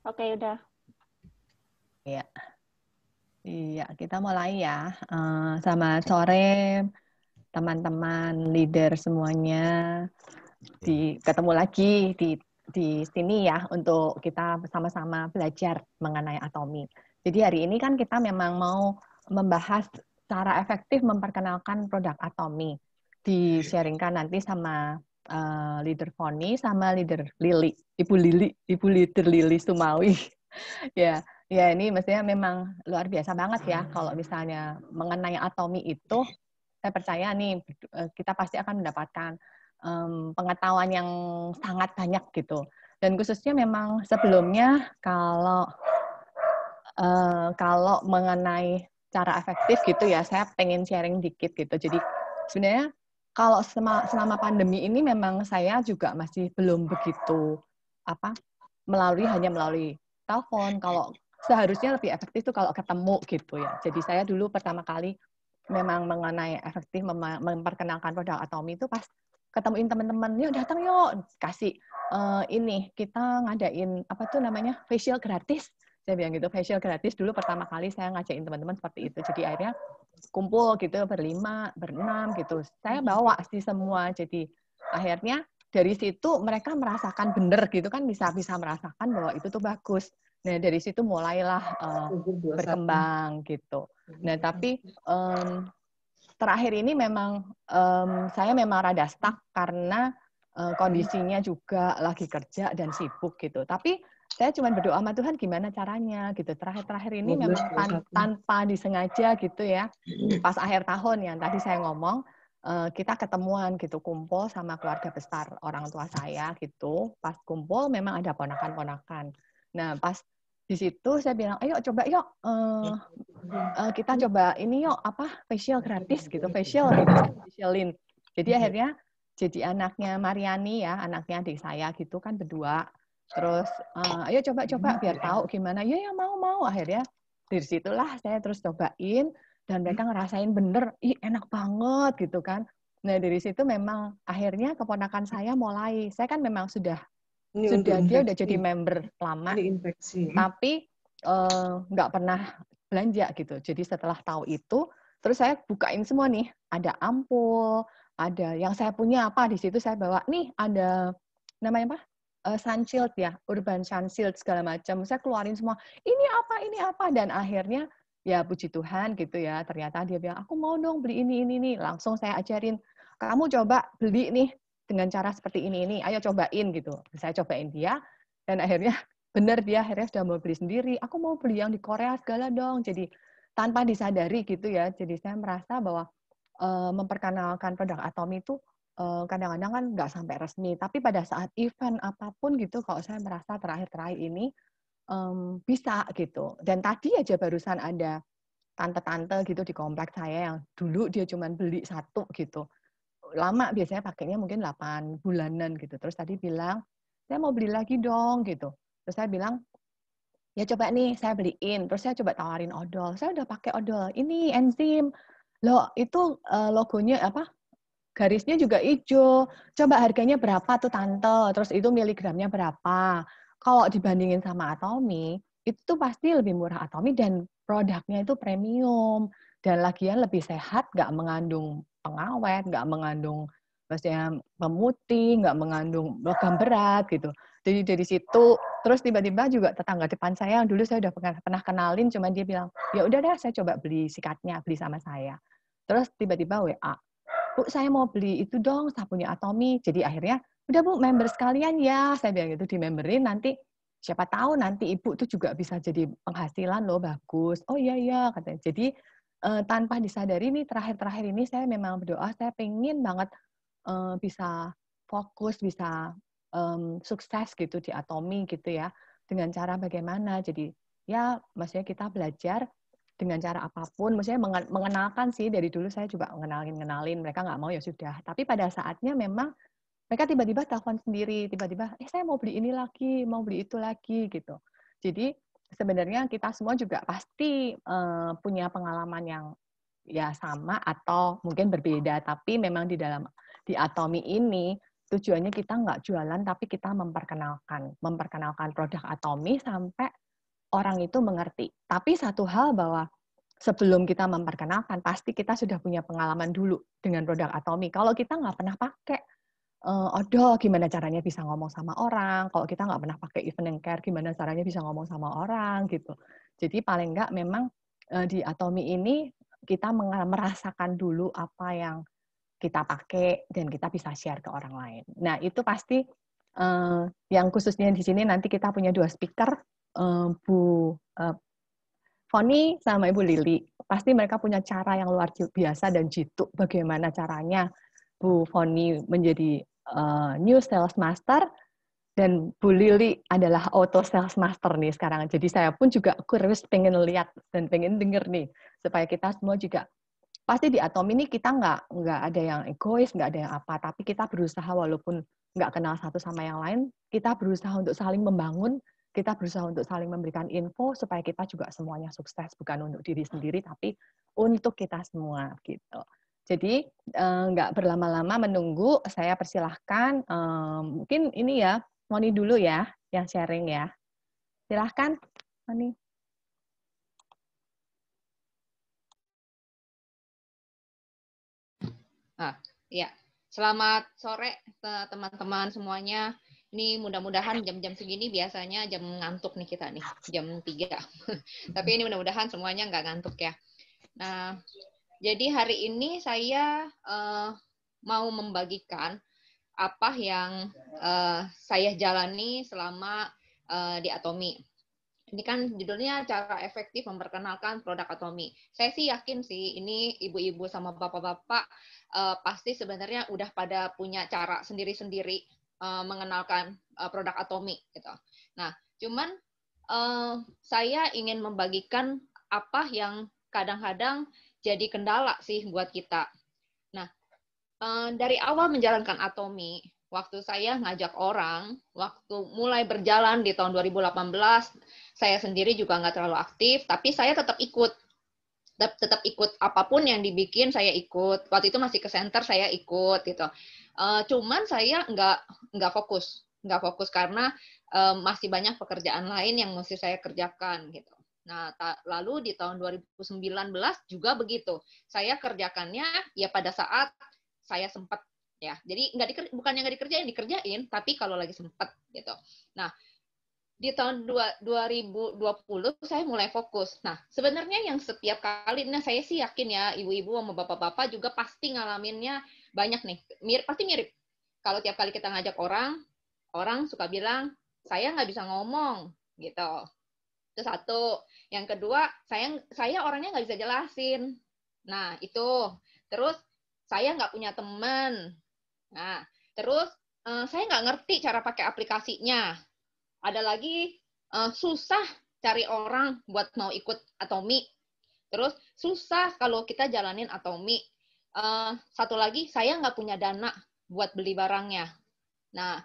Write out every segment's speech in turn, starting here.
Oke, udah. Iya, iya kita mulai ya. Selamat sore teman-teman leader semuanya. Ketemu lagi di sini ya untuk kita sama-sama belajar mengenai atomi. Jadi hari ini kan kita memang mau membahas cara efektif memperkenalkan produk atomi. Di-sharingkan nanti sama leader Foni sama leader Lili, Ibu leader Lili Sumawi. Ya, ya ini mestinya memang luar biasa banget ya kalau misalnya mengenai atomi itu saya percaya nih kita pasti akan mendapatkan pengetahuan yang sangat banyak gitu. Dan khususnya memang sebelumnya kalau mengenai cara efektif gitu ya, saya pengen sharing dikit gitu. Jadi sebenarnya kalau selama pandemi ini memang saya juga masih belum begitu hanya melalui telepon. Kalau seharusnya lebih efektif itu kalau ketemu gitu ya. Jadi saya dulu pertama kali memang mengenai efektif memperkenalkan produk Atomi itu pas ketemuin teman-teman, yuk datang yuk, kasih ini kita ngadain apa tuh namanya facial gratis. Saya bilang gitu, facial gratis dulu pertama kali saya ngajakin teman-teman seperti itu. Jadi akhirnya kumpul gitu berlima, berenam gitu. Saya bawa sih semua. Jadi akhirnya dari situ mereka merasakan benar gitu kan bisa merasakan bahwa itu tuh bagus. Nah dari situ mulailah berkembang gitu. Nah tapi terakhir ini memang saya memang rada stuck karena kondisinya juga lagi kerja dan sibuk gitu. Tapi saya cuma berdoa sama Tuhan gimana caranya gitu. Terakhir ini memang tanpa disengaja gitu ya. Pas akhir tahun yang tadi saya ngomong, kita ketemuan gitu, kumpul sama keluarga besar orang tua saya gitu. Pas kumpul memang ada ponakan-ponakan. Nah pas di situ saya bilang, ayo coba yuk kita coba ini yuk facial gratis gitu, facial gitu, saya facialin. Jadi akhirnya jadi anaknya Mariani ya, anaknya adik saya gitu kan berdua. Terus ayo coba biar tahu gimana. Ya mau. Akhirnya dari situlah saya terus cobain dan mereka ngerasain bener, ih enak banget gitu kan. Nah dari situ memang akhirnya keponakan saya mulai, saya kan memang dia udah jadi member lama, tapi nggak pernah belanja gitu. Jadi setelah tahu itu, terus saya bukain semua nih, ada ampul, ada yang saya punya apa di situ saya bawa nih, ada namanya apa? Sunshield ya, Urban Sunshield segala macam. Saya keluarin semua, ini apa, dan akhirnya ya puji Tuhan gitu ya. Ternyata dia bilang, aku mau dong beli ini nih. Langsung saya ajarin, kamu coba beli nih dengan cara seperti ini. Ayo cobain gitu. Saya cobain dia, dan akhirnya benar dia akhirnya sudah mau beli sendiri. Aku mau beli yang di Korea segala dong. Jadi tanpa disadari gitu ya. Jadi saya merasa bahwa memperkenalkan produk Atomi itu kadang-kadang kan nggak sampai resmi. Tapi pada saat event apapun gitu, kalau saya merasa terakhir-terakhir ini bisa gitu. Dan tadi aja barusan ada tante-tante gitu di kompleks saya yang dulu dia cuma beli satu gitu. Lama biasanya pakainya mungkin 8 bulanan gitu. Terus tadi bilang, saya mau beli lagi dong gitu. Terus saya bilang, ya coba nih saya beliin. Terus saya coba tawarin odol. Saya udah pakai odol. Ini enzim. Loh, itu logonya garisnya juga hijau. Coba harganya berapa tuh tante? Terus itu miligramnya berapa? Kalau dibandingin sama Atomi, itu tuh pasti lebih murah Atomi dan produknya itu premium. Dan lagian lebih sehat, nggak mengandung pengawet, nggak mengandung maksudnya pemutih, nggak mengandung logam berat gitu. Jadi dari situ, terus tiba-tiba juga tetangga depan saya yang dulu saya udah pernah kenalin, cuman dia bilang, ya udah deh saya coba beli sikatnya, beli sama saya. Terus tiba-tiba WA, Bu, saya mau beli itu dong, sabunnya Atomi. Jadi akhirnya, udah Bu, member sekalian ya. Saya bilang gitu, di-memberin nanti, siapa tahu nanti Ibu tuh juga bisa jadi penghasilan loh, bagus. Oh iya, katanya. Jadi tanpa disadari nih, terakhir-terakhir ini saya memang berdoa, saya pengen banget bisa fokus, bisa sukses gitu di Atomi gitu ya. Dengan cara bagaimana. Jadi ya, maksudnya kita belajar dengan cara apapun, maksudnya mengenalkan sih, dari dulu saya juga ngenalin, mereka nggak mau ya sudah. Tapi pada saatnya memang mereka tiba-tiba telepon sendiri, tiba-tiba, saya mau beli ini lagi, mau beli itu lagi, gitu. Jadi sebenarnya kita semua juga pasti punya pengalaman yang ya sama atau mungkin berbeda, tapi memang di Atomi ini tujuannya kita nggak jualan, tapi kita memperkenalkan produk Atomi sampai orang itu mengerti. Tapi satu hal bahwa sebelum kita memperkenalkan, pasti kita sudah punya pengalaman dulu dengan produk Atomi. Kalau kita nggak pernah pakai, aduh gimana caranya bisa ngomong sama orang, kalau kita nggak pernah pakai Evening Care, gimana caranya bisa ngomong sama orang, gitu. Jadi paling nggak memang di Atomi ini kita merasakan dulu apa yang kita pakai dan kita bisa share ke orang lain. Nah itu pasti yang khususnya di sini nanti kita punya 2 speaker, Bu Foni sama Ibu Lili. Pasti mereka punya cara yang luar biasa dan jitu bagaimana caranya Bu Foni menjadi new sales master dan Bu Lili adalah auto sales master nih sekarang. Jadi saya pun juga curious pengen lihat dan pengen denger nih supaya kita semua juga pasti di Atom ini kita nggak ada yang egois, nggak ada yang apa, tapi kita berusaha walaupun nggak kenal satu sama yang lain, kita berusaha untuk saling membangun, kita berusaha untuk saling memberikan info supaya kita juga semuanya sukses, bukan untuk diri sendiri, tapi untuk kita semua gitu. Jadi nggak berlama-lama menunggu, saya persilahkan mungkin ini ya, Moni dulu ya yang sharing ya. Silahkan, Moni. Ya, selamat sore teman-teman semuanya. Ini mudah-mudahan jam-jam segini biasanya jam ngantuk nih kita nih, jam 3. Tapi ini mudah-mudahan semuanya nggak ngantuk ya. Nah, jadi hari ini saya mau membagikan apa yang saya jalani selama di Atomi. Ini kan judulnya cara efektif memperkenalkan produk Atomi. Saya sih yakin sih ini ibu-ibu sama bapak-bapak pasti sebenarnya udah pada punya cara sendiri-sendiri mengenalkan produk Atomi gitu. Nah, cuman saya ingin membagikan apa yang kadang-kadang jadi kendala sih buat kita. Nah, dari awal menjalankan Atomi, waktu saya ngajak orang, waktu mulai berjalan di tahun 2018, saya sendiri juga nggak terlalu aktif, tapi saya tetap ikut apapun yang dibikin saya ikut. Waktu itu masih ke center saya ikut gitu. Cuman saya nggak fokus karena masih banyak pekerjaan lain yang mesti saya kerjakan gitu. Nah, lalu di tahun 2019 juga begitu. Saya kerjakannya ya pada saat saya sempat ya. Jadi bukannya nggak dikerjain, tapi kalau lagi sempat gitu. Nah, di tahun 2020 saya mulai fokus. Nah, sebenarnya yang setiap kali, nah saya sih yakin ya, ibu-ibu sama bapak-bapak juga pasti ngalaminnya banyak nih. Pasti mirip. Kalau tiap kali kita ngajak orang suka bilang, saya nggak bisa ngomong, gitu. Itu satu. Yang kedua, saya orangnya nggak bisa jelasin. Nah, itu. Terus, saya nggak punya teman. Nah, terus, saya nggak ngerti cara pakai aplikasinya. Ada lagi susah cari orang buat mau ikut Atomi. Terus susah kalau kita jalanin Atomi. Satu lagi, saya nggak punya dana buat beli barangnya. Nah,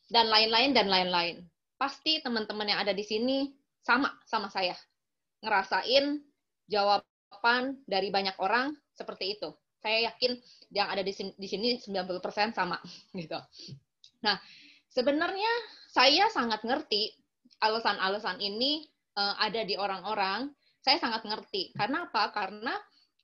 dan lain-lain. Pasti teman-teman yang ada di sini sama saya. Ngerasain jawaban dari banyak orang seperti itu. Saya yakin yang ada di sini 90% sama gitu. Nah, sebenarnya saya sangat ngerti alasan-alasan ini ada di orang-orang. Saya sangat ngerti. Karena apa? Karena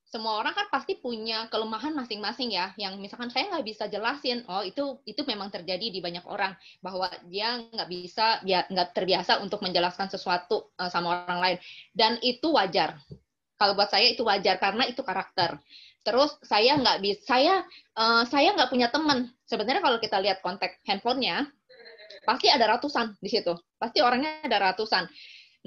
semua orang kan pasti punya kelemahan masing-masing ya. Yang misalkan saya nggak bisa jelasin, oh itu memang terjadi di banyak orang bahwa dia nggak terbiasa untuk menjelaskan sesuatu sama orang lain. Dan itu wajar. Kalau buat saya itu wajar karena itu karakter. Terus saya nggak punya teman. Sebenarnya kalau kita lihat kontak handphonenya, pasti ada ratusan di situ. Pasti orangnya ada ratusan.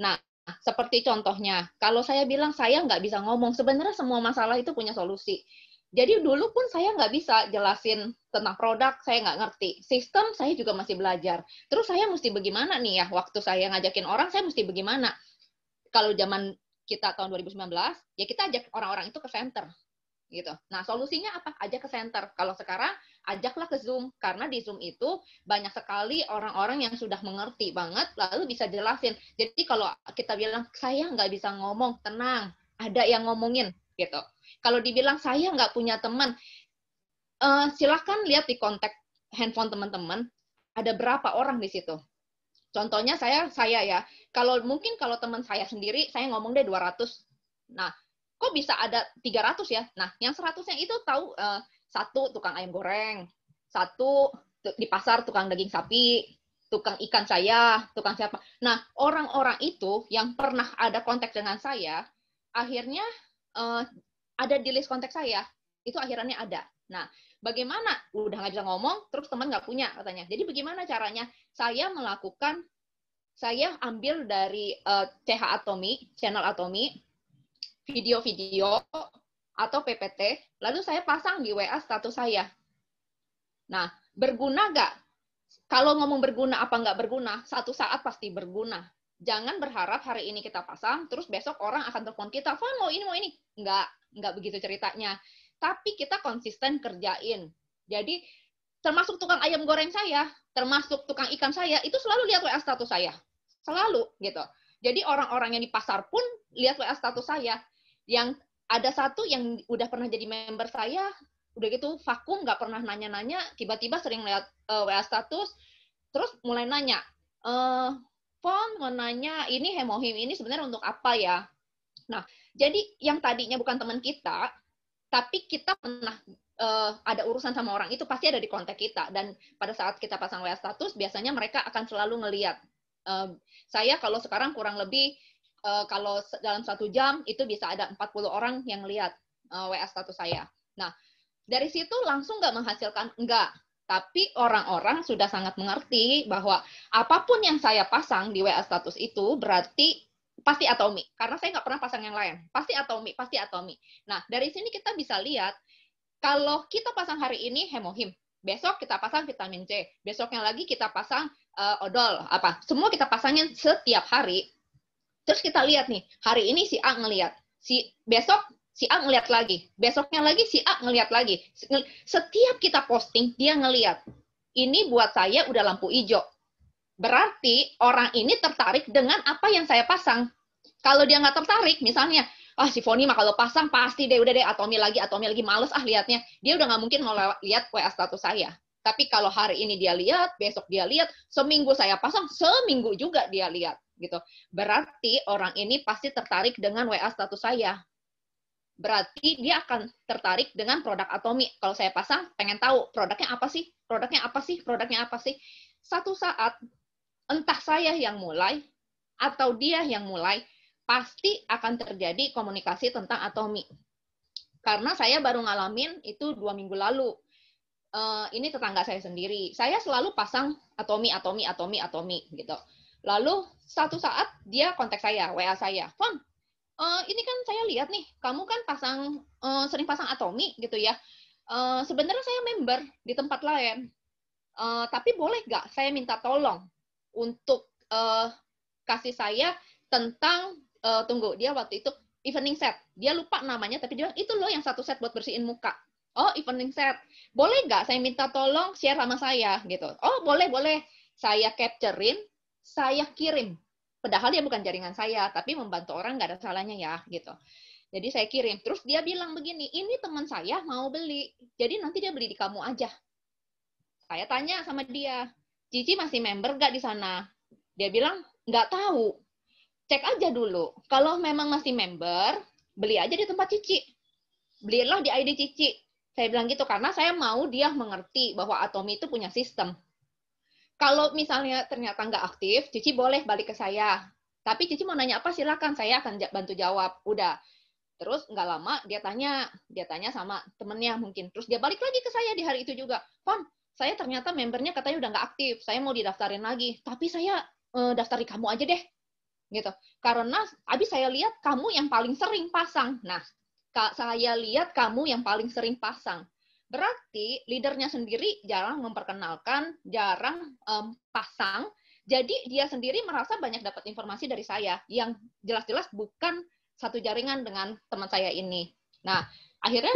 Nah, seperti contohnya, kalau saya bilang saya nggak bisa ngomong, sebenarnya semua masalah itu punya solusi. Jadi dulu pun saya nggak bisa jelasin tentang produk, saya nggak ngerti. Sistem saya juga masih belajar. Terus saya mesti bagaimana nih ya, waktu saya ngajakin orang, saya mesti bagaimana? Kalau zaman kita tahun 2019, ya kita ajak orang-orang itu ke center. Gitu. Nah, solusinya apa? Ajak ke center. Kalau sekarang, ajaklah ke Zoom. Karena di Zoom itu banyak sekali orang-orang yang sudah mengerti banget, lalu bisa jelasin. Jadi kalau kita bilang, saya nggak bisa ngomong, tenang. Ada yang ngomongin. Gitu. Kalau dibilang, saya nggak punya teman, silakan lihat di kontak handphone teman-teman, ada berapa orang di situ. Contohnya saya ya, kalau teman saya sendiri, saya ngomong deh 200. Nah, kok bisa ada 300 ya? Nah, yang 100-nya itu tahu satu tukang ayam goreng, satu di pasar tukang daging sapi, tukang ikan saya, tukang siapa. Nah, orang-orang itu yang pernah ada kontak dengan saya, akhirnya ada di list kontak saya. Itu akhirnya ada. Nah, bagaimana? Udah nggak bisa ngomong, terus teman nggak punya katanya. Jadi bagaimana caranya? Saya ambil dari CH Atomi, channel Atomi, video-video atau PPT, lalu saya pasang di WA status saya. Nah, berguna nggak? Kalau ngomong berguna apa nggak berguna, satu saat pasti berguna. Jangan berharap hari ini kita pasang, terus besok orang akan telepon kita, Van mau ini. Nggak begitu ceritanya. Tapi kita konsisten kerjain. Jadi, termasuk tukang ayam goreng saya, termasuk tukang ikan saya, itu selalu lihat WA status saya. Selalu, gitu. Jadi, orang-orang yang di pasar pun lihat WA status saya. Yang ada satu yang udah pernah jadi member saya, udah gitu vakum, nggak pernah nanya-nanya, tiba-tiba sering lihat WA status, terus mulai nanya, Pon mau nanya, ini Hemohim ini sebenarnya untuk apa ya? Nah, jadi yang tadinya bukan teman kita, tapi kita pernah ada urusan sama orang itu, pasti ada di kontak kita. Dan pada saat kita pasang WA status, biasanya mereka akan selalu ngelihat. Saya kalau sekarang kurang lebih, kalau dalam 1 jam, itu bisa ada 40 orang yang lihat WA status saya. Nah, dari situ langsung nggak menghasilkan? Enggak. Tapi orang-orang sudah sangat mengerti bahwa apapun yang saya pasang di WA status itu berarti pasti Atomi. Karena saya nggak pernah pasang yang lain. Pasti Atomi, pasti Atomi. Nah, dari sini kita bisa lihat, kalau kita pasang hari ini Hemohim, besok kita pasang vitamin C, besoknya lagi kita pasang odol, apa, semua kita pasangin setiap hari. Terus kita lihat nih, hari ini si A ngelihat, besok si A ngelihat lagi, besoknya lagi si A ngelihat lagi. Setiap kita posting, dia ngelihat. Ini buat saya udah lampu hijau. Berarti orang ini tertarik dengan apa yang saya pasang. Kalau dia nggak tertarik, misalnya, si Foni mah kalau pasang pasti deh, udah deh Atomi lagi, males lihatnya. Dia udah nggak mungkin mau lihat WA status saya. Tapi kalau hari ini dia lihat, besok dia lihat, seminggu saya pasang, seminggu juga dia lihat. Gitu. Berarti orang ini pasti tertarik dengan WA status saya. Berarti dia akan tertarik dengan produk Atomi. Kalau saya pasang, pengen tahu produknya apa sih? Satu saat, entah saya yang mulai, atau dia yang mulai, pasti akan terjadi komunikasi tentang Atomi. Karena saya baru ngalamin itu 2 minggu lalu. Ini tetangga saya sendiri. Saya selalu pasang Atomi, gitu. Lalu, satu saat, dia kontak saya, WA saya. Fon, ini kan saya lihat nih, kamu kan sering pasang Atomi gitu ya. Sebenarnya saya member di tempat lain, tapi boleh nggak saya minta tolong untuk kasih saya tentang tunggu, dia waktu itu evening set, dia lupa namanya, tapi dia bilang itu loh yang 1 set buat bersihin muka. Oh, evening set, boleh nggak saya minta tolong share sama saya gitu. Oh, boleh, saya capturein, saya kirim. Padahal dia bukan jaringan saya, tapi membantu orang nggak ada salahnya ya, gitu. Jadi saya kirim. Terus dia bilang begini, ini teman saya mau beli, jadi nanti dia beli di kamu aja. Saya tanya sama dia, Cici masih member nggak di sana? Dia bilang, nggak tahu. Cek aja dulu. Kalau memang masih member, beli aja di tempat Cici. Belilah di ID Cici. Saya bilang gitu, karena saya mau dia mengerti bahwa Atomi itu punya sistem. Kalau misalnya ternyata nggak aktif, Cici boleh balik ke saya. Tapi Cici mau nanya apa, silakan, saya akan bantu jawab. Udah. Terus nggak lama dia tanya sama temennya mungkin. Terus dia balik lagi ke saya di hari itu juga. Pon, saya ternyata membernya katanya udah nggak aktif. Saya mau didaftarin lagi. Tapi saya daftar di kamu aja deh. Gitu. Karena abis saya lihat kamu yang paling sering pasang. Nah, saya lihat kamu yang paling sering pasang. Berarti leadernya sendiri jarang memperkenalkan, jarang pasang. Jadi dia sendiri merasa banyak dapat informasi dari saya yang jelas-jelas bukan satu jaringan dengan teman saya ini. Nah, akhirnya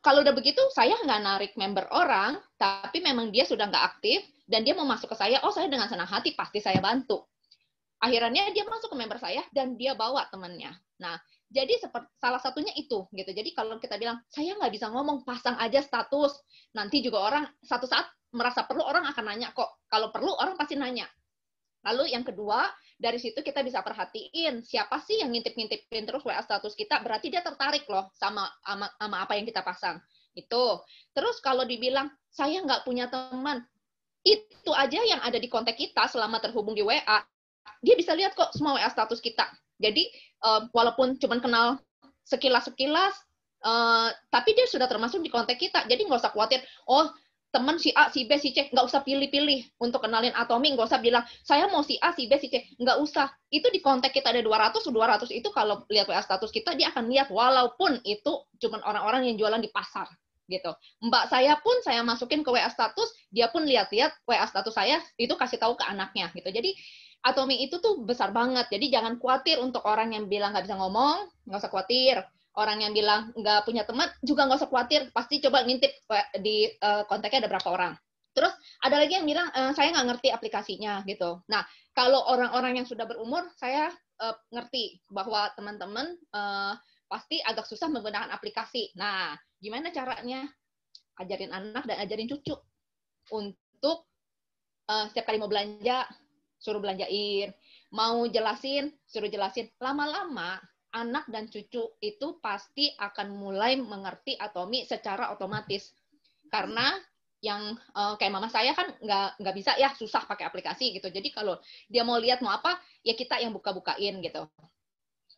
kalau udah begitu, saya nggak narik member orang, tapi memang dia sudah nggak aktif, dan dia mau masuk ke saya, oh saya dengan senang hati pasti saya bantu. Akhirnya dia masuk ke member saya, dan dia bawa temannya. Nah, Jadi salah satunya itu gitu. Jadi kalau kita bilang saya nggak bisa ngomong, pasang aja status. Nanti juga orang satu saat merasa perlu, orang akan nanya kok. Kalau perlu orang pasti nanya. Lalu yang kedua, dari situ kita bisa perhatiin siapa sih yang ngintip-ngintipin terus WA status kita, berarti dia tertarik loh sama apa yang kita pasang. Itu. Terus kalau dibilang, saya nggak punya teman, itu aja yang ada di kontak kita selama terhubung di WA, dia bisa lihat kok semua WA status kita. Jadi, walaupun cuma kenal sekilas-sekilas, tapi dia sudah termasuk di kontak kita. Jadi nggak usah khawatir, oh teman si A, si B, si C, nggak usah pilih-pilih untuk kenalin Atomi, nggak usah bilang, saya mau si A, si B, si C, nggak usah. Itu di kontak kita ada 200 itu kalau lihat WA status kita, dia akan lihat, walaupun itu cuma orang-orang yang jualan di pasar, gitu. Mbak saya pun, saya masukin ke WA status, dia pun lihat-lihat WA status saya, itu kasih tahu ke anaknya, gitu. Jadi, Atomi itu tuh besar banget, jadi jangan khawatir untuk orang yang bilang nggak bisa ngomong, nggak usah khawatir. Orang yang bilang nggak punya teman juga nggak usah khawatir, pasti coba ngintip di kontaknya ada berapa orang. Terus ada lagi yang bilang saya nggak ngerti aplikasinya gitu. Nah kalau orang-orang yang sudah berumur, saya ngerti bahwa teman-teman pasti agak susah menggunakan aplikasi. Nah gimana caranya? Ajarin anak dan ajarin cucu untuk setiap kali mau belanja suruh belanjain, mau jelasin suruh jelasin. Lama-lama anak dan cucu itu pasti akan mulai mengerti Atomi secara otomatis. Karena yang kayak mama saya kan nggak bisa ya, susah pakai aplikasi gitu. Jadi kalau dia mau lihat mau apa, ya kita yang buka-bukain gitu.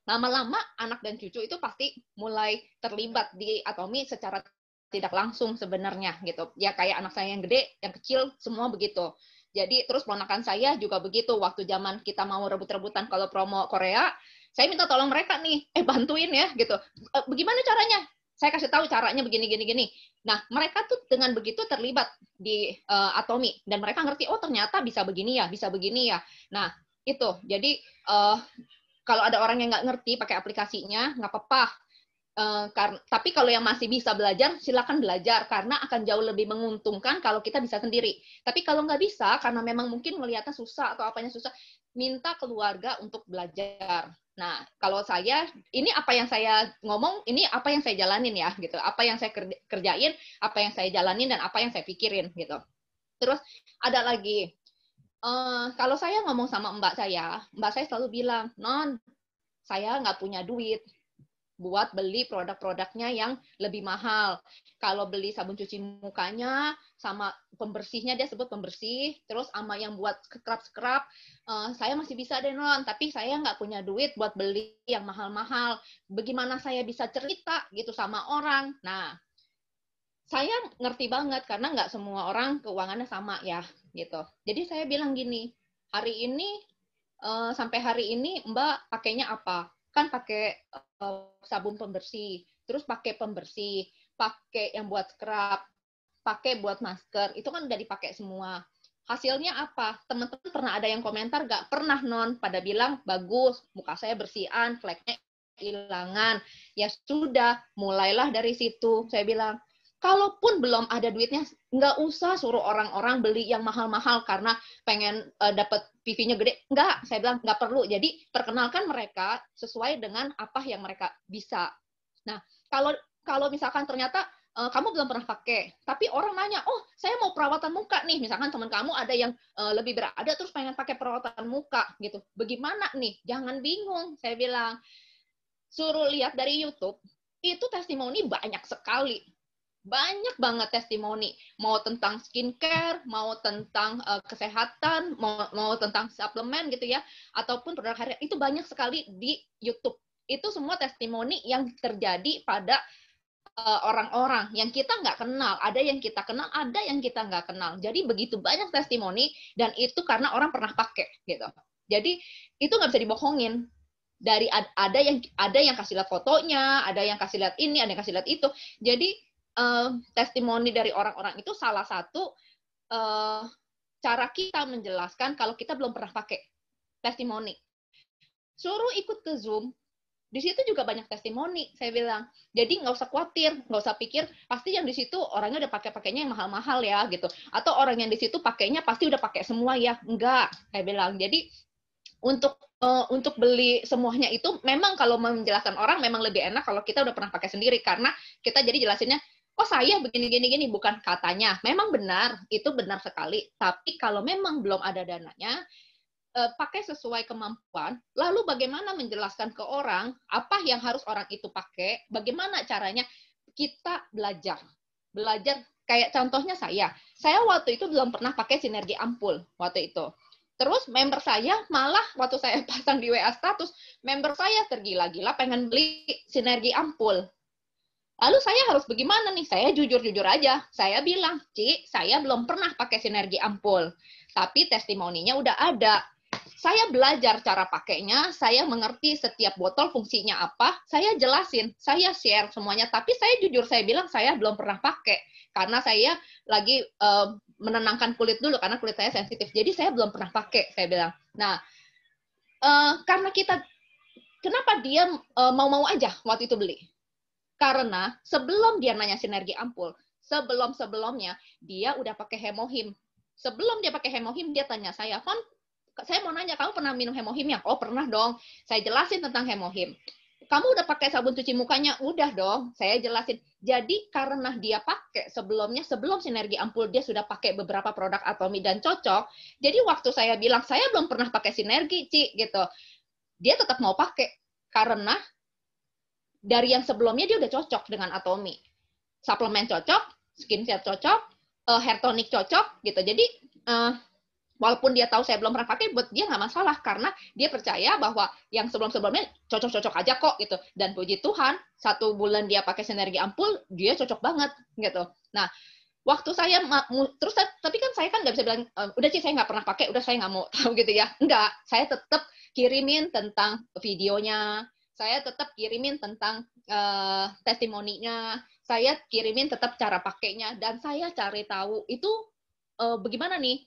Lama-lama anak dan cucu itu pasti mulai terlibat di Atomi secara tidak langsung sebenarnya gitu. Ya kayak anak saya yang gede, yang kecil, semua begitu. Jadi terus ponakan saya juga begitu. Waktu zaman kita mau rebut-rebutan kalau promo Korea, saya minta tolong mereka nih, bantuin ya gitu. Bagaimana caranya? Saya kasih tahu caranya begini, gini, gini. Nah, mereka tuh dengan begitu terlibat di Atomi dan mereka ngerti, oh ternyata bisa begini ya, bisa begini ya. Nah, itu. Jadi kalau ada orang yang nggak ngerti pakai aplikasinya, nggak apa-apa. Tapi kalau yang masih bisa belajar, silakan belajar karena akan jauh lebih menguntungkan kalau kita bisa sendiri. Tapi kalau nggak bisa, karena memang mungkin melihatnya susah atau apanya susah, minta keluarga untuk belajar. Nah, kalau saya, ini apa yang saya ngomong, ini apa yang saya jalanin ya, gitu. Apa yang saya kerjain, apa yang saya jalanin, dan apa yang saya pikirin, gitu. Terus ada lagi, kalau saya ngomong sama mbak saya selalu bilang, non, saya nggak punya duit buat beli produk-produknya yang lebih mahal. Kalau beli sabun cuci mukanya, sama pembersihnya, dia sebut pembersih, terus sama yang buat scrub-scrub, saya masih bisa deh non, tapi saya nggak punya duit buat beli yang mahal-mahal. Bagaimana saya bisa cerita gitu sama orang? Nah, saya ngerti banget, karena nggak semua orang keuangannya sama ya, gitu. Jadi saya bilang gini, hari ini, sampai hari ini Mbak pakainya apa? Kan pakai sabun pembersih, terus pakai pembersih, pakai yang buat scrub, pakai buat masker, itu kan udah dipakai semua. Hasilnya apa? Teman-teman pernah ada yang komentar nggak? Pernah non, pada bilang bagus, muka saya bersihan, fleknya hilangan. Ya sudah, mulailah dari situ. Saya bilang, kalaupun belum ada duitnya, nggak usah suruh orang-orang beli yang mahal-mahal karena pengen dapat PV-nya gede. Nggak, saya bilang nggak perlu. Jadi perkenalkan mereka sesuai dengan apa yang mereka bisa. Nah, kalau misalkan ternyata kamu belum pernah pakai, tapi orang nanya, oh saya mau perawatan muka nih, misalkan teman kamu ada yang lebih berada terus pengen pakai perawatan muka gitu, bagaimana nih? Jangan bingung, saya bilang, suruh lihat dari YouTube, itu testimoni banyak sekali. Banyak banget testimoni, mau tentang skincare, mau tentang kesehatan, mau tentang suplemen gitu ya, ataupun produk harian, itu banyak sekali di YouTube. Itu semua testimoni yang terjadi pada orang-orang yang kita nggak kenal. Ada yang kita kenal, ada yang kita nggak kenal. Jadi begitu banyak testimoni, dan itu karena orang pernah pakai gitu. Jadi itu nggak bisa dibohongin. Dari ada yang kasih lihat fotonya, ada yang kasih lihat ini, ada yang kasih lihat itu. Jadi testimoni dari orang-orang itu salah satu cara kita menjelaskan kalau kita belum pernah pakai testimoni. Suruh ikut ke Zoom, di situ juga banyak testimoni, saya bilang. Jadi nggak usah khawatir, nggak usah pikir pasti yang di situ orangnya udah pakainya yang mahal-mahal ya gitu. Atau orang yang di situ pakainya pasti udah pakai semua ya. Enggak, saya bilang. Jadi untuk untuk beli semuanya itu memang kalau menjelaskan orang memang lebih enak kalau kita udah pernah pakai sendiri, karena kita jadi jelasinnya, oh saya begini gini gini, bukan katanya. Memang benar, itu benar sekali. Tapi kalau memang belum ada dananya, pakai sesuai kemampuan. Lalu bagaimana menjelaskan ke orang apa yang harus orang itu pakai, bagaimana caranya, kita belajar. Belajar kayak contohnya saya waktu itu belum pernah pakai sinergi ampul waktu itu. Terus member saya malah waktu saya pasang di WA status, member saya tergila-gila pengen beli sinergi ampul. Lalu saya harus bagaimana nih? Saya jujur-jujur aja. Saya bilang, Ci, saya belum pernah pakai sinergi ampul. Tapi testimoninya udah ada. Saya belajar cara pakainya, saya mengerti setiap botol fungsinya apa, saya jelasin, saya share semuanya. Tapi saya jujur, saya bilang saya belum pernah pakai. Karena saya lagi menenangkan kulit dulu, karena kulit saya sensitif. Jadi saya belum pernah pakai, saya bilang. Nah, karena kenapa dia mau-mau aja waktu itu beli? Karena sebelum dia nanya sinergi ampul, sebelum-sebelumnya dia udah pakai hemohim. Sebelum dia pakai hemohim, dia tanya saya, Kon, saya mau nanya, kamu pernah minum hemohim ya? Oh, pernah dong. Saya jelasin tentang hemohim. Kamu udah pakai sabun cuci mukanya? Udah dong. Saya jelasin. Jadi karena dia pakai sebelumnya, sebelum sinergi ampul, dia sudah pakai beberapa produk Atomy dan cocok. Jadi waktu saya bilang, saya belum pernah pakai sinergi, Ci, gitu. Dia tetap mau pakai. Karena dari yang sebelumnya dia udah cocok dengan Atomy. Suplemen cocok, skincare cocok, hair tonic cocok, gitu. Jadi, walaupun dia tahu saya belum pernah pakai, buat dia nggak masalah, karena dia percaya bahwa yang sebelum-sebelumnya cocok-cocok aja kok, gitu. Dan puji Tuhan, 1 bulan dia pakai sinergi ampul, dia cocok banget, gitu. Nah, waktu saya, terus tapi kan saya kan nggak bisa bilang, udah sih saya nggak pernah pakai, udah saya nggak mau tahu gitu ya. Enggak, saya tetap kirimin tentang videonya, saya tetap kirimin tentang testimoninya, saya kirimin tetap cara pakainya, dan saya cari tahu itu bagaimana nih,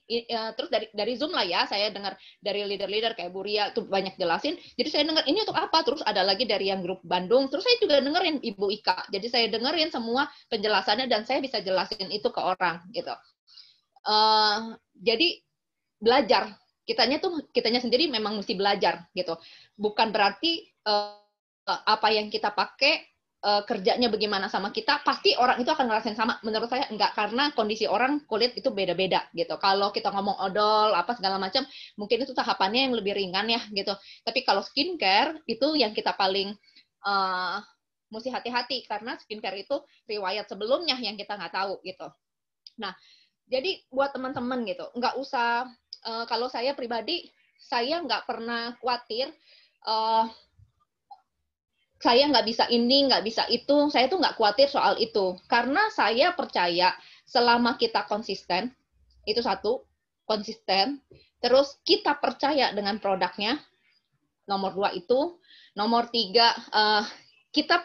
terus dari Zoom lah ya, saya dengar dari leader-leader kayak Bu Ria tuh banyak jelasin, jadi saya dengar ini untuk apa, terus ada lagi dari yang grup Bandung, terus saya juga dengerin Ibu Ika, jadi saya dengerin semua penjelasannya dan saya bisa jelasin itu ke orang gitu. Jadi belajar, kitanya sendiri memang mesti belajar gitu, bukan berarti apa yang kita pakai kerjanya bagaimana sama kita, pasti orang itu akan ngerasain sama. Menurut saya enggak, karena kondisi orang kulit itu beda-beda gitu. Kalau kita ngomong odol apa segala macam, mungkin itu tahapannya yang lebih ringan ya gitu. Tapi kalau skincare itu yang kita paling mesti hati-hati, karena skincare itu riwayat sebelumnya yang kita nggak tahu gitu. Nah, jadi buat teman-teman gitu, nggak usah, kalau saya pribadi, saya nggak pernah khawatir saya nggak bisa ini, nggak bisa itu, saya tuh nggak khawatir soal itu. Karena saya percaya selama kita konsisten, itu satu, konsisten, terus kita percaya dengan produknya, nomor 2 itu, nomor 3, kita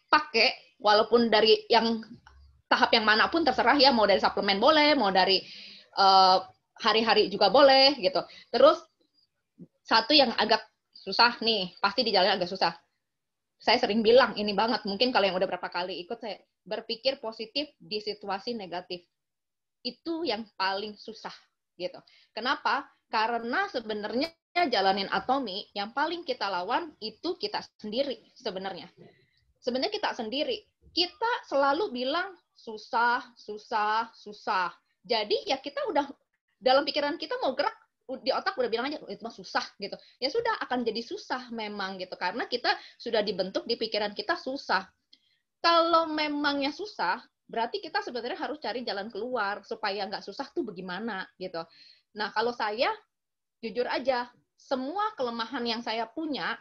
pakai, walaupun dari yang tahap yang manapun terserah ya, mau dari suplemen boleh, mau dari hari-hari juga boleh, gitu. Terus, satu yang agak susah nih, pasti di jalan agak susah. Saya sering bilang ini banget, mungkin kalau yang udah berapa kali ikut, saya berpikir positif di situasi negatif. Itu yang paling susah gitu. Kenapa? Karena sebenarnya jalanin Atomy, yang paling kita lawan itu kita sendiri sebenarnya. Sebenarnya kita sendiri. Kita selalu bilang susah, susah, susah. Jadi ya kita udah dalam pikiran kita mau gerak, di otak udah bilang aja itu mah susah gitu. Ya sudah, akan jadi susah memang gitu, karena kita sudah dibentuk di pikiran kita susah. Kalau memangnya susah, berarti kita sebenarnya harus cari jalan keluar supaya nggak susah tuh bagaimana gitu. Nah, kalau saya jujur aja, semua kelemahan yang saya punya,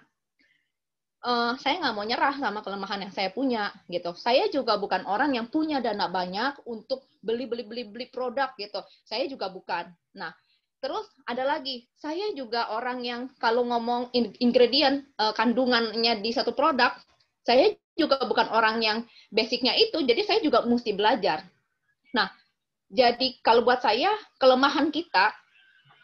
saya nggak mau nyerah sama kelemahan yang saya punya gitu. Saya juga bukan orang yang punya dana banyak untuk beli produk gitu. Saya juga bukan. Nah, terus ada lagi, saya juga orang yang kalau ngomong ingredient, kandungannya di satu produk, saya juga bukan orang yang basicnya itu, jadi saya juga mesti belajar. Nah, jadi kalau buat saya, kelemahan kita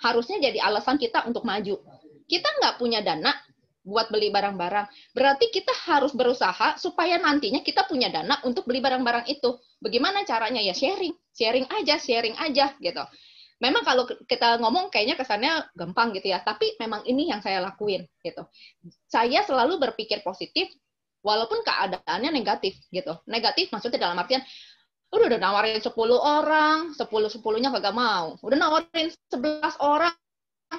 harusnya jadi alasan kita untuk maju. Kita nggak punya dana buat beli barang-barang, berarti kita harus berusaha supaya nantinya kita punya dana untuk beli barang-barang itu. Bagaimana caranya? Ya sharing aja gitu. Memang kalau kita ngomong kayaknya kesannya gampang gitu ya, tapi memang ini yang saya lakuin gitu. Saya selalu berpikir positif walaupun keadaannya negatif gitu. Negatif maksudnya dalam artian udah nawarin 10 orang, 10-10-nya kagak mau. Udah nawarin 11 orang,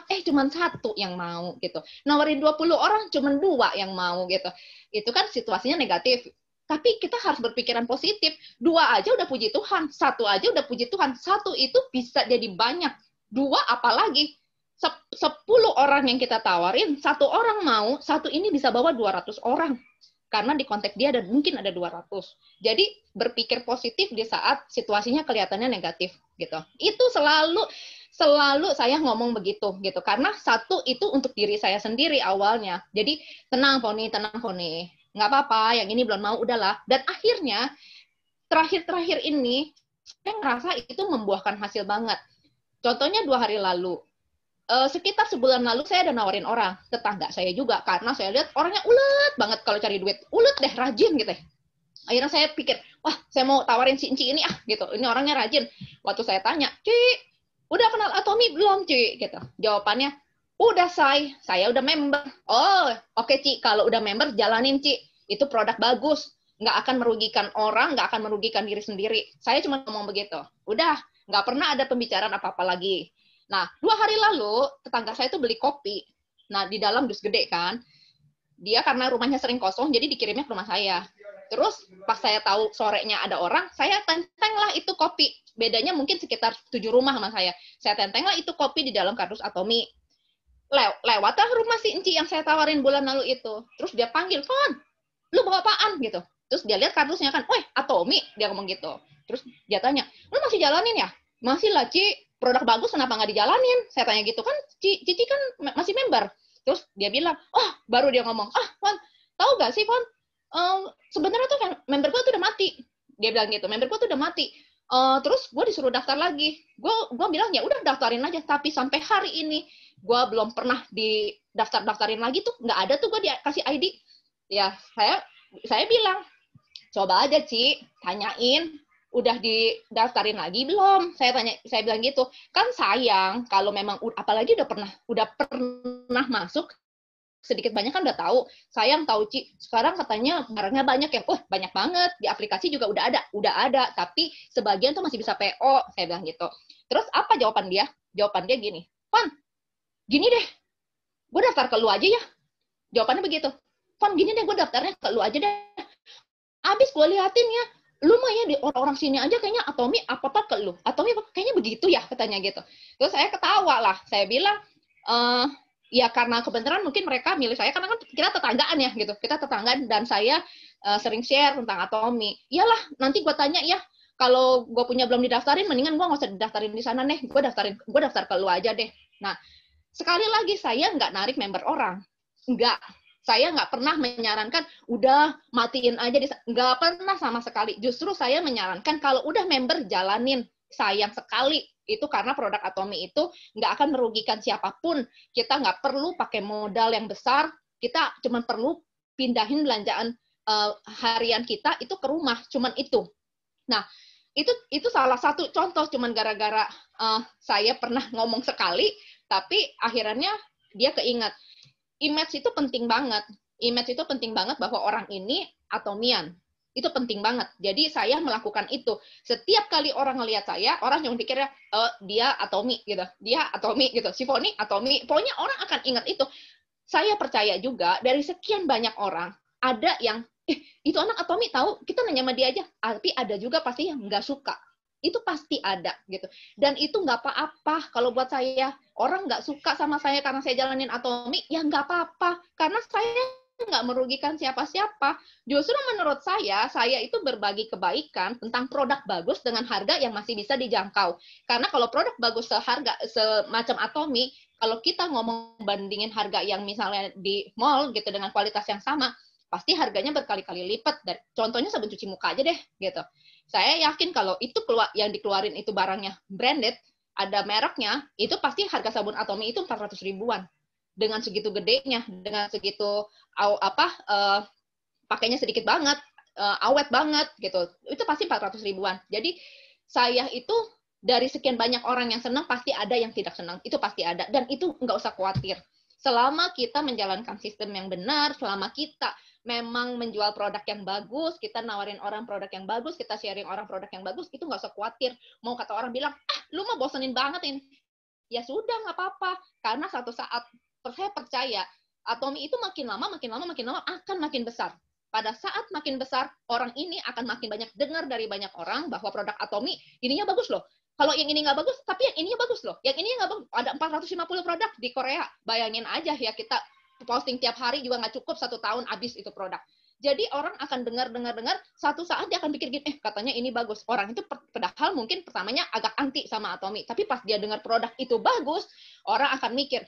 cuman satu yang mau gitu. Nawarin 20 orang, cuman 2 yang mau gitu. Itu kan situasinya negatif. Tapi kita harus berpikiran positif. 2 aja udah puji Tuhan, 1 aja udah puji Tuhan. 1 itu bisa jadi banyak. 2 apalagi. 10 orang yang kita tawarin, 1 orang mau, 1 ini bisa bawa 200 orang. Karena di konteks dia mungkin ada 200. Jadi berpikir positif di saat situasinya kelihatannya negatif gitu. Itu selalu saya ngomong begitu gitu. Karena 1 itu untuk diri saya sendiri awalnya. Jadi tenang Poni, nggak apa-apa, yang ini belum mau, udahlah. Dan akhirnya, terakhir ini, saya ngerasa itu membuahkan hasil banget. Contohnya 2 hari lalu, sekitar sebulan lalu saya ada nawarin orang, tetangga saya juga, karena saya lihat orangnya ulet banget kalau cari duit. Ulet deh, rajin gitu. Akhirnya saya pikir, wah saya mau tawarin si Enci ini gitu, ini orangnya rajin. Waktu saya tanya, Ci, udah kenal Atomi belum Ci? Gitu. Jawabannya, udah saya udah member. Oh, oke Ci, kalau udah member jalanin Ci. Itu produk bagus, nggak akan merugikan orang, nggak akan merugikan diri sendiri. Saya cuma ngomong begitu. Udah, nggak pernah ada pembicaraan apa-apa lagi. Nah, 2 hari lalu, tetangga saya tuh beli kopi. Nah, di dalam dus gede kan. Dia karena rumahnya sering kosong, jadi dikirimnya ke rumah saya. Terus, pas saya tahu sorenya ada orang, saya tentenglah itu kopi. Bedanya mungkin sekitar 7 rumah sama saya. Saya tentenglah itu kopi di dalam kardus Atomi. Lewatlah rumah si Enci yang saya tawarin bulan lalu itu. Terus dia panggil, Fon, lu bawa apaan? Gitu. Terus dia lihat kardusnya kan, weh, Atomi, dia ngomong gitu. Terus dia tanya, lu masih jalanin ya? Masih lah, Ci. Produk bagus kenapa nggak dijalanin? Saya tanya gitu kan, Cici kan masih member. Terus dia bilang, baru dia ngomong, Fon, tahu nggak sih, Fon? Sebenarnya tuh member gue tuh udah mati. Dia bilang gitu, member gue tuh udah mati. Terus gue disuruh daftar lagi. Gue bilang ya udah daftarin aja. Tapi sampai hari ini gue belum pernah daftarin lagi tuh, nggak ada tuh gue dikasih ID. Ya saya bilang, coba aja Ci, tanyain udah didaftarin lagi belum? Saya bilang gitu. Kan sayang kalau memang apalagi udah pernah masuk, sedikit banyak kan udah tahu. Sayang tahu Ci, sekarang katanya barangnya banyak yang banyak banget, di aplikasi juga udah ada, tapi sebagian tuh masih bisa PO, saya bilang gitu. Terus apa jawaban dia? Jawaban dia gini, Pan, gini deh, gue daftar ke lu aja ya. Jawabannya begitu. Pan, gini deh, gue daftarnya ke lu aja deh. Abis gue liatin ya, lu mah ya di orang-orang sini aja kayaknya Atomi apa-apa ke lu. Atomi kayaknya begitu ya, katanya gitu. Terus saya ketawa lah. Saya bilang, ya karena kebenaran mungkin mereka milih saya karena kan kita tetanggaan ya gitu. Kita tetanggaan dan saya sering share tentang Atomi. Iyalah, nanti gue tanya ya, kalau gue punya belum didaftarin, mendingan gue nggak usah didaftarin di sana deh. Gue daftar ke lu aja deh. Nah, sekali lagi saya nggak narik member orang. Nggak. Saya nggak pernah menyarankan, udah matiin aja, nggak pernah sama sekali. Justru saya menyarankan, kalau udah member, jalanin. Sayang sekali, itu karena produk Atomi itu nggak akan merugikan siapapun. Kita nggak perlu pakai modal yang besar, kita cuma perlu pindahin belanjaan harian kita itu ke rumah, cuman itu. Nah, itu salah satu contoh, cuman gara-gara saya pernah ngomong sekali, tapi akhirnya dia keingat. Image itu penting banget. Image itu penting banget bahwa orang ini Atomian. Itu penting banget. Jadi saya melakukan itu. Setiap kali orang ngelihat saya, orang yang pikirnya, dia Atomi gitu. Dia Atomi gitu. Si Foni Atomi. Pokoknya orang akan ingat itu. Saya percaya juga dari sekian banyak orang, ada yang, itu anak Atomi tahu, kita nanya sama dia aja. Tapi ada juga pasti yang nggak suka. Itu pasti ada gitu. Dan itu nggak apa-apa. Kalau buat saya, orang nggak suka sama saya karena saya jalanin Atomi, ya nggak apa-apa. Karena saya nggak merugikan siapa-siapa. Justru menurut saya itu berbagi kebaikan tentang produk bagus dengan harga yang masih bisa dijangkau. Karena kalau produk bagus semacam Atomi, kalau kita ngomong bandingin harga yang misalnya di mall gitu dengan kualitas yang sama, pasti harganya berkali-kali lipat. Contohnya sabun cuci muka aja deh gitu. Saya yakin kalau itu yang dikeluarin itu barangnya branded, ada mereknya, itu pasti harga sabun Atomi itu 400 ribuan. Dengan segitu gedenya, dengan segitu pakainya sedikit banget, awet banget gitu. Itu pasti 400 ribuan. Jadi saya itu dari sekian banyak orang yang senang, pasti ada yang tidak senang. Itu pasti ada. Dan itu nggak usah khawatir. Selama kita menjalankan sistem yang benar, selama kita memang menjual produk yang bagus, kita nawarin orang produk yang bagus, kita sharing orang produk yang bagus, itu nggak usah khawatir. Mau kata orang bilang, lu mah bosenin banget ini. Ya sudah, nggak apa-apa. Karena satu saat, saya percaya, Atomi itu makin lama akan makin besar. Pada saat makin besar, orang ini akan makin banyak dengar dari banyak orang bahwa produk Atomi ininya bagus loh. Kalau yang ini nggak bagus, tapi yang ininya bagus loh. Yang ininya nggak bagus. Ada 450 produk di Korea. Bayangin aja ya, kita posting tiap hari juga nggak cukup 1 tahun habis itu produk. Jadi orang akan dengar, satu saat dia akan pikir gini, katanya ini bagus. Orang itu padahal mungkin pertamanya agak anti sama Atomi. Tapi pas dia dengar produk itu bagus, orang akan mikir,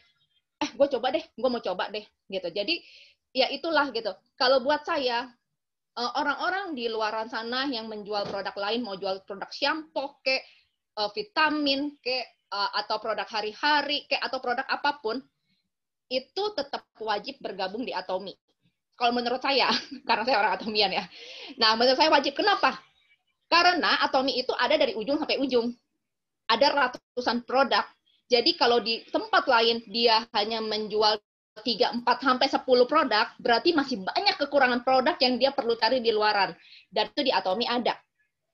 gue mau coba deh. Gitu. Jadi, ya itulah gitu. Kalau buat saya, orang-orang di luaran sana yang menjual produk lain, mau jual produk shampoo, kayak vitamin, atau produk hari-hari, atau produk apapun, itu tetap wajib bergabung di Atomi. Kalau menurut saya, karena saya orang Atomian ya. Nah, menurut saya wajib. Kenapa? Karena Atomi itu ada dari ujung sampai ujung. Ada ratusan produk. Jadi kalau di tempat lain dia hanya menjual 3, 4, sampai 10 produk, berarti masih banyak kekurangan produk yang dia perlu cari di luaran. Dan itu di Atomi ada.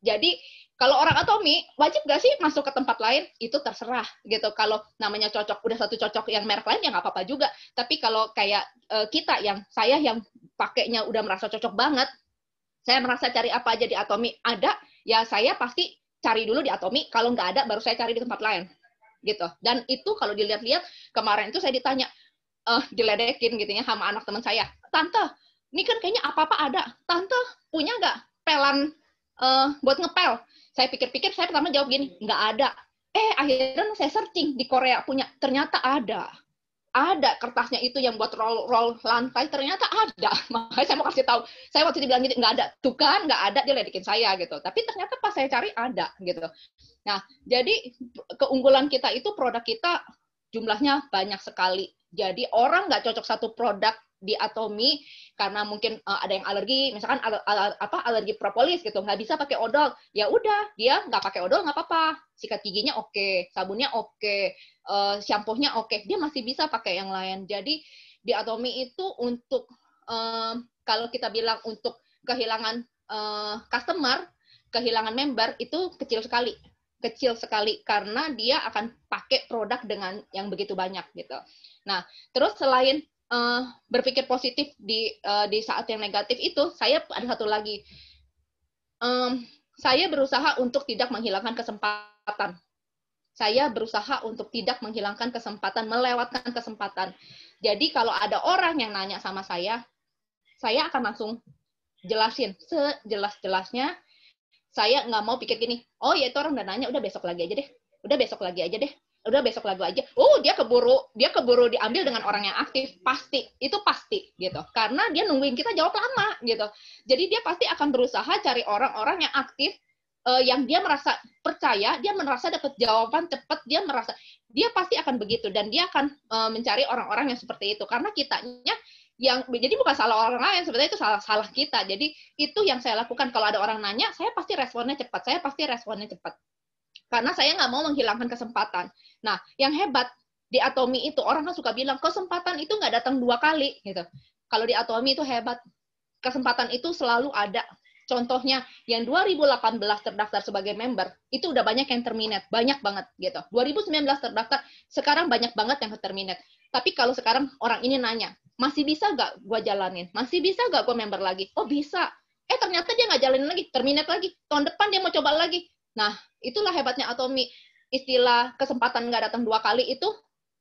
Jadi, kalau orang Atomi, wajib nggak sih masuk ke tempat lain? Itu terserah, gitu. Kalau namanya cocok, udah satu cocok yang merek lain, ya nggak apa-apa juga. Tapi kalau kayak kita, saya yang pakainya udah merasa cocok banget, saya merasa cari apa aja di Atomi ada, ya saya pasti cari dulu di Atomi, kalau nggak ada, baru saya cari di tempat lain. Gitu. Dan itu kalau dilihat-lihat, kemarin itu saya ditanya, diledekin gitu ya, sama anak teman saya. Tante, ini kan kayaknya apa-apa ada. Tante, punya nggak pelan buat ngepel? Saya pikir-pikir, saya pertama jawab gini, nggak ada. Akhirnya saya searching di Korea punya, ternyata ada. Ada kertasnya itu yang buat roll lantai, ternyata ada. Makanya saya mau kasih tahu. Saya waktu itu bilang gitu, nggak ada. Tuh kan, nggak ada, dia ledekin saya gitu. Tapi ternyata pas saya cari, ada gitu. Nah, jadi keunggulan kita itu produk kita jumlahnya banyak sekali. Jadi orang nggak cocok satu produk di Atomi karena mungkin ada yang alergi, misalkan alergi propolis gitu, nggak bisa pakai odol, ya udah dia nggak pakai odol nggak apa-apa, sikat giginya oke, sabunnya oke, shampoo-nya oke, dia masih bisa pakai yang lain. Jadi di Atomi itu untuk kalau kita bilang untuk kehilangan customer, kehilangan member itu kecil sekali karena dia akan pakai produk dengan yang begitu banyak gitu. Nah, terus selain berpikir positif di saat yang negatif itu, saya ada satu lagi. Saya berusaha untuk tidak menghilangkan kesempatan. Saya berusaha untuk tidak menghilangkan kesempatan, melewatkan kesempatan. Jadi kalau ada orang yang nanya sama saya akan langsung jelasin sejelas-jelasnya. Saya nggak mau pikir gini, oh ya itu orang udah nanya, udah besok lagi aja deh. Udah besok lagi aja. Oh, dia keburu diambil dengan orang yang aktif, itu pasti gitu. Karena dia nungguin kita jawab lama gitu. Jadi dia pasti akan berusaha cari orang-orang yang aktif, yang dia merasa percaya, dia merasa dapat jawaban cepat, dia pasti akan begitu dan dia akan mencari orang-orang yang seperti itu. Karena kitanya jadi bukan salah orang lain, sebenarnya itu salah kita. Jadi itu yang saya lakukan. Kalau ada orang nanya, saya pasti responnya cepat. Karena saya nggak mau menghilangkan kesempatan. Nah, yang hebat di Atomi itu, orang kan suka bilang, kesempatan itu nggak datang 2 kali. Gitu. Kalau di Atomi itu hebat. Kesempatan itu selalu ada. Contohnya, yang 2018 terdaftar sebagai member, itu udah banyak yang terminate. Banyak banget. Gitu. 2019 terdaftar, sekarang banyak banget yang terminate. Tapi kalau sekarang orang ini nanya, masih bisa nggak gue jalanin? Masih bisa nggak gue member lagi? Oh, bisa. Ternyata dia nggak jalanin lagi. Terminate lagi. Tahun depan dia mau coba lagi. Nah, itulah hebatnya Atomi. Istilah kesempatan nggak datang 2 kali itu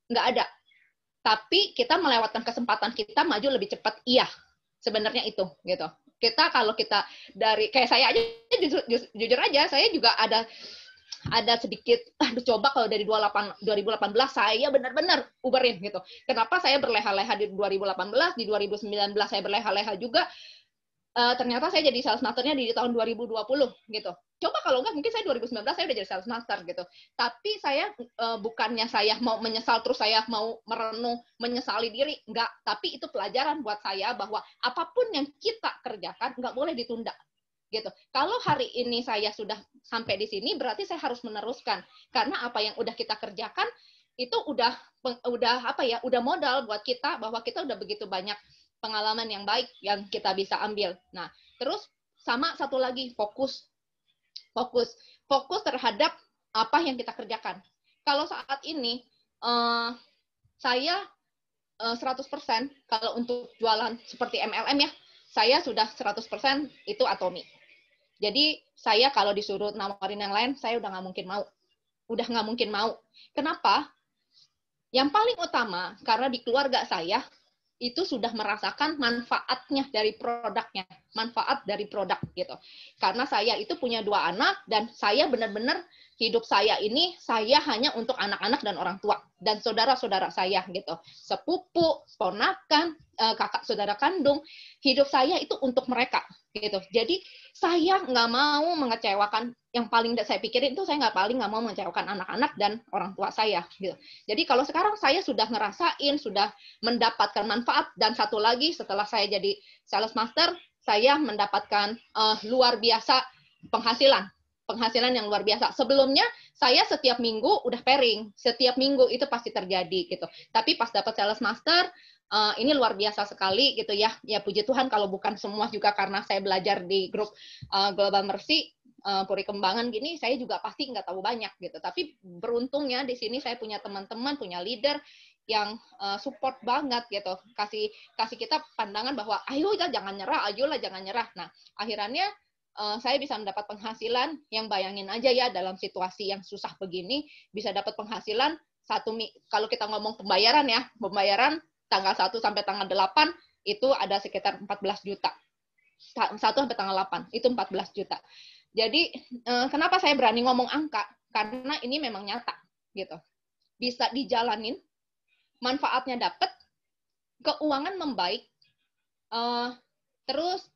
nggak ada. Tapi kita melewatkan kesempatan, kita maju lebih cepat. Iya, sebenarnya itu gitu. Kalau kita dari kayak saya aja jujur aja, saya juga ada sedikit coba kalau dari 2018 saya benar-benar uberin gitu. Kenapa saya berleha-leha di 2018, di 2019 saya berleha-leha juga. Ternyata saya jadi sales masternya di tahun 2020 gitu. Coba kalau enggak, mungkin saya 2019 saya udah jadi sales master gitu. Tapi saya bukannya saya mau menyesal terus saya mau merenung, menyesali diri, enggak. Tapi itu pelajaran buat saya bahwa apapun yang kita kerjakan enggak boleh ditunda gitu. Kalau hari ini saya sudah sampai di sini, berarti saya harus meneruskan, karena apa yang udah kita kerjakan itu udah udah modal buat kita, bahwa kita udah begitu banyak pengalaman yang baik yang kita bisa ambil. Nah, terus sama satu lagi, fokus terhadap apa yang kita kerjakan. Kalau saat ini saya 100% kalau untuk jualan seperti MLM ya, saya sudah 100% itu Atomy. Jadi saya kalau disuruh nawarin yang lain, saya udah nggak mungkin mau. Kenapa? Yang paling utama, karena di keluarga saya itu sudah merasakan manfaatnya dari produknya, manfaat dari produk gitu. Karena saya itu punya 2 anak, dan saya benar-benar hidup saya ini, saya hanya untuk anak-anak dan orang tua dan saudara-saudara saya gitu, sepupu, ponakan, kakak saudara kandung, hidup saya itu untuk mereka gitu. Jadi saya nggak mau mengecewakan, yang paling saya pikirin itu saya nggak mau mengecewakan anak-anak dan orang tua saya gitu. Jadi kalau sekarang saya sudah ngerasain, sudah mendapatkan manfaat, dan satu lagi setelah saya jadi sales master, saya mendapatkan luar biasa penghasilan yang luar biasa. Sebelumnya saya setiap minggu udah pairing, setiap minggu itu pasti terjadi gitu. Tapi pas dapat sales master, ini luar biasa sekali gitu ya. Ya puji Tuhan, kalau bukan semua juga karena saya belajar di grup Global Mercy, Puri Kembangan gini, saya juga pasti nggak tahu banyak gitu. Tapi beruntungnya di sini saya punya teman-teman, punya leader yang support banget gitu, kasih kita pandangan bahwa ayolah jangan nyerah. Nah, akhirnya saya bisa mendapat penghasilan yang, bayangin aja ya, dalam situasi yang susah begini bisa dapat penghasilan kalau kita ngomong pembayaran tanggal 1 sampai tanggal 8 itu ada sekitar 14 juta. 1 sampai tanggal 8 itu 14 juta. Jadi kenapa saya berani ngomong angka? Karena ini memang nyata gitu. Bisa dijalanin, manfaatnya dapat, keuangan membaik, terus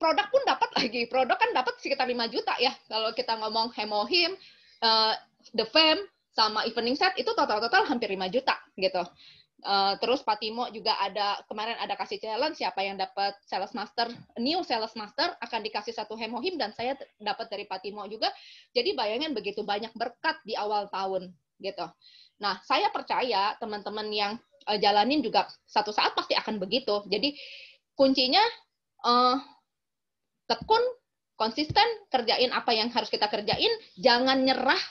produk pun dapat lagi. Produk kan dapat sekitar 5 juta ya. Kalau kita ngomong Hemohim, The Fam, sama Evening Set, itu total hampir 5 juta gitu. Terus Patimo juga kemarin ada kasih challenge, siapa yang dapat new sales master akan dikasih 1 Hemohim, dan saya dapat dari Patimo juga. Jadi bayangin begitu banyak berkat di awal tahun gitu. Nah, saya percaya teman-teman yang jalanin juga satu saat pasti akan begitu. Jadi kuncinya tekun, konsisten, kerjain apa yang harus kita kerjain, jangan nyerah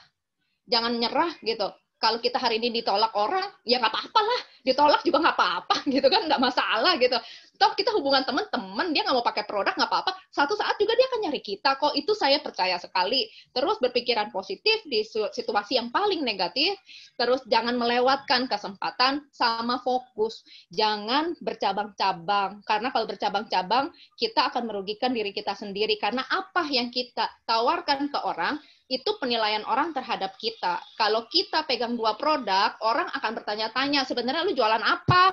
gitu. Kalau kita hari ini ditolak orang, ya nggak apa-apa lah, ditolak juga nggak apa-apa gitu kan, nggak masalah gitu. Toh kita hubungan teman-teman, dia nggak mau pakai produk nggak apa-apa, satu saat juga dia akan nyari kita kok, itu saya percaya sekali. Terus berpikiran positif di situasi yang paling negatif, terus jangan melewatkan kesempatan, sama fokus, jangan bercabang-cabang, karena kalau bercabang-cabang kita akan merugikan diri kita sendiri, karena apa yang kita tawarkan ke orang itu penilaian orang terhadap kita. Kalau kita pegang 2 produk, orang akan bertanya-tanya, sebenarnya lu jualan apa?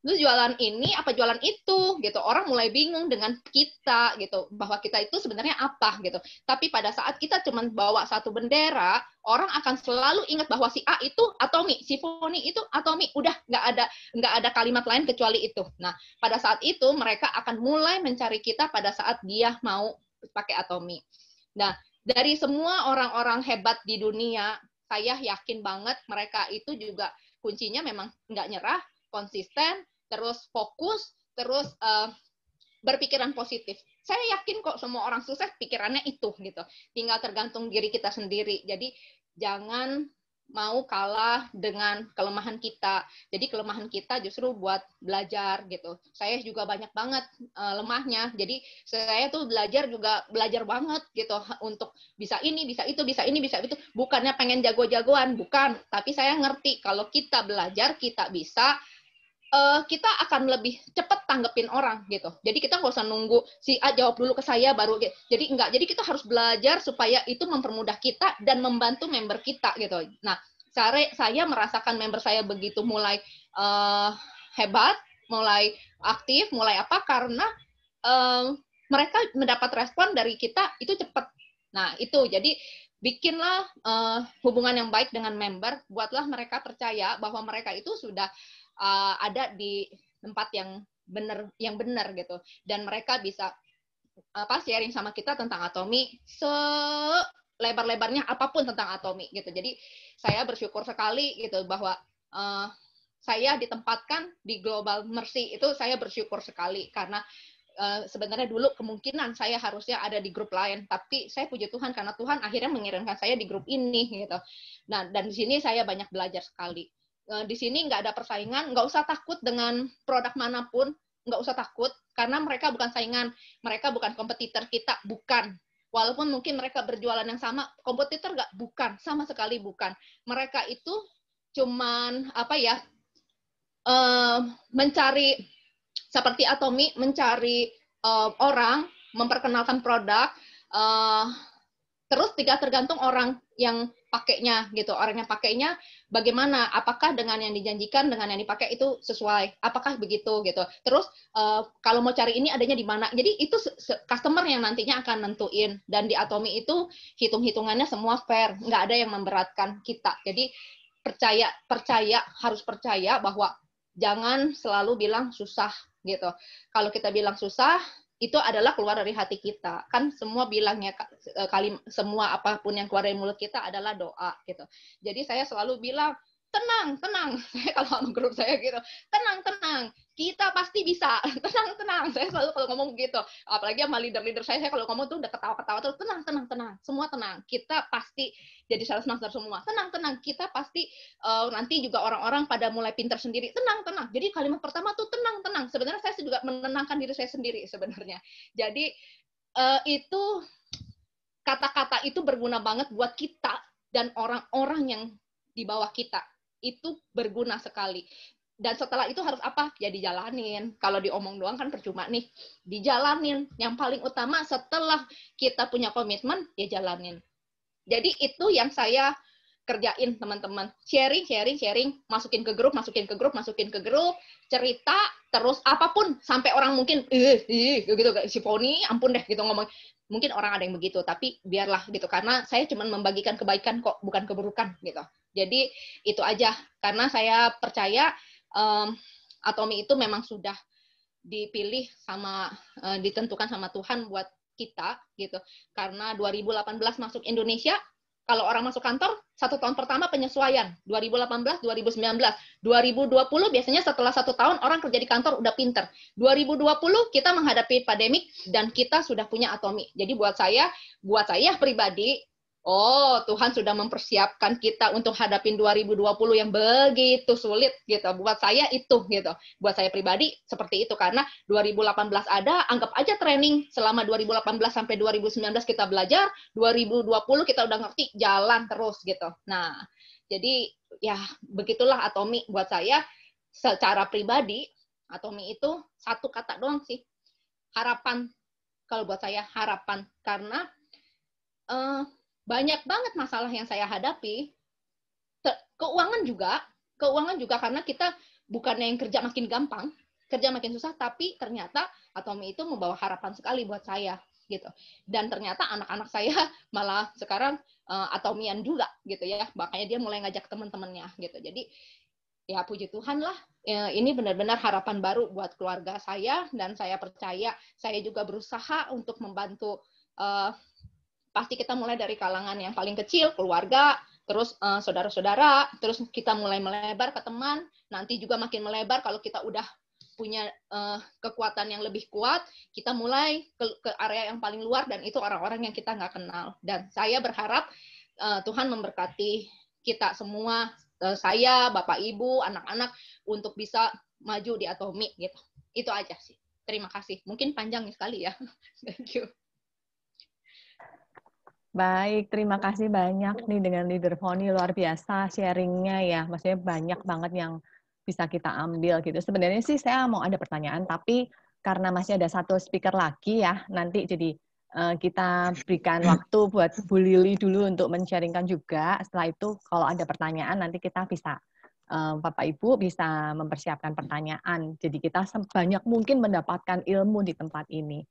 Lu jualan ini apa jualan itu? Gitu. Orang mulai bingung dengan kita gitu, bahwa kita itu sebenarnya apa gitu. Tapi pada saat kita cuma bawa 1 bendera, orang akan selalu ingat bahwa si A itu Atomy, si Foni itu Atomy. Udah nggak ada kalimat lain kecuali itu. Nah, pada saat itu mereka akan mulai mencari kita pada saat dia mau pakai Atomy. Nah, dari semua orang-orang hebat di dunia, saya yakin banget mereka itu juga kuncinya memang nggak nyerah, konsisten, terus fokus, terus berpikiran positif. Saya yakin kok semua orang sukses pikirannya itu gitu. Tinggal tergantung diri kita sendiri. Jadi jangan mau kalah dengan kelemahan kita. Jadi kelemahan kita justru buat belajar gitu. Saya juga banyak banget lemahnya. Jadi saya tuh belajar banget gitu untuk bisa ini, bisa itu, bisa ini, bisa itu. Bukannya pengen jago-jagoan, bukan. Tapi saya ngerti kalau kita belajar, kita bisa, kita akan lebih cepat tanggepin orang gitu. Jadi kita nggak usah nunggu si A jawab dulu ke saya baru. Jadi enggak. Jadi kita harus belajar supaya itu mempermudah kita dan membantu member kita gitu. Nah, saya merasakan member saya begitu mulai hebat, mulai aktif, mulai apa, karena mereka mendapat respon dari kita itu cepat. Nah, itu. Jadi bikinlah hubungan yang baik dengan member, buatlah mereka percaya bahwa mereka itu sudah ada di tempat yang benar gitu, dan mereka bisa sharing sama kita tentang Atomy selebar-lebarnya apapun tentang Atomy gitu. Jadi saya bersyukur sekali gitu bahwa saya ditempatkan di Global Mercy, itu saya bersyukur sekali karena sebenarnya dulu kemungkinan saya harusnya ada di grup lain, tapi saya puji Tuhan karena Tuhan akhirnya mengirimkan saya di grup ini gitu. Nah, dan di sini saya banyak belajar sekali. Di sini nggak ada persaingan, nggak usah takut dengan produk manapun, nggak usah takut karena mereka bukan saingan, mereka bukan kompetitor kita, bukan. Walaupun mungkin mereka berjualan yang sama, kompetitor nggak, bukan, sama sekali bukan. Mereka itu cuman mencari seperti Atomy, mencari orang, memperkenalkan produk, terus tergantung orang yang pakainya gitu. Orang yang pakainya bagaimana, apakah dengan yang dijanjikan dengan yang dipakai itu sesuai, apakah begitu gitu. Terus kalau mau cari ini adanya di mana. Jadi itu customer yang nantinya akan nentuin. Dan di Atomy itu hitung-hitungannya semua fair, nggak ada yang memberatkan kita. Jadi harus percaya bahwa jangan selalu bilang susah gitu. Kalau kita bilang susah, itu adalah keluar dari hati kita. Kan semua bilangnya, semua apapun yang keluar dari mulut kita adalah doa gitu. Jadi saya selalu bilang, tenang. Saya kalau sama grup saya gitu, tenang. Kita pasti bisa. Tenang. Saya selalu kalau ngomong gitu. Apalagi sama leader-leader saya kalau ngomong tuh udah ketawa-ketawa terus, tenang. Semua tenang. Kita pasti jadi sales master semua. Tenang. Kita pasti nanti juga orang-orang pada mulai pintar sendiri. Tenang. Jadi kalimat pertama tuh tenang. Sebenarnya saya juga menenangkan diri saya sendiri sebenarnya. Jadi itu kata-kata itu berguna banget buat kita dan orang-orang yang di bawah kita. Itu berguna sekali. Dan setelah itu harus apa? Ya dijalanin. Kalau diomong doang kan percuma nih. Dijalanin. Yang paling utama setelah kita punya komitmen, ya jalanin. Jadi itu yang saya kerjain, teman-teman. Sharing, masukin ke grup, cerita, terus apapun. Sampai orang mungkin, gitu, si Poni, ampun deh, gitu ngomong. Mungkin orang ada yang begitu, tapi biarlah gitu. Karena saya cuma membagikan kebaikan kok, bukan keburukan gitu. Jadi itu aja. Karena saya percaya Atomy itu memang sudah dipilih sama ditentukan sama Tuhan buat kita gitu. Karena 2018 masuk Indonesia, kalau orang masuk kantor 1 tahun pertama penyesuaian, 2018, 2019, 2020 biasanya setelah 1 tahun orang kerja di kantor udah pinter. 2020 kita menghadapi pandemik dan kita sudah punya Atomy. Jadi buat saya pribadi, Tuhan sudah mempersiapkan kita untuk hadapin 2020 yang begitu sulit gitu. Buat saya itu gitu. Buat saya pribadi seperti itu karena 2018 ada, anggap aja training selama 2018 sampai 2019 kita belajar, 2020 kita udah ngerti, jalan terus gitu. Nah, jadi ya begitulah Atomy buat saya secara pribadi. Atomy itu satu kata doang sih. Harapan. Kalau buat saya harapan karena banyak banget masalah yang saya hadapi. Keuangan juga karena kita bukannya yang kerja makin gampang, kerja makin susah, tapi ternyata Atomy itu membawa harapan sekali buat saya gitu. Dan ternyata anak-anak saya malah sekarang Atomyan juga gitu ya. Makanya dia mulai ngajak teman-temannya gitu. Jadi ya puji Tuhan lah, ini benar-benar harapan baru buat keluarga saya dan saya percaya saya juga berusaha untuk membantu. Pasti kita mulai dari kalangan yang paling kecil, keluarga, terus saudara-saudara, terus kita mulai melebar ke teman, nanti juga makin melebar kalau kita udah punya kekuatan yang lebih kuat, kita mulai ke area yang paling luar dan itu orang-orang yang kita nggak kenal. Dan saya berharap Tuhan memberkati kita semua, saya, Bapak, Ibu, anak-anak untuk bisa maju di Atomy gitu. Itu aja sih. Terima kasih. Mungkin panjang sekali ya. Thank you. Baik, terima kasih banyak nih dengan Leader Poni, luar biasa sharingnya ya. Maksudnya banyak banget yang bisa kita ambil gitu. Sebenarnya sih saya mau ada pertanyaan, tapi karena masih ada satu speaker lagi ya, nanti jadi kita berikan waktu buat Bu Lili dulu untuk men-sharingkan juga. Setelah itu kalau ada pertanyaan nanti kita bisa, Bapak Ibu bisa mempersiapkan pertanyaan. Jadi kita sebanyak mungkin mendapatkan ilmu di tempat ini.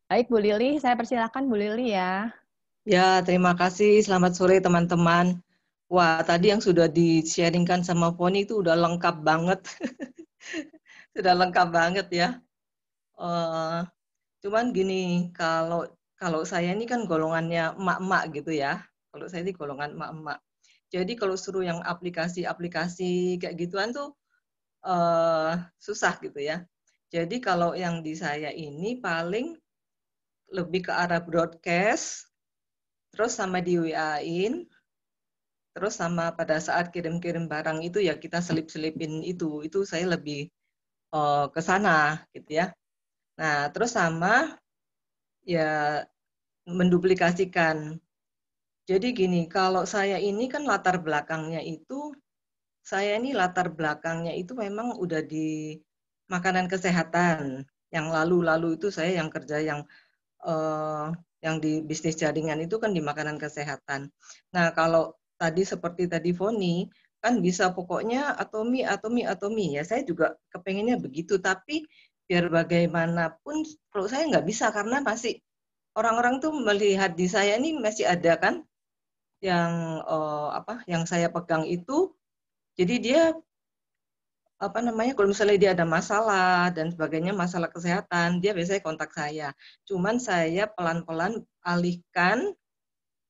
Baik Bu Lili, saya persilakan Bu Lili ya. Ya, terima kasih. Selamat sore teman-teman. Wah, tadi yang sudah di-sharingkan sama Poni itu udah lengkap banget. Sudah lengkap banget ya. Cuman gini, kalau kalau saya ini kan golongannya emak-emak gitu ya. Kalau saya ini golongan emak-emak. Jadi kalau suruh yang aplikasi-aplikasi kayak gituan tuh susah gitu ya. Jadi kalau yang di saya ini paling lebih ke arah broadcast, terus sama di WA-in, terus sama pada saat kirim-kirim barang itu ya kita selip-selipin itu saya lebih ke sana gitu ya. Nah, terus sama ya menduplikasikan. Jadi gini, kalau saya ini kan latar belakangnya itu memang udah di makanan kesehatan. Yang lalu-lalu itu saya yang kerja yang di bisnis jaringan itu kan di makanan kesehatan. Nah, kalau tadi seperti tadi Foni, kan bisa pokoknya atomi ya. Saya juga kepengennya begitu, tapi biar bagaimanapun kalau saya nggak bisa karena masih orang-orang tuh melihat di saya ini masih ada kan yang yang saya pegang itu. Jadi dia kalau misalnya dia ada masalah dan sebagainya, masalah kesehatan, dia biasanya kontak saya. Cuman saya pelan-pelan alihkan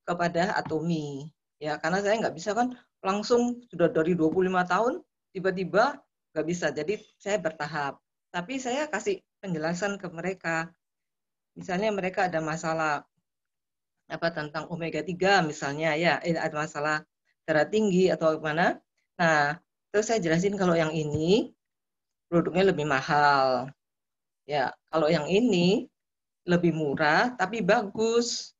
kepada atomi. Ya, karena saya nggak bisa kan langsung sudah dari 25 tahun, tiba-tiba nggak bisa. Jadi saya bertahap. Tapi saya kasih penjelasan ke mereka. Misalnya mereka ada masalah tentang omega 3 misalnya ya, ada masalah darah tinggi atau gimana. Nah, terus saya jelasin kalau yang ini produknya lebih mahal. Ya, kalau yang ini lebih murah tapi bagus.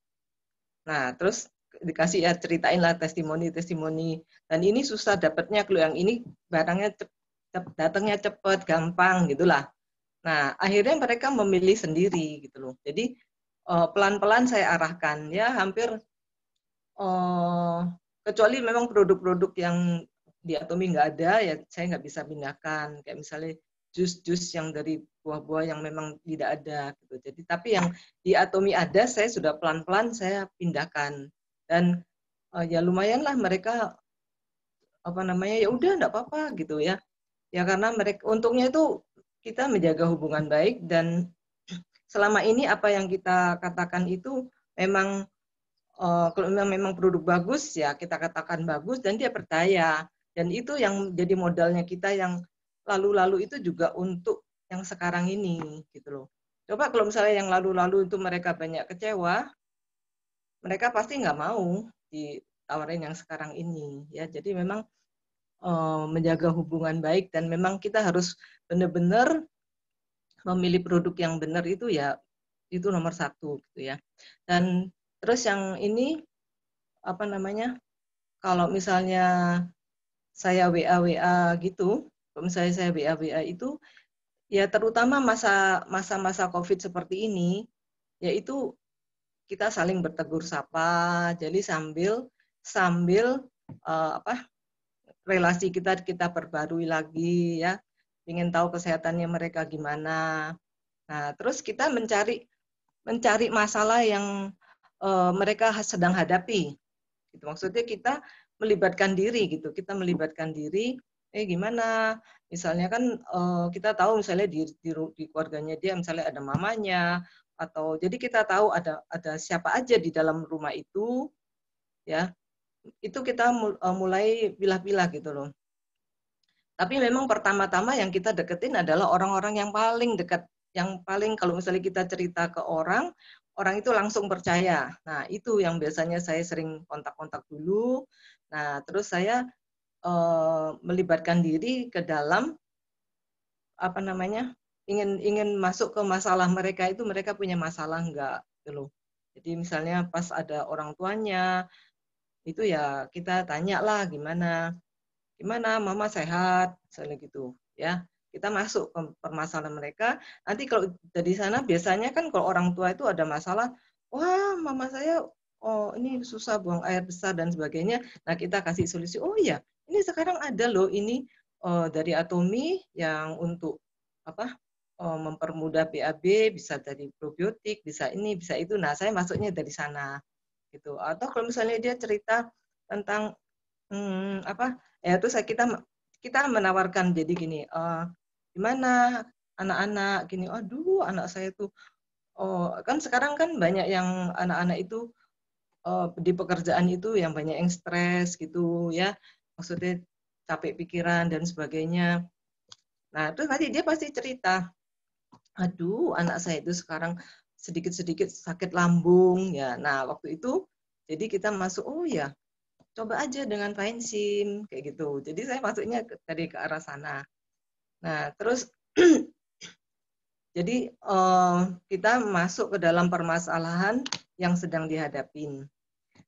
Nah, terus dikasih ya ceritain lah testimoni-testimoni. Dan ini susah dapatnya kalau yang ini barangnya datangnya cepat, gampang gitulah. Nah, akhirnya mereka memilih sendiri gitu loh. Jadi pelan-pelan saya arahkan ya hampir kecuali memang produk-produk yang di Atomi nggak ada ya saya nggak bisa pindahkan kayak misalnya jus-jus yang dari buah-buah yang memang tidak ada gitu. Jadi tapi yang di Atomi ada saya sudah pelan-pelan saya pindahkan dan ya lumayanlah mereka ya udah enggak apa-apa gitu ya. Ya karena mereka untungnya itu kita menjaga hubungan baik dan selama ini apa yang kita katakan itu memang kalau memang produk bagus ya kita katakan bagus dan dia percaya dan itu yang jadi modalnya kita yang lalu-lalu itu juga untuk yang sekarang ini gitu loh. Coba kalau misalnya yang lalu-lalu itu mereka banyak kecewa, mereka pasti nggak mau ditawarin yang sekarang ini ya. Jadi memang menjaga hubungan baik dan memang kita harus benar-benar memilih produk yang benar itu ya itu nomor satu gitu ya. Dan terus yang ini kalau misalnya saya WA gitu, kalau misalnya saya WA itu, ya terutama masa-masa COVID seperti ini, yaitu kita saling bertegur sapa, jadi sambil relasi kita perbarui lagi ya, ingin tahu kesehatannya mereka gimana. Nah, terus kita mencari masalah yang mereka sedang hadapi. Gitu. Maksudnya kita melibatkan diri gitu. Kita melibatkan diri, gimana? Misalnya kan kita tahu misalnya di keluarganya dia misalnya ada mamanya atau jadi kita tahu ada siapa aja di dalam rumah itu ya. Itu kita mulai pilah-pilah gitu loh. Tapi memang pertama-tama yang kita deketin adalah orang-orang yang paling dekat, yang paling kalau misalnya kita cerita ke orang itu langsung percaya. Nah, itu yang biasanya saya sering kontak-kontak dulu. Nah, terus saya melibatkan diri ke dalam ingin masuk ke masalah mereka itu mereka punya masalah enggak gitu loh. Jadi misalnya pas ada orang tuanya itu ya kita tanya lah gimana mama sehat misalnya gitu ya kita masuk ke permasalahan mereka nanti kalau dari sana biasanya kan kalau orang tua itu ada masalah wah mama saya ini susah buang air besar dan sebagainya nah kita kasih solusi oh iya ini sekarang ada loh ini dari Atomi yang untuk mempermudah BAB bisa dari probiotik bisa ini bisa itu nah saya masuknya dari sana gitu atau kalau misalnya dia cerita tentang terus kita menawarkan jadi gini gimana anak-anak gini aduh anak saya tuh oh kan sekarang kan banyak yang anak-anak itu di pekerjaan itu yang banyak yang stres gitu ya, maksudnya capek pikiran dan sebagainya. Nah, itu nanti dia pasti cerita, aduh anak saya itu sekarang sedikit-sedikit sakit lambung ya. Nah, waktu itu jadi kita masuk, oh ya, coba aja dengan Finsim kayak gitu. Jadi saya masuknya dari ke arah sana. Nah, terus jadi kita masuk ke dalam permasalahan yang sedang dihadapin.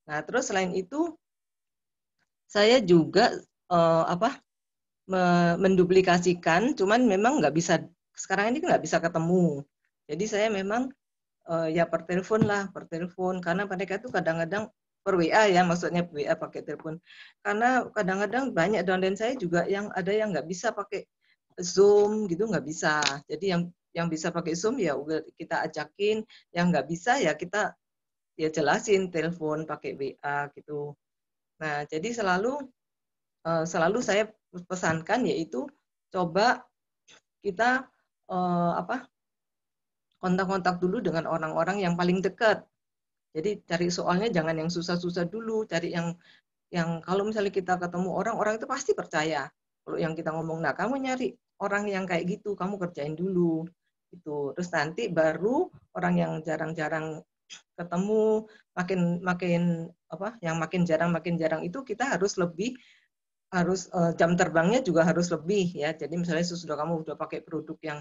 Nah, terus selain itu saya juga menduplikasikan, cuman memang nggak bisa, sekarang ini nggak bisa ketemu. Jadi saya memang ya per telepon lah, per telepon, karena mereka itu kadang-kadang per WA ya, maksudnya WA pakai telepon. Karena kadang-kadang banyak downline saya juga yang ada yang nggak bisa pakai Zoom gitu, nggak bisa. Jadi yang bisa pakai Zoom ya udah kita ajakin, yang nggak bisa ya kita ya jelasin telepon pakai WA gitu. Nah, jadi selalu saya pesankan yaitu coba kita kontak-kontak dulu dengan orang-orang yang paling dekat. Jadi cari soalnya jangan yang susah-susah dulu, cari yang kalau misalnya kita ketemu orang itu pasti percaya. Kalau yang kita ngomong, nah kamu nyari orang yang kayak gitu, kamu kerjain dulu. Itu. Terus nanti baru orang yang jarang-jarang ketemu, yang makin jarang itu kita harus jam terbangnya juga harus lebih ya. Jadi misalnya sesudah kamu udah pakai produk yang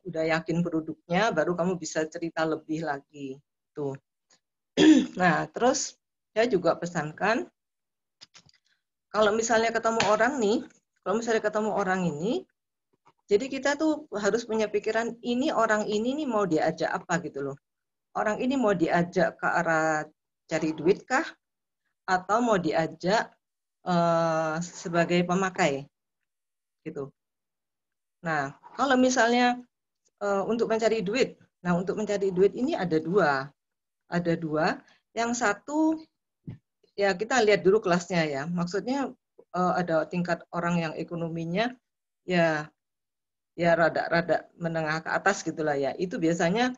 udah yakin produknya, baru kamu bisa cerita lebih lagi. Tuh. Nah, terus saya juga pesankan, kalau misalnya ketemu orang ini, jadi kita tuh harus punya pikiran, ini orang ini nih mau diajak apa gitu loh. Orang ini mau diajak ke arah cari duit kah? Atau mau diajak sebagai pemakai? Gitu. Nah, kalau misalnya untuk mencari duit, ini ada dua. Yang satu ya kita lihat dulu kelasnya ya. Maksudnya ada tingkat orang yang ekonominya ya rada menengah ke atas gitulah ya. Itu biasanya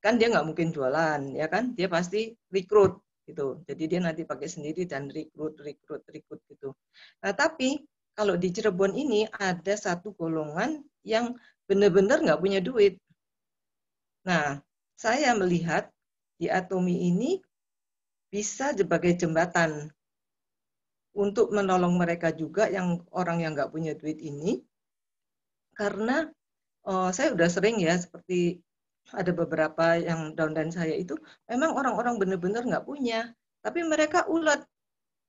kan dia nggak mungkin jualan ya kan, dia pasti rekrut gitu. Jadi dia nanti pakai sendiri dan rekrut gitu. Nah tapi kalau di Cirebon ini ada satu golongan yang benar-benar nggak punya duit. Nah saya melihat di Atomi ini bisa sebagai jembatan untuk menolong mereka juga yang orang yang nggak punya duit ini, karena saya udah sering ya, seperti ada beberapa yang downline saya itu memang orang-orang benar-benar nggak punya, tapi mereka ulet,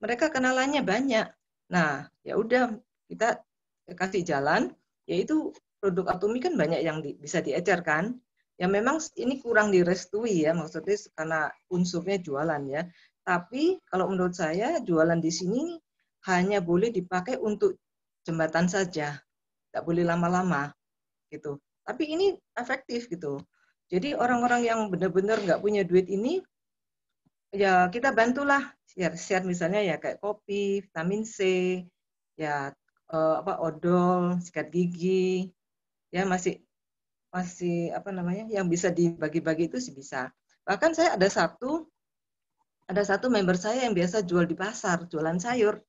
mereka kenalannya banyak. Nah ya udah kita kasih jalan, yaitu produk Atomi kan banyak yang bisa diecer kan. Ya memang ini kurang direstui ya, maksudnya karena unsurnya jualan ya. Tapi kalau menurut saya jualan di sini hanya boleh dipakai untuk jembatan saja, nggak boleh lama-lama gitu. Tapi ini efektif gitu. Jadi orang-orang yang benar-benar nggak punya duit ini, ya kita bantulah share misalnya ya kayak kopi, vitamin C, ya odol, sikat gigi, ya masih yang bisa dibagi-bagi itu sih bisa. Bahkan saya ada satu member saya yang biasa jual di pasar, jualan sayur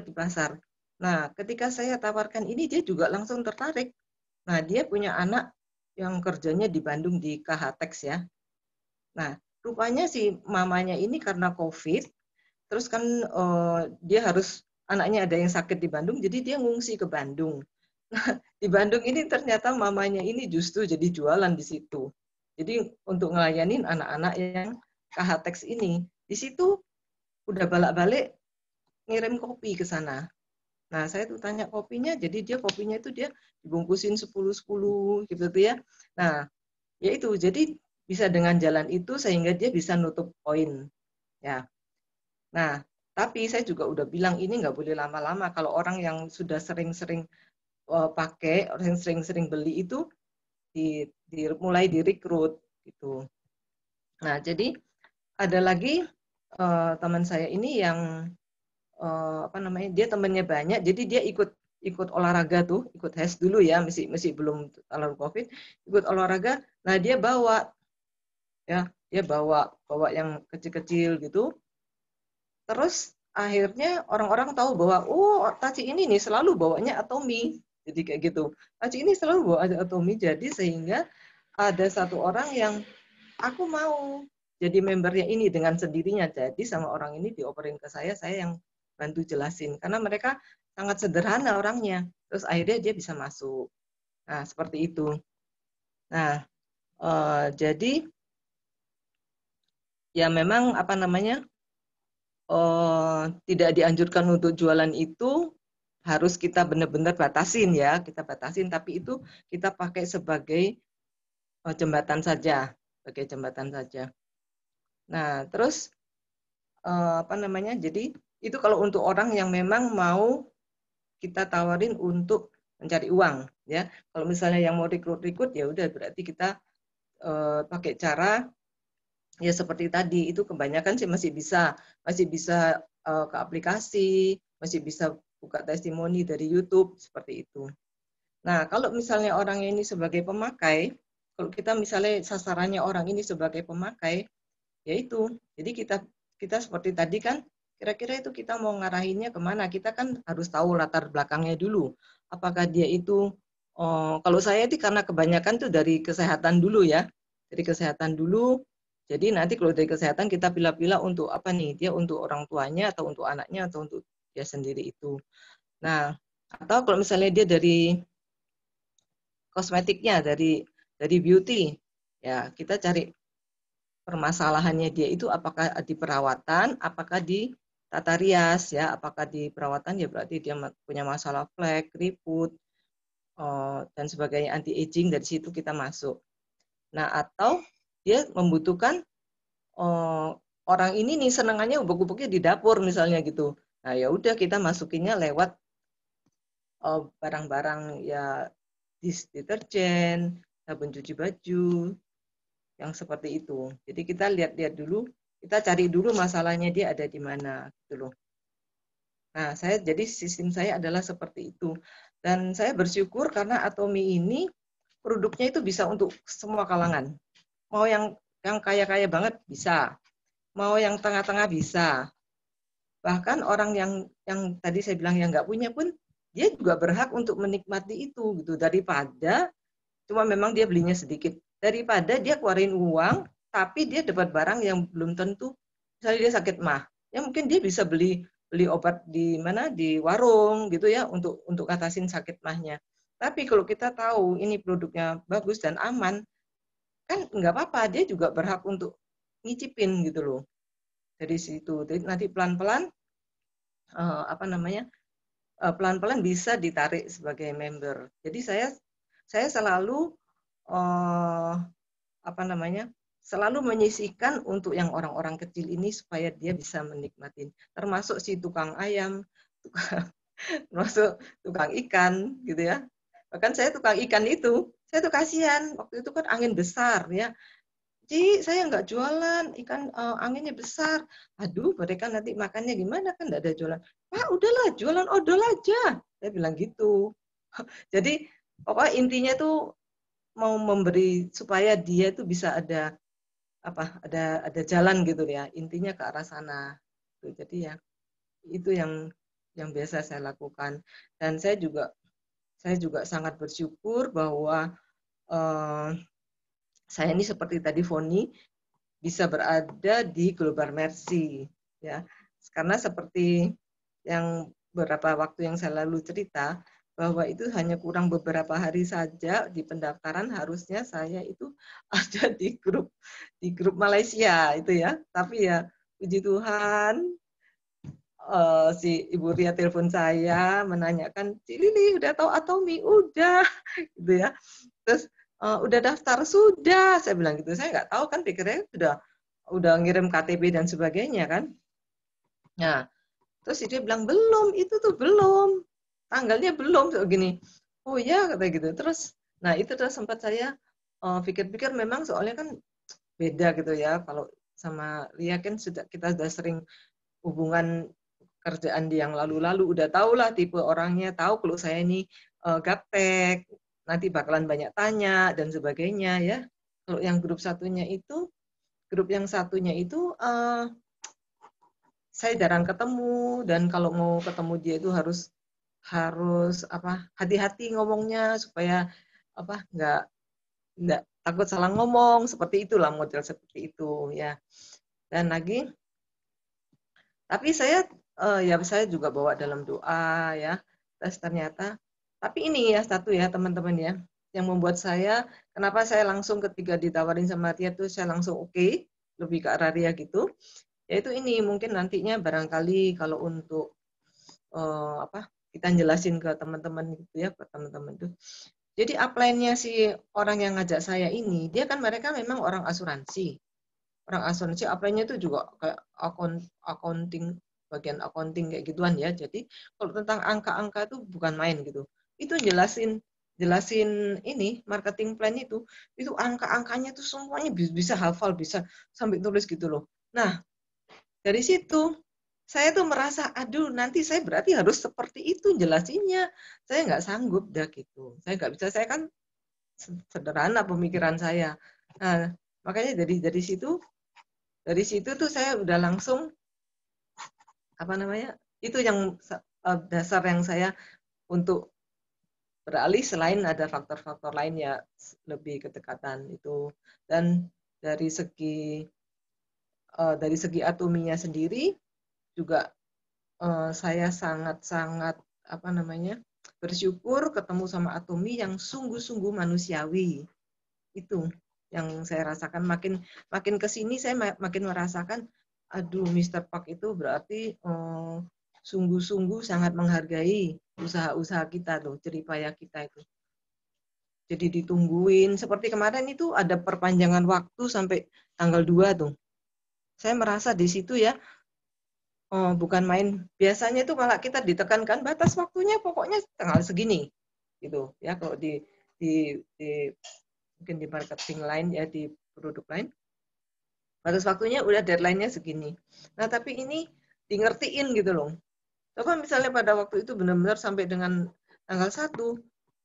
di pasar. Nah, ketika saya tawarkan ini, dia juga langsung tertarik. Nah, dia punya anak yang kerjanya di Bandung di KHTEX ya. Nah, rupanya si mamanya ini karena COVID, terus kan anaknya ada yang sakit di Bandung, jadi dia ngungsi ke Bandung. Nah, di Bandung ini ternyata mamanya ini justru jadi jualan di situ. Jadi untuk ngelayanin anak-anak yang KHTEX ini, di situ udah balak-balik ngirim kopi ke sana. Nah, saya tuh tanya kopinya, jadi dia kopinya itu dia dibungkusin 10-10 gitu tuh ya. Nah, ya itu, jadi bisa dengan jalan itu sehingga dia bisa nutup poin. Ya. Nah, tapi saya juga udah bilang ini nggak boleh lama-lama. Kalau orang yang sudah sering-sering pakai, orang yang sering-sering beli itu mulai direkrut gitu. Nah, jadi ada lagi teman saya ini yang dia temannya banyak, jadi dia ikut ikut olahraga tuh, ikut HES dulu ya, masih belum terlalu COVID, ikut olahraga. Nah dia bawa ya, dia bawa yang kecil-kecil gitu. Terus akhirnya orang-orang tahu bahwa oh Taci ini nih selalu bawanya Atomy. Jadi kayak gitu. Taci ini selalu bawa Atomy, jadi sehingga ada satu orang yang aku mau jadi membernya ini dengan sendirinya. Jadi sama orang ini dioperin ke saya yang bantu jelasin. Karena mereka sangat sederhana orangnya. Terus akhirnya dia bisa masuk. Nah, seperti itu. Nah, jadi ya memang apa namanya, tidak dianjurkan untuk jualan itu, harus kita benar-benar batasin ya. Kita batasin, tapi itu kita pakai sebagai jembatan saja. Sebagai jembatan saja. Nah, terus apa namanya? Jadi itu kalau untuk orang yang memang mau kita tawarin untuk mencari uang, ya. Kalau misalnya yang mau rekrut ya udah berarti kita pakai cara ya seperti tadi. Itu kebanyakan sih masih bisa ke aplikasi, masih bisa buka testimoni dari YouTube seperti itu. Nah, kalau misalnya orang ini sebagai pemakai, kalau kita misalnya sasarannya orang ini sebagai pemakai, yaitu jadi kita seperti tadi kan, kira-kira itu kita mau ngarahinnya kemana, kita kan harus tahu latar belakangnya dulu. Apakah dia itu kalau saya itu karena kebanyakan tuh dari kesehatan dulu ya, dari kesehatan dulu. Jadi nanti kalau dari kesehatan kita pilih-pilih untuk apa nih, dia untuk orang tuanya atau untuk anaknya atau untuk dia sendiri itu. Nah, atau kalau misalnya dia dari kosmetiknya, dari beauty, ya kita cari permasalahannya dia itu apakah di perawatan, apakah di tata rias ya, apakah di perawatan ya berarti dia punya masalah flek, keriput dan sebagainya, anti aging, dari situ kita masuk. Nah, atau dia membutuhkan orang ini nih senangannya ubek-ubeknya di dapur misalnya gitu. Nah, ya udah kita masukinnya lewat barang-barang ya deterjen, sabun cuci baju, yang seperti itu. Jadi kita lihat-lihat dulu, kita cari dulu masalahnya dia ada di mana gitu loh. Nah, jadi sistem saya adalah seperti itu. Dan saya bersyukur karena Atomy ini produknya itu bisa untuk semua kalangan. Mau yang kaya-kaya banget bisa, mau yang tengah-tengah bisa. Bahkan orang yang tadi saya bilang yang nggak punya pun dia juga berhak untuk menikmati itu gitu, daripada cuma memang dia belinya sedikit, daripada dia keluarin uang tapi dia dapat barang yang belum tentu. Misalnya dia sakit mah, ya mungkin dia bisa beli obat di mana, di warung gitu ya, untuk ngatasin sakit mahnya. Tapi kalau kita tahu ini produknya bagus dan aman, kan nggak apa-apa, dia juga berhak untuk ngicipin gitu loh. Dari situ, jadi nanti pelan-pelan apa namanya, pelan-pelan bisa ditarik sebagai member. Jadi saya selalu apa namanya, selalu menyisihkan untuk yang orang-orang kecil ini supaya dia bisa menikmati. Termasuk si tukang ayam, termasuk tukang ikan gitu ya. Bahkan saya tukang ikan itu, saya tuh kasihan, waktu itu kan angin besar ya. Ci, saya nggak jualan, ikan anginnya besar. Aduh, mereka nanti makannya gimana, kan nggak ada jualan. Pak, udahlah, jualan odol aja. Saya bilang gitu. Jadi, pokoknya intinya tuh mau memberi supaya dia tuh bisa ada ada jalan gitu ya. Intinya ke arah sana. Jadi ya, itu yang biasa saya lakukan. Dan saya juga sangat bersyukur bahwa saya ini seperti tadi Foni bisa berada di Global Mercy ya, karena seperti yang beberapa waktu yang saya lalu cerita bahwa itu hanya kurang beberapa hari saja di pendaftaran, harusnya saya itu ada di grup Malaysia itu ya, tapi ya puji Tuhan si Ibu Ria telepon saya menanyakan, Cik Lili udah tahu Atomy? Udah gitu ya. Terus udah daftar? Sudah, saya bilang gitu. Saya nggak tahu kan, pikirnya udah ngirim KTP dan sebagainya kan. Nah, terus dia bilang belum, itu tuh belum, tanggalnya belum, so gini. Oh ya, kata gitu. Terus, nah itu terus sempat saya pikir-pikir, memang soalnya kan beda gitu ya. Kalau sama Lia kan kita sudah sering hubungan kerjaan di yang lalu-lalu, udah tahu lah tipe orangnya, tahu kalau saya ini gaptek, nanti bakalan banyak tanya dan sebagainya ya. Kalau yang grup yang satunya itu saya jarang ketemu, dan kalau mau ketemu dia itu harus hati-hati ngomongnya supaya nggak takut salah ngomong, seperti itulah, model seperti itu ya. Dan lagi, tapi saya juga bawa dalam doa ya. Terus ternyata, tapi ini ya satu ya teman-teman ya, yang membuat saya, kenapa saya langsung ketika ditawarin sama dia tuh saya langsung oke, lebih ke arah dia gitu. Yaitu ini, mungkin nantinya barangkali kalau untuk kita jelasin ke teman-teman gitu ya, ke teman-teman tuh. Jadi upline-nya si orang yang ngajak saya ini, dia kan mereka memang orang asuransi. Orang asuransi upline-nya itu juga kayak accounting, bagian accounting kayak gituan ya. Jadi kalau tentang angka-angka itu bukan main gitu. Itu jelasin ini marketing plan itu angka-angkanya tuh semuanya bisa hafal, bisa sampai tulis gitu loh. Nah, dari situ saya tuh merasa, aduh nanti saya berarti harus seperti itu jelasinnya. Saya nggak sanggup dah gitu. Saya nggak bisa, saya kan sederhana pemikiran saya. Nah, makanya dari situ tuh saya udah langsung itu yang dasar yang saya untuk beralih, selain ada faktor-faktor lain ya, lebih kedekatan itu. Dan dari segi atominya sendiri juga saya sangat-sangat bersyukur ketemu sama Atomi yang sungguh-sungguh manusiawi. Itu yang saya rasakan, makin kesini saya makin merasakan, aduh Mr. Park itu berarti sungguh-sungguh sangat menghargai usaha-usaha kita loh, jeripaya kita itu. Jadi ditungguin, seperti kemarin itu ada perpanjangan waktu sampai tanggal 2 tuh. Saya merasa di situ ya, bukan main. Biasanya itu malah kita ditekankan batas waktunya pokoknya tanggal segini gitu ya. Kalau di mungkin di marketing lain ya, di produk lain batas waktunya udah deadline-nya segini. Nah, tapi ini di ngertiin gitu loh. Coba misalnya pada waktu itu benar-benar sampai dengan tanggal 1,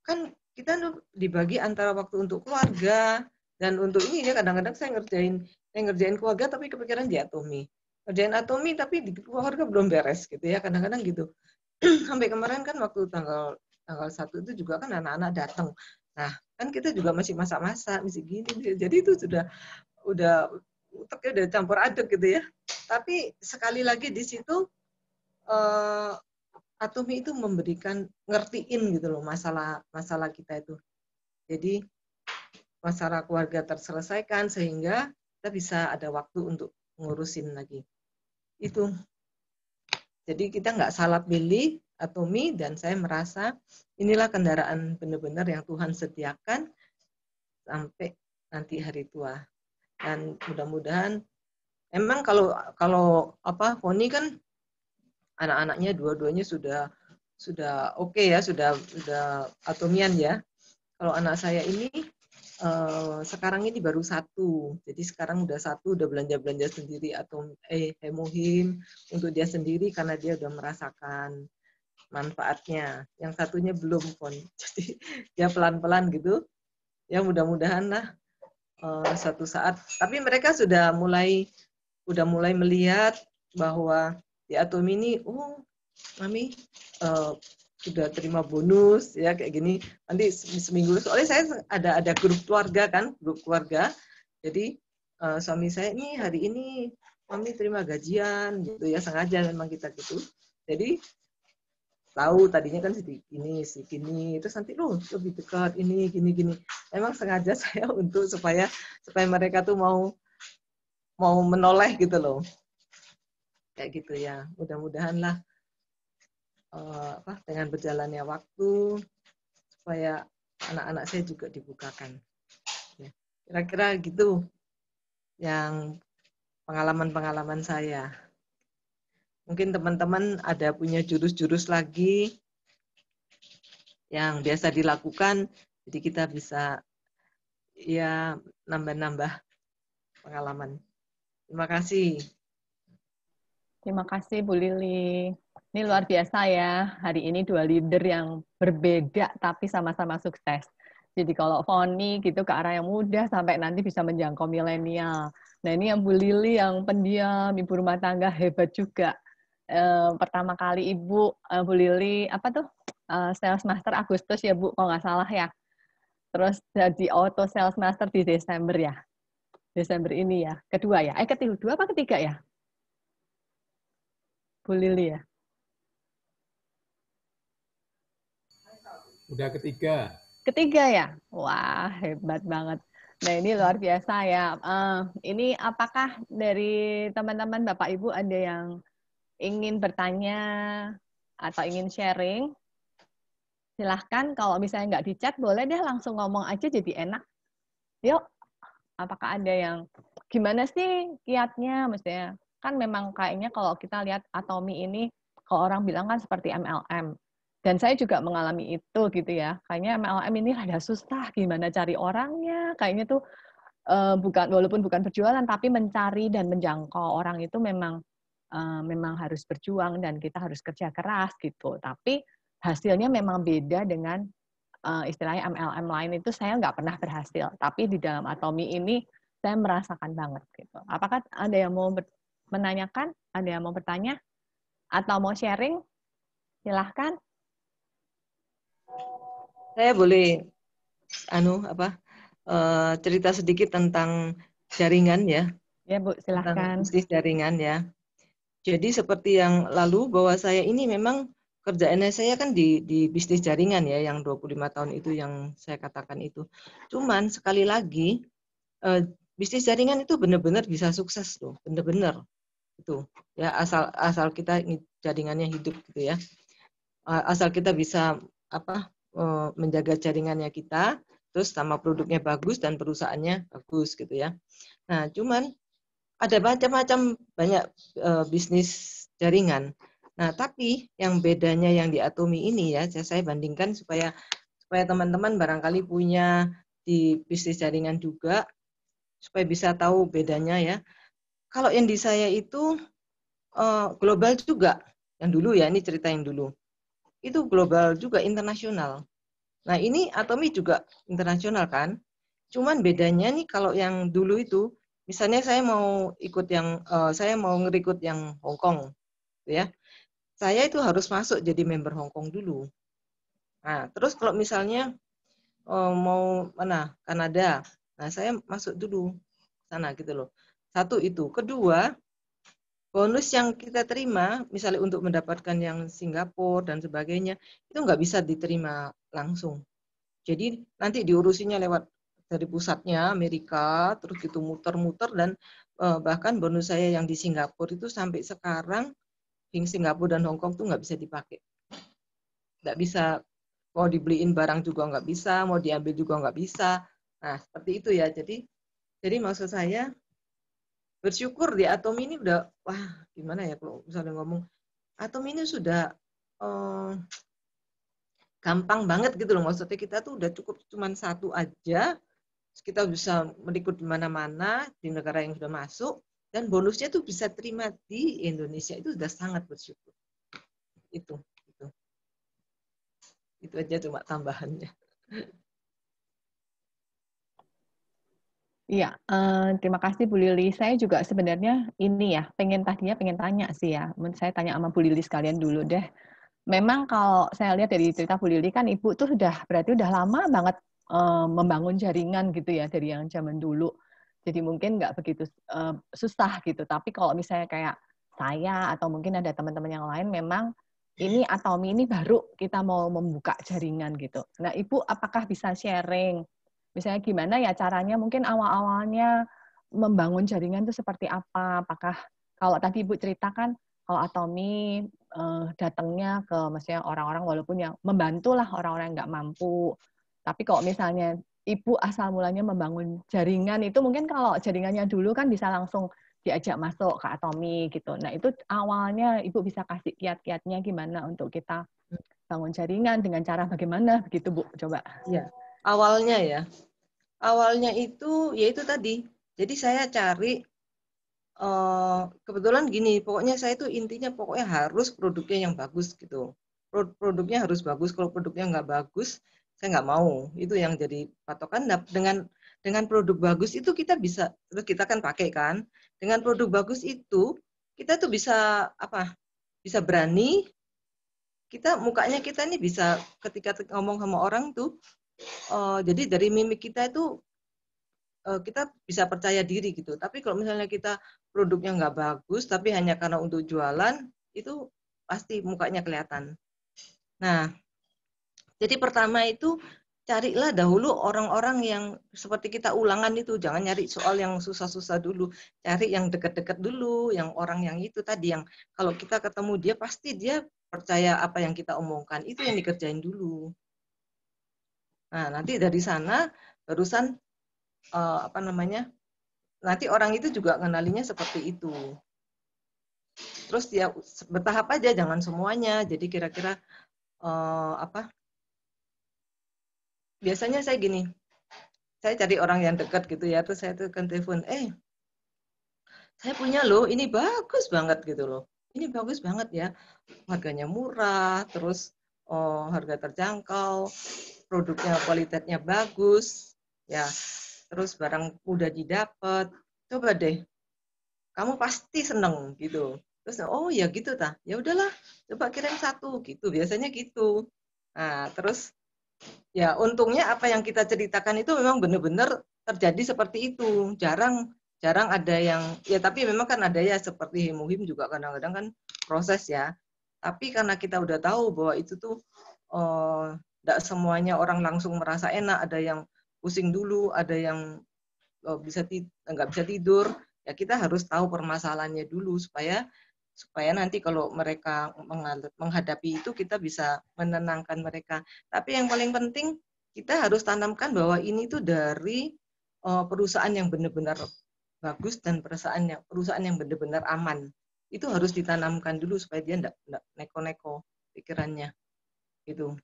kan kita dibagi antara waktu untuk keluarga dan untuk ini ya, kadang-kadang saya ngerjain keluarga tapi kepikiran di Atomi. Ngerjain Atomi tapi di keluarga belum beres gitu ya, kadang-kadang gitu. Sampai kemarin kan waktu tanggal 1 itu juga kan anak-anak datang. Nah, kan kita juga masih masak-masak, masih gini. Jadi itu udah uteknya udah campur aduk gitu ya. Tapi sekali lagi di situ Atomi itu memberikan, ngertiin gitu loh masalah kita itu. Jadi masalah keluarga terselesaikan sehingga kita bisa ada waktu untuk ngurusin lagi. Itu. Jadi kita nggak salah pilih Atomi, dan saya merasa inilah kendaraan benar-benar yang Tuhan sediakan sampai nanti hari tua. Dan mudah-mudahan, emang kalau Foni kan anak-anaknya dua-duanya sudah oke ya, sudah atomian ya. Kalau anak saya ini sekarang ini baru 1, jadi sekarang udah 1, udah belanja sendiri atau hemohim untuk dia sendiri karena dia udah merasakan manfaatnya. Yang satunya belum, jadi dia pelan-pelan gitu. Ya mudah-mudahan lah suatu saat. Tapi mereka sudah mulai melihat bahwa di Atomi ini, Mami sudah terima bonus ya kayak gini. Nanti seminggu, soalnya saya ada grup keluarga kan, Jadi suami saya ini hari ini Mami terima gajian gitu ya, sengaja memang kita gitu. Jadi tahu tadinya kan segini, terus nanti lebih dekat ini gini. Memang sengaja saya untuk supaya mereka tuh mau menoleh gitu loh. Kayak gitu ya. Mudah-mudahan lah dengan berjalannya waktu supaya anak-anak saya juga dibukakan. Ya. Kira-kira gitu yang pengalaman-pengalaman saya. Mungkin teman-teman ada punya jurus-jurus lagi yang biasa dilakukan, jadi kita bisa ya nambah-nambah pengalaman. Terima kasih. Terima kasih Bu Lili. Ini luar biasa ya. Hari ini 2 leader yang berbeda tapi sama-sama sukses. Jadi kalau Foni gitu ke arah yang mudah sampai nanti bisa menjangkau milenial. Nah ini yang Bu Lili yang pendiam, ibu rumah tangga hebat juga. Pertama kali Bu Lili apa tuh sales master Agustus ya Bu, kalau nggak salah ya. Terus jadi auto sales master di Desember ya. Desember ini ya. Kedua ya. Kedua apa ketiga ya? Bu Lili ya. Udah ketiga. Ketiga ya? Wah, hebat banget. Nah, ini luar biasa ya. Ini apakah dari teman-teman Bapak Ibu ada yang ingin bertanya atau ingin sharing? Silahkan, kalau misalnya nggak di chat, boleh deh langsung ngomong aja jadi enak. Yuk, apakah ada yang, gimana sih kiatnya? Maksudnya, kan memang kayaknya kalau kita lihat Atomi ini, kalau orang bilang kan seperti MLM. Dan saya juga mengalami itu gitu ya. Kayaknya MLM ini rada susah, gimana cari orangnya. Kayaknya tuh walaupun bukan berjualan, tapi mencari dan menjangkau orang itu memang harus berjuang dan kita harus kerja keras gitu. Tapi hasilnya memang beda dengan istilahnya MLM lain itu saya nggak pernah berhasil. Tapi di dalam Atomi ini saya merasakan banget gitu. Apakah ada yang mau menanyakan? Ada yang mau bertanya? Atau mau sharing? Silahkan. Saya boleh cerita sedikit tentang jaringan ya. Ya Bu, silahkan. Tentang bisnis jaringan ya. Jadi seperti yang lalu bahwa saya ini memang kerjaannya saya kan di bisnis jaringan ya, yang 25 tahun itu yang saya katakan itu. Cuman sekali lagi bisnis jaringan itu benar-benar bisa sukses loh, benar-benar itu ya, asal kita jaringannya hidup gitu ya, asal kita bisa menjaga jaringannya kita, terus sama produknya bagus dan perusahaannya bagus gitu ya. Nah cuman ada macam-macam banyak bisnis jaringan. Nah tapi yang bedanya yang di Atomi ini ya, saya bandingkan supaya teman-teman barangkali punya di bisnis jaringan juga, supaya bisa tahu bedanya ya. Kalau yang di saya itu global juga, yang dulu ya, ini cerita yang dulu. Itu global juga, internasional. Nah ini Atomi juga internasional kan. Cuman bedanya nih kalau yang dulu itu, misalnya saya mau ngerikut yang Hong Kong, ya. Saya itu harus masuk jadi member Hong Kong dulu. Nah terus kalau misalnya mau Kanada, nah saya masuk dulu sana gitu loh. Satu itu. Kedua, bonus yang kita terima, misalnya untuk mendapatkan yang Singapura dan sebagainya, itu nggak bisa diterima langsung. Jadi nanti diurusinya lewat dari pusatnya Amerika, terus gitu muter-muter, dan bahkan bonus saya yang di Singapura itu sampai sekarang, di Singapura dan Hong Kong tuh nggak bisa dipakai. Nggak bisa, mau dibeliin barang juga nggak bisa, mau diambil juga nggak bisa. Nah, seperti itu ya. Jadi maksud saya, bersyukur di Atomi ini udah, wah gimana ya kalau misalnya ngomong, Atomi ini sudah gampang banget gitu loh. Maksudnya kita tuh udah cukup cuman satu aja, kita bisa menikut di mana-mana di negara yang sudah masuk, dan bonusnya tuh bisa terima di Indonesia, itu sudah sangat bersyukur. Itu aja cuma tambahannya. Iya, terima kasih Bu Lili. Saya juga sebenarnya ini ya, pengen tanya sih ya. Saya tanya sama Bu Lili sekalian dulu deh. Memang kalau saya lihat dari cerita Bu Lili kan Ibu tuh berarti udah lama banget membangun jaringan gitu ya dari yang zaman dulu. Jadi mungkin nggak begitu susah gitu. Tapi kalau misalnya kayak saya atau mungkin ada teman-teman yang lain, memang ini Atomi ini baru kita mau membuka jaringan gitu. Nah Ibu apakah bisa sharing? Misalnya gimana ya caranya, mungkin awal-awalnya membangun jaringan itu seperti apa? Apakah kalau tadi Ibu ceritakan kalau Atomi datangnya ke maksudnya orang-orang walaupun yang membantu lah orang-orang yang nggak mampu. Tapi kalau misalnya Ibu asal mulanya membangun jaringan itu mungkin kalau jaringannya dulu kan bisa langsung diajak masuk ke Atomi gitu. Nah itu awalnya Ibu bisa kasih kiat-kiatnya gimana untuk kita bangun jaringan dengan cara bagaimana begitu Bu? Coba. Ya, awalnya itu, ya itu tadi. Jadi saya cari kebetulan gini, pokoknya saya itu intinya pokoknya harus produknya yang bagus gitu. Produknya harus bagus. Kalau produknya nggak bagus, saya nggak mau. Itu yang jadi patokan. Nah, dengan produk bagus itu kita bisa, terus kita kan pakai kan. Dengan produk bagus itu kita tuh bisa apa? Bisa berani. Mukanya kita ini bisa ketika ngomong sama orang tuh. Jadi dari mimik kita itu kita bisa percaya diri gitu. Tapi kalau misalnya kita produknya nggak bagus, tapi hanya karena untuk jualan, itu pasti mukanya kelihatan. Nah, jadi pertama itu carilah dahulu orang-orang yang seperti kita ulangan itu. Jangan nyari soal yang susah-susah dulu. Cari yang dekat-dekat dulu, yang orang yang itu tadi, yang kalau kita ketemu dia, pasti dia percaya apa yang kita omongkan. Itu yang dikerjain dulu. Nah, nanti dari sana barusan apa namanya, nanti orang itu juga ngenalinya seperti itu. Terus dia bertahap aja, jangan semuanya. Jadi kira-kira apa? Biasanya saya gini, saya cari orang yang dekat gitu ya, terus saya tekan telepon, saya punya loh, ini bagus banget gitu loh. Ini bagus banget ya, harganya murah, terus harga terjangkau, produknya kualitasnya bagus, ya, terus barang mudah didapat. Coba deh, kamu pasti seneng gitu. Terus oh ya gitu tah, ya udahlah, coba kirim satu gitu, biasanya gitu. Nah terus ya untungnya apa yang kita ceritakan itu memang benar-benar terjadi seperti itu. Jarang jarang ada yang ya, tapi memang kan ada ya seperti himuhim juga kadang-kadang kan proses ya. Tapi karena kita udah tahu bahwa itu tuh tidak semuanya orang langsung merasa enak, ada yang pusing dulu, ada yang nggak bisa tidur, ya kita harus tahu permasalahannya dulu supaya nanti kalau mereka menghadapi itu kita bisa menenangkan mereka. Tapi yang paling penting kita harus tanamkan bahwa ini tuh dari perusahaan yang benar-benar bagus dan perusahaan yang benar-benar aman. Itu harus ditanamkan dulu supaya dia enggak neko-neko pikirannya gitu.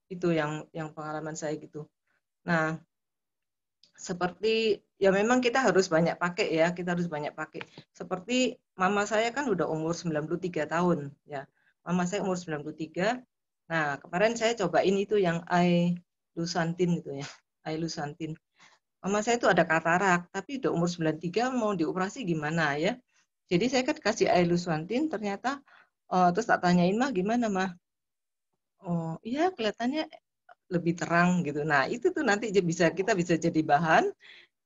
Itu yang pengalaman saya gitu. Nah, seperti ya memang kita harus banyak pakai ya, kita harus banyak pakai. Seperti mama saya kan udah umur 93 tahun ya. Mama saya umur 93. Nah, kemarin saya cobain itu yang Lusantin gitu ya. Lusantin. Mama saya itu ada katarak, tapi udah umur 93 mau dioperasi gimana ya. Jadi saya kan kasih Lusantin, ternyata terus tak tanyain mah gimana mah. Oh, iya kelihatannya lebih terang gitu. Nah, itu tuh nanti kita bisa jadi bahan.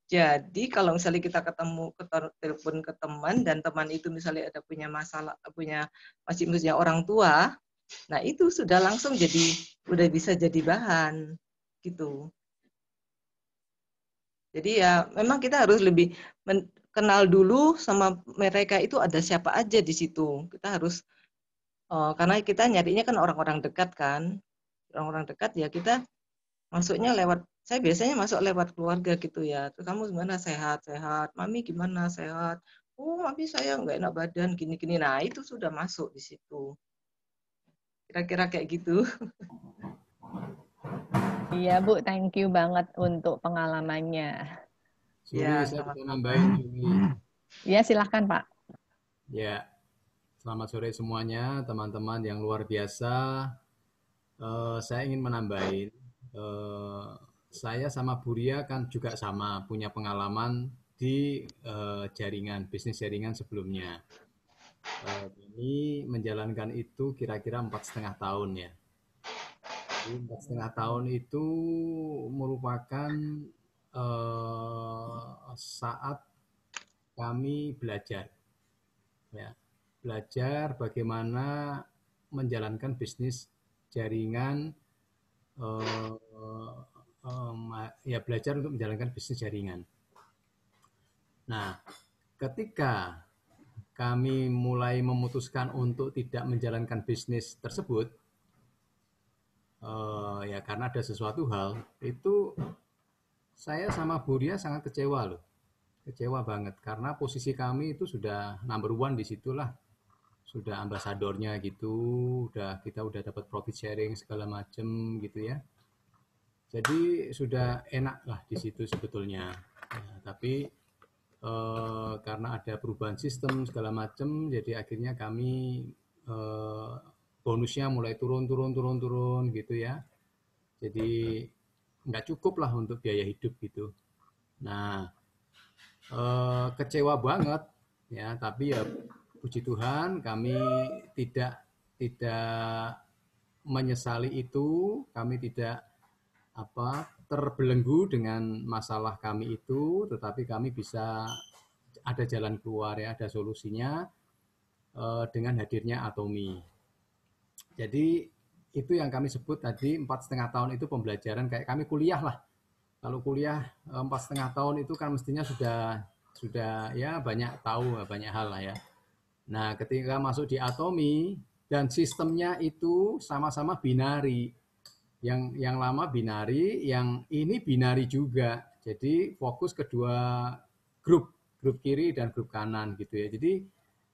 Jadi kalau misalnya kita ketemu telepon ke teman dan teman itu misalnya ada punya masalah, masih punya orang tua, nah itu sudah langsung udah bisa jadi bahan gitu. Jadi ya memang kita harus lebih kenal dulu sama mereka itu ada siapa aja di situ. Kita harus karena kita nyarinya kan orang-orang dekat kan, orang-orang dekat ya kita masuknya lewat, saya biasanya masuk lewat keluarga gitu ya. Terus kamu gimana, sehat-sehat? Mami gimana, sehat? Oh, mami saya nggak enak badan, gini-gini. Nah, itu sudah masuk di situ. Kira-kira kayak gitu. Iya Bu, thank you banget untuk pengalamannya. Suri, Ya, saya bisa sama-sama. nambahin, Suri. Ya silahkan Pak. Ya, selamat sore semuanya, teman-teman yang luar biasa. Saya ingin menambahin, saya sama Buria kan juga sama, punya pengalaman di jaringan, bisnis jaringan sebelumnya. Kami menjalankan itu kira-kira 4,5 tahun ya. Jadi 4,5 tahun itu merupakan saat kami belajar, ya, belajar bagaimana menjalankan bisnis jaringan, ya belajar untuk menjalankan bisnis jaringan. Nah, ketika kami mulai memutuskan untuk tidak menjalankan bisnis tersebut, ya karena ada sesuatu hal, itu saya sama Buria sangat kecewa loh. Kecewa banget, karena posisi kami itu sudah number one di situlah. Sudah ambasadornya gitu, kita udah dapat profit sharing segala macem gitu ya. Jadi sudah enak lah di situ sebetulnya. Ya, tapi karena ada perubahan sistem segala macam, jadi akhirnya kami bonusnya mulai turun gitu ya. Jadi nggak cukup lah untuk biaya hidup gitu. Nah, kecewa banget ya, tapi ya puji Tuhan kami tidak menyesali itu, kami tidak terbelenggu dengan masalah kami itu, tetapi kami bisa ada jalan keluar ya, ada solusinya dengan hadirnya Atomi. Jadi itu yang kami sebut tadi 4,5 tahun itu pembelajaran kayak kami kuliah lah. Kalau kuliah 4,5 tahun itu kan mestinya sudah ya banyak tahu banyak hal lah ya. Nah ketika masuk di Atomi dan sistemnya itu sama-sama binari. Yang lama binari, yang ini binari juga. Jadi fokus kedua grup kiri dan grup kanan gitu ya. Jadi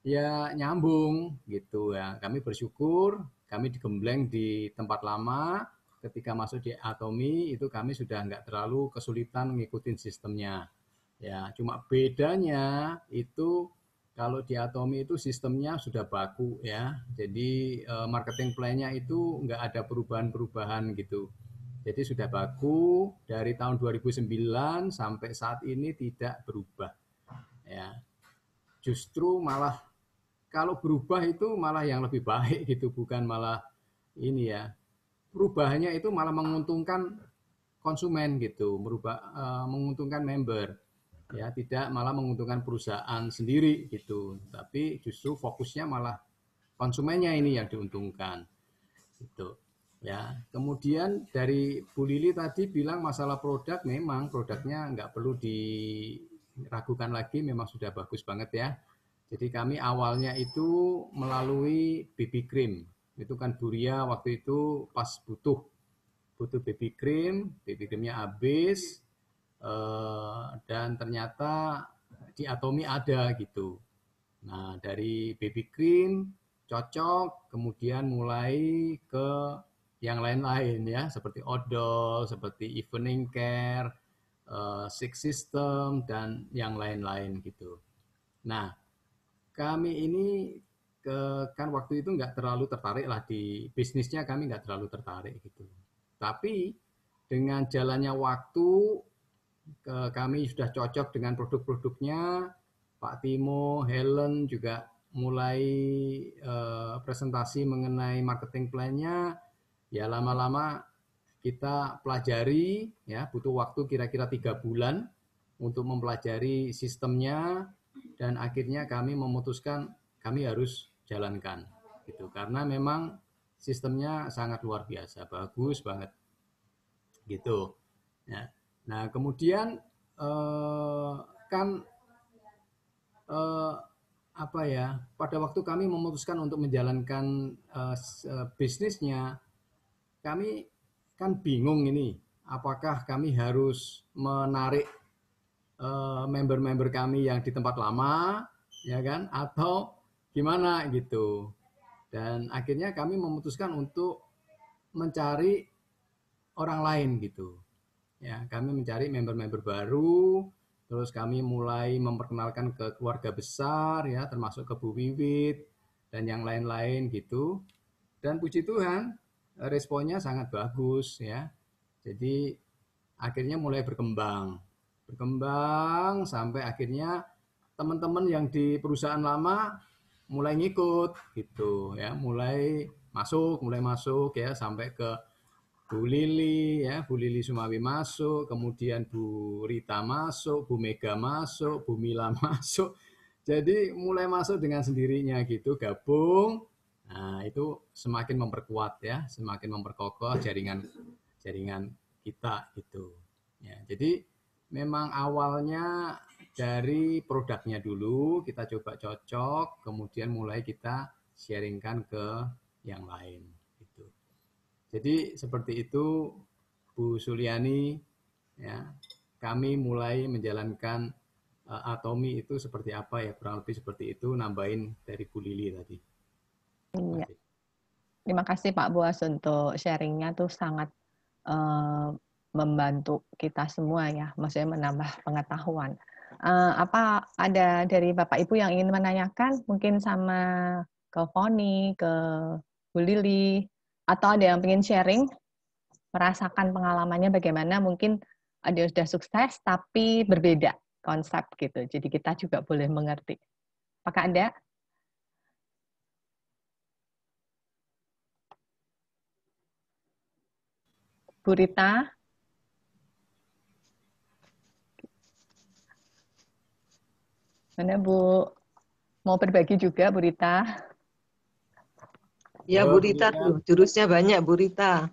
ya nyambung gitu ya. Kami bersyukur, kami digembleng di tempat lama. Ketika masuk di Atomi itu kami sudah nggak terlalu kesulitan ngikutin sistemnya. Ya, cuma bedanya itu kalau di Atomi itu sistemnya sudah baku ya, jadi marketing plan-nya itu nggak ada perubahan-perubahan gitu. Jadi sudah baku dari tahun 2009 sampai saat ini tidak berubah. Ya, justru malah kalau berubah itu malah yang lebih baik gitu, bukan malah ini ya. Perubahannya itu malah menguntungkan konsumen gitu, menguntungkan member. Ya, tidak malah menguntungkan perusahaan sendiri gitu, tapi justru fokusnya malah konsumennya ini yang diuntungkan gitu ya. Kemudian dari Bu Lili tadi bilang masalah produk, memang produknya nggak perlu diragukan lagi, memang sudah bagus banget ya. Jadi kami awalnya itu melalui BB cream, itu kan Buria waktu itu pas butuh BB creamnya habis. Dan ternyata di Atomi ada gitu. Nah dari baby cream cocok, kemudian mulai ke yang lain-lain ya, seperti odol, seperti evening care, six system dan yang lain-lain gitu. Nah kami ini kan waktu itu nggak terlalu tertarik lah di bisnisnya, kami nggak terlalu tertarik gitu. Tapi dengan jalannya waktu kami sudah cocok dengan produk-produknya. Pak Timo, Helen juga mulai presentasi mengenai marketing plan-nya. Ya lama-lama kita pelajari, ya butuh waktu kira-kira 3 bulan untuk mempelajari sistemnya, dan akhirnya kami memutuskan kami harus jalankan gitu, karena memang sistemnya sangat luar biasa, bagus banget gitu. Ya. Nah, kemudian kan apa ya? Pada waktu kami memutuskan untuk menjalankan bisnisnya, kami kan bingung ini, apakah kami harus menarik member-member kami yang di tempat lama, ya kan? Atau gimana gitu. Dan akhirnya kami memutuskan untuk mencari orang lain gitu. Ya, kami mencari member-member baru, terus kami mulai memperkenalkan ke keluarga besar ya, termasuk ke Bu Wiwit dan yang lain-lain gitu. Dan puji Tuhan, responnya sangat bagus ya. Jadi akhirnya mulai berkembang sampai akhirnya teman-teman yang di perusahaan lama mulai ngikut gitu ya, mulai masuk ya, sampai ke Bu Lili ya, Bu Lili Sumawi masuk, kemudian Bu Rita masuk, Bu Mega masuk, Bu Mila masuk. Jadi mulai masuk dengan sendirinya gitu, gabung. Nah, itu semakin memperkuat ya, semakin memperkokoh jaringan kita gitu. Ya, jadi memang awalnya dari produknya dulu kita coba cocok, kemudian mulai kita sharingkan ke yang lain. Jadi seperti itu Bu Suliani ya. Kami mulai menjalankan Atomi itu seperti apa ya, kurang lebih seperti itu, nambahin dari Bu Lili tadi. Iya. Terima kasih Pak Boas untuk sharingnya, tuh sangat membantu kita semua ya, maksudnya menambah pengetahuan. Apa ada dari Bapak Ibu yang ingin menanyakan mungkin sama ke Foni, ke Bu Lili, atau ada yang ingin sharing merasakan pengalamannya bagaimana, mungkin ada yang sudah sukses tapi berbeda konsep gitu. Jadi kita juga boleh mengerti. Apakah ada? Bu Rita? Mana Bu? Mau berbagi juga Bu Rita? Ya, Bu Rita tuh, jurusnya banyak, Bu Rita.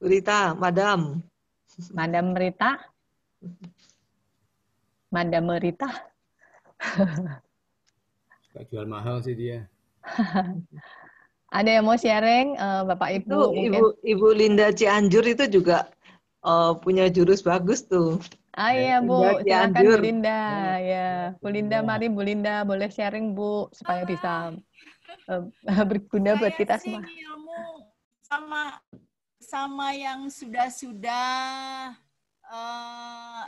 Bu Rita, Madam. Madam Rita? Madam Rita? Gak jual mahal sih dia. Ada yang mau sharing, Bapak Ibu? Itu mungkin? Ibu Linda Cianjur itu juga punya jurus bagus tuh. Ah iya Bu, silakan Bu Linda. Ya, Bu Linda, mari Bu Linda boleh sharing Bu supaya bisa berguna buat kita semua. Saya sih ilmu sama yang sudah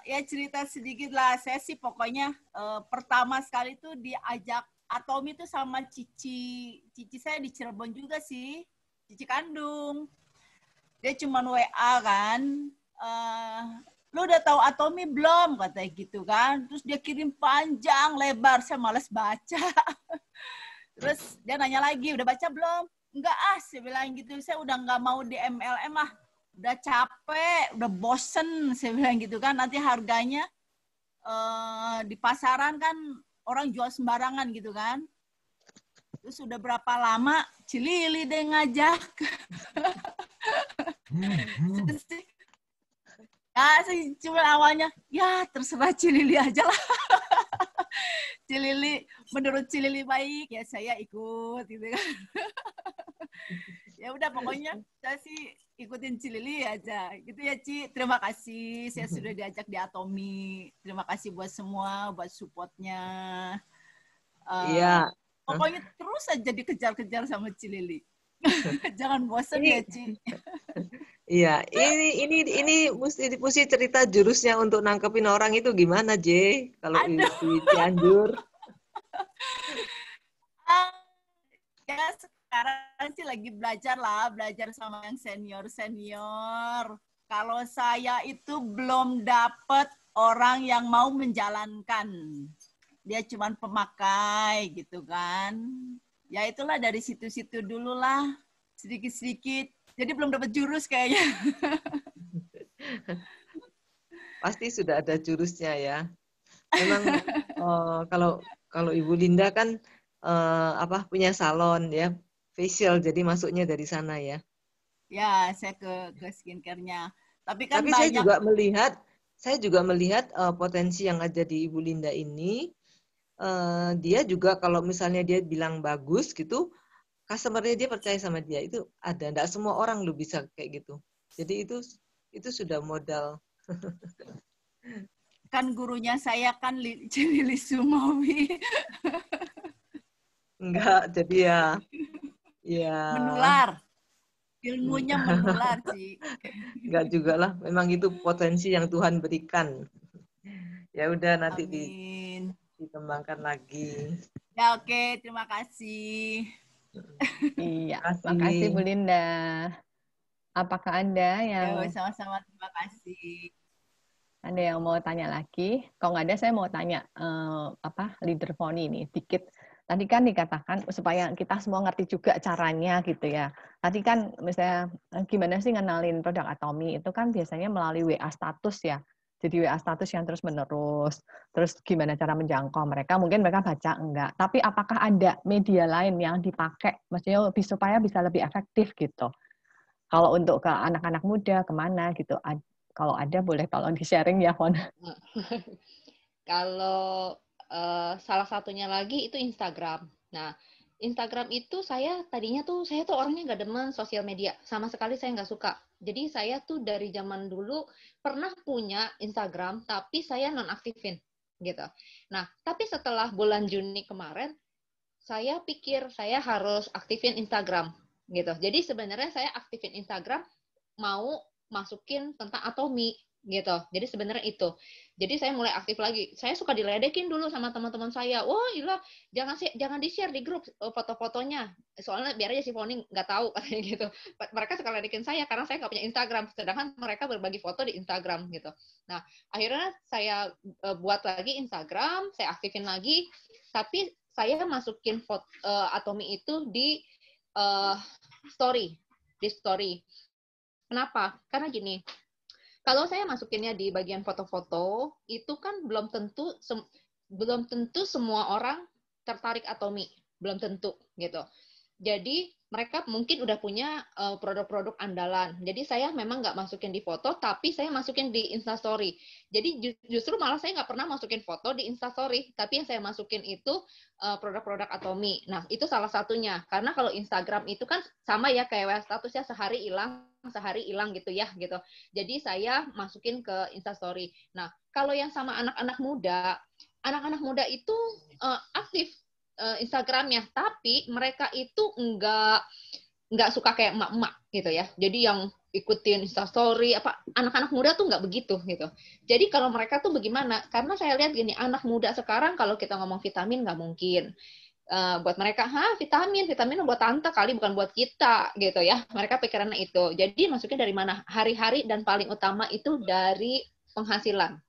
ya cerita sedikit lah. Saya sih pokoknya pertama sekali tuh diajak Atomi itu sama Cici saya di Cirebon juga sih, Cici kandung. Dia cuma WA kan, lu udah tahu Atomi belum, katanya gitu kan. Terus dia kirim panjang lebar, saya malas baca. Terus dia nanya lagi, udah baca belum? Enggak saya bilang gitu, saya udah nggak mau di MLM udah capek, udah bosen, saya bilang gitu kan. Nanti harganya di pasaran kan orang jual sembarangan gitu kan. Terus udah berapa lama Cilili deh ngajak. Sih cuma awalnya ya terserah Cilili aja lah. Cilili, menurut Cilili baik ya saya ikut gitu kan. Ya udah pokoknya saya sih ikutin Cilili aja gitu ya Ci. Terima kasih saya sudah diajak di Atomi. Terima kasih buat semua buat supportnya. Iya. Pokoknya terus aja dikejar-kejar sama Cilili. Jangan bosan ya Ci. Iya, ini mesti cerita jurusnya untuk nangkepin orang itu gimana, J? Kalau di Cianjur. Ya sekarang sih lagi belajar sama yang senior. Kalau saya itu belum dapat orang yang mau menjalankan. Dia cuma pemakai gitu kan. Ya itulah dari situ-situ dulu lah. Sedikit-sedikit. Jadi belum dapat jurus kayaknya. Pasti sudah ada jurusnya ya. Memang kalau Ibu Linda kan punya salon ya, facial, jadi masuknya dari sana ya. Ya, saya ke skincare-nya. Tapi kan saya banyak. juga melihat potensi yang ada di Ibu Linda ini. Dia juga kalau misalnya dia bilang bagus gitu, customer-nya dia percaya sama dia, itu ada. Nggak semua orang lu bisa kayak gitu. Jadi itu sudah modal. Kan gurunya saya kan Lili Sumawi. Enggak, jadi ya menular. Ilmunya menular sih. Enggak juga lah, memang itu potensi yang Tuhan berikan. Ya udah nanti dikembangkan lagi. Ya oke, terima kasih. Iya, makasih Bu Linda. Apakah ada yang... sama-sama, terima kasih. Ada yang mau tanya lagi? Kalau nggak ada, saya mau tanya leader Foni ini dikit. Tadi kan dikatakan supaya kita semua ngerti juga caranya gitu ya. Tadi kan misalnya gimana sih ngenalin produk Atomi itu kan biasanya melalui WA status ya. Jadi WA status yang terus menerus. Terus gimana cara menjangkau mereka? Mungkin mereka baca enggak. Tapi apakah ada media lain yang dipakai? Maksudnya supaya bisa lebih efektif gitu. Kalau untuk ke anak-anak muda kemana gitu? Kalau ada boleh tolong di-sharing ya, Fon. Kalau salah satunya lagi itu Instagram. Nah, Instagram itu saya tuh orangnya nggak demen sosial media. Sama sekali saya nggak suka. Jadi saya tuh dari zaman dulu pernah punya Instagram, tapi saya nonaktifin gitu. Nah, tapi setelah bulan Juni kemarin, saya pikir saya harus aktifin Instagram gitu. Jadi sebenarnya saya aktifin Instagram mau masukin tentang Atomi gitu. Jadi sebenarnya itu. Jadi saya mulai aktif lagi. Saya suka diledekin dulu sama teman-teman saya. Wah, ilah, jangan di-share di grup foto-fotonya. Soalnya biar aja si Foni nggak tahu katanya gitu. Mereka suka ledekin saya karena saya nggak punya Instagram. Sedangkan mereka berbagi foto di Instagram gitu. Nah, akhirnya saya buat lagi Instagram, saya aktifin lagi. Tapi saya masukin foto Atomi itu di story. Di story. Kenapa? Karena gini, kalau saya masukinnya di bagian foto-foto, itu kan belum tentu semua orang tertarik Atomi, belum tentu gitu. Jadi mereka mungkin udah punya produk-produk andalan. Jadi saya memang nggak masukin di foto, tapi saya masukin di Instastory. Jadi justru malah saya nggak pernah masukin foto di Instastory, tapi yang saya masukin itu produk-produk Atomi. Nah, itu salah satunya. Karena kalau Instagram itu kan sama ya kayak statusnya sehari hilang gitu ya gitu. Jadi saya masukin ke Instastory. Nah, kalau yang sama anak-anak muda itu aktif Instagramnya, tapi mereka itu nggak suka kayak emak-emak gitu ya. Jadi yang ikutin Instastory anak-anak muda tuh nggak begitu gitu. Jadi kalau mereka tuh bagaimana? Karena saya lihat gini, anak muda sekarang kalau kita ngomong vitamin nggak mungkin. Buat mereka, vitamin buat tante kali, bukan buat kita gitu ya. Mereka pikirannya itu. Jadi maksudnya dari mana? Hari-hari dan paling utama itu dari penghasilan